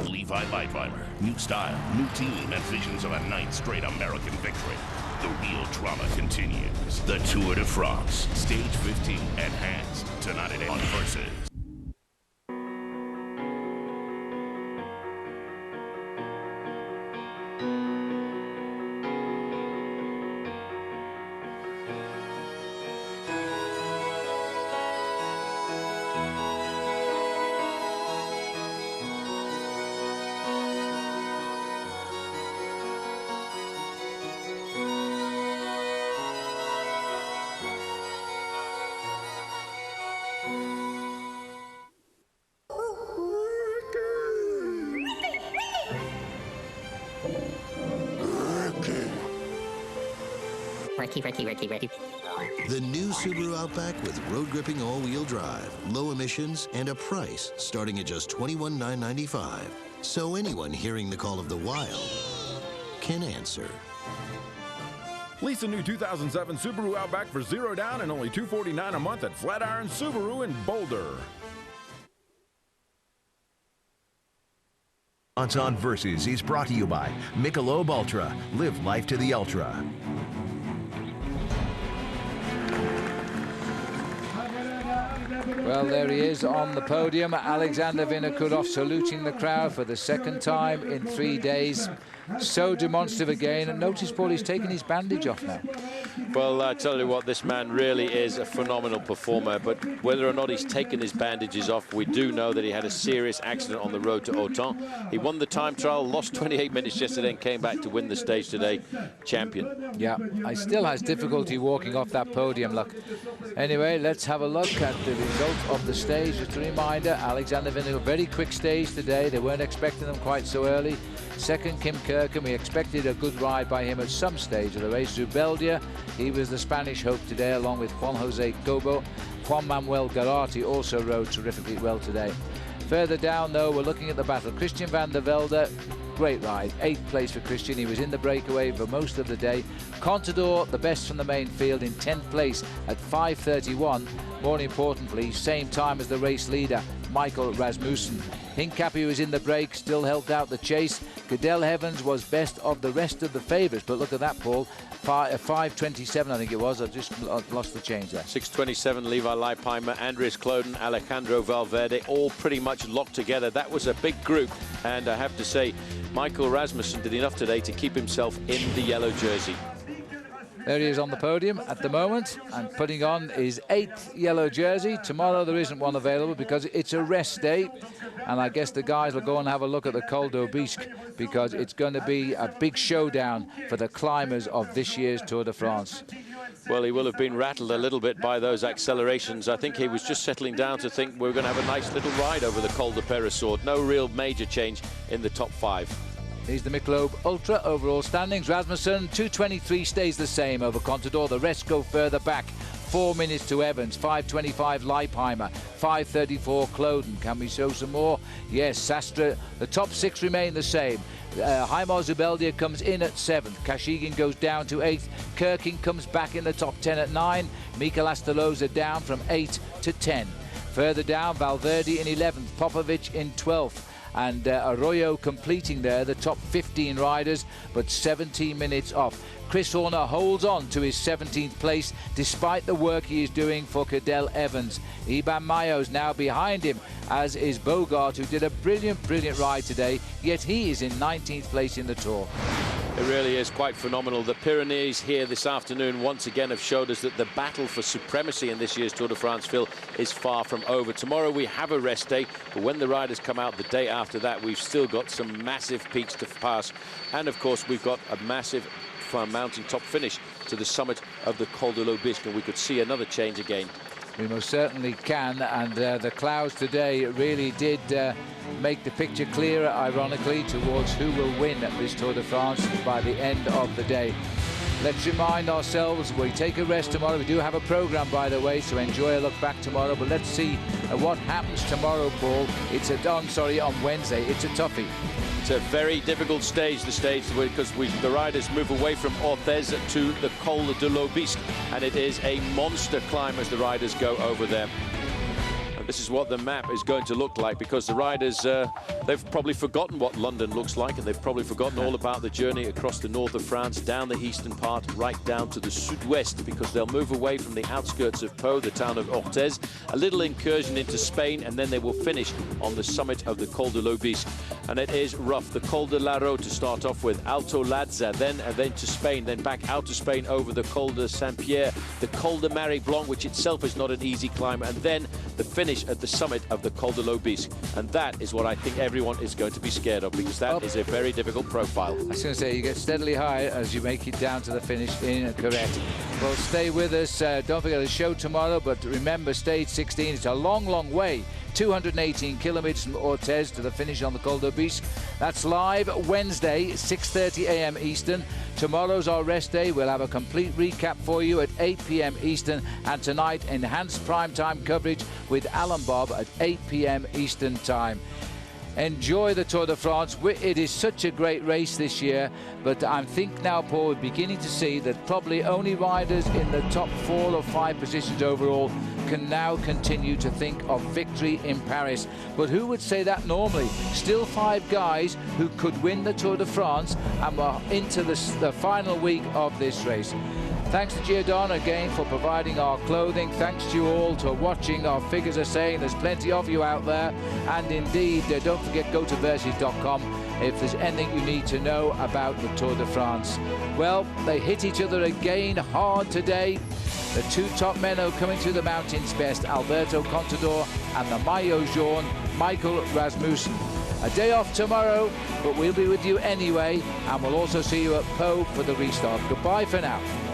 Levi Leipheimer, new style, new team, and visions of a 9th straight American victory. The real drama continues. The Tour de France, Stage 15, enhanced. Tonight at 8 on Versus. Ricky. The new Subaru Outback with road gripping all-wheel drive, low emissions, and a price starting at just $21,995. So anyone hearing the call of the wild can answer. Lease a new 2007 Subaru Outback for $0 down and only $249 a month at Flatiron Subaru in Boulder. On Versus is brought to you by Michelob Ultra. Live life to the ultra. Well, there he is on the podium. Alexander Vinokurov saluting the crowd for the second time in 3 days. So demonstrative again. And notice, Paul, he's taken his bandage off now. Well, I tell you what, this man really is a phenomenal performer. But whether or not he's taken his bandages off, we do know that he had a serious accident on the road to Autun. He won the time trial, lost 28 minutes yesterday, and came back to win the stage today. Champion. Yeah, he still has difficulty walking off that podium, look. Anyway, let's have a look at the result of the stage. Just a reminder, Alexander Vinokurov, very quick stage today. They weren't expecting them quite so early. Second, Kim Kirkham. We expected a good ride by him at some stage of the race. Zubeldia, he was the Spanish hope today, along with Juan Jose Cobo. Juan Manuel Garate also rode terrifically well today. Further down, though, we're looking at the battle. Christian van der Velde, great ride. 8th place for Christian. He was in the breakaway for most of the day. Contador, the best from the main field, in 10th place at 5:31. More importantly, same time as the race leader, Michael Rasmussen. Hincapie was in the break, still held out the chase. Cadel Evans was best of the rest of the favourites, but look at that, Paul. 5:27, I think it was. I just lost the change there. 6:27, Levi Leipheimer, Andreas Kloden, Alejandro Valverde, all pretty much locked together. That was a big group, and I have to say, Michael Rasmussen did enough today to keep himself in the yellow jersey. There he is on the podium at the moment and putting on his 8th yellow jersey. Tomorrow there isn't one available because it's a rest day, and I guess the guys will go and have a look at the Col d'Aubisque because it's going to be a big showdown for the climbers of this year's Tour de France. Well, he will have been rattled a little bit by those accelerations. I think he was just settling down to think we're going to have a nice little ride over the Col de Peyresourde. No real major change in the top 5. Here's the Michelob Ultra overall standings. Rasmussen, 2:23, stays the same over Contador. The rest go further back. 4 minutes to Evans, 5:25 Leipheimer, 5:34 Kloden. Can we show some more? Yes, Sastre. The top 6 remain the same. Heimar Zubeldia comes in at 7th. Kashigin goes down to 8th. Kirking comes back in the top 10 at 9. Mikel Astaloza down from 8 to 10. Further down, Valverde in 11th. Popovic in 12th. And Arroyo completing there, the top 15 riders, but 17 minutes off. Chris Horner holds on to his 17th place despite the work he is doing for Cadel Evans. Iban Mayo's now behind him, as is Bogart, who did a brilliant ride today, yet he is in 19th place in the Tour. It really is quite phenomenal. The Pyrenees here this afternoon once again have showed us that the battle for supremacy in this year's Tour de France, Phil, is far from over. Tomorrow we have a rest day, but when the riders come out the day after that, we've still got some massive peaks to pass. And of course, we've got a massive mountain top finish to the summit of the Col de l'Aubisque, and we could see another change again. We most certainly can, and the clouds today really did make the picture clearer, ironically, towards who will win at this Tour de France by the end of the day. Let's remind ourselves, we take a rest tomorrow. We do have a program, by the way, so enjoy a look back tomorrow, but let's see what happens tomorrow, Paul. It's on Wednesday. It's a toughie. It's a very difficult stage, because the riders move away from Orthez to the Col de l'Aubisque, and it is a monster climb as the riders go over there. And this is what the map is going to look like, because the riders, they've probably forgotten what London looks like, and they've probably forgotten all about the journey across the north of France, down the eastern part, right down to the sud-west, because they'll move away from the outskirts of Pau, the town of Orthez, a little incursion into Spain, and then they will finish on the summit of the Col de l'Aubisque. And it is rough. The Col de Laro to start off with, Alto Ladza, then to Spain, then back out to Spain over the Col de Saint-Pierre, the Col de Marie Blanc, which itself is not an easy climb, and then the finish at the summit of the Col de l'Aubisque. And that is what I think everyone is going to be scared of, because that is a very difficult profile. I was going to say, you get steadily higher as you make it down to the finish in Correct. Well, stay with us. Don't forget the show tomorrow, but remember, stage 16, it's a long way. 218 kilometers from Orthez to the finish on the Col d'Aubisque. That's live Wednesday, 6:30 a.m. Eastern. Tomorrow's our rest day. We'll have a complete recap for you at 8 p.m. Eastern, and tonight enhanced primetime coverage with Alan Bob at 8 p.m. Eastern time. Enjoy the Tour de France. It is such a great race this year, but I think now, Paul, we're beginning to see that probably only riders in the top 4 or 5 positions overall can now continue to think of victory in Paris. But who would say that normally? Still 5 guys who could win the Tour de France and were into the final week of this race. Thanks to Giordano again for providing our clothing. Thanks to you all for watching. Our figures are saying there's plenty of you out there. And indeed, don't forget, go to Versus.com if there's anything you need to know about the Tour de France. Well, they hit each other again hard today. The two top men are coming through the mountains best, Alberto Contador and the Maillot Jaune, Michael Rasmussen. A day off tomorrow, but we'll be with you anyway, and we'll also see you at Pau for the restart. Goodbye for now.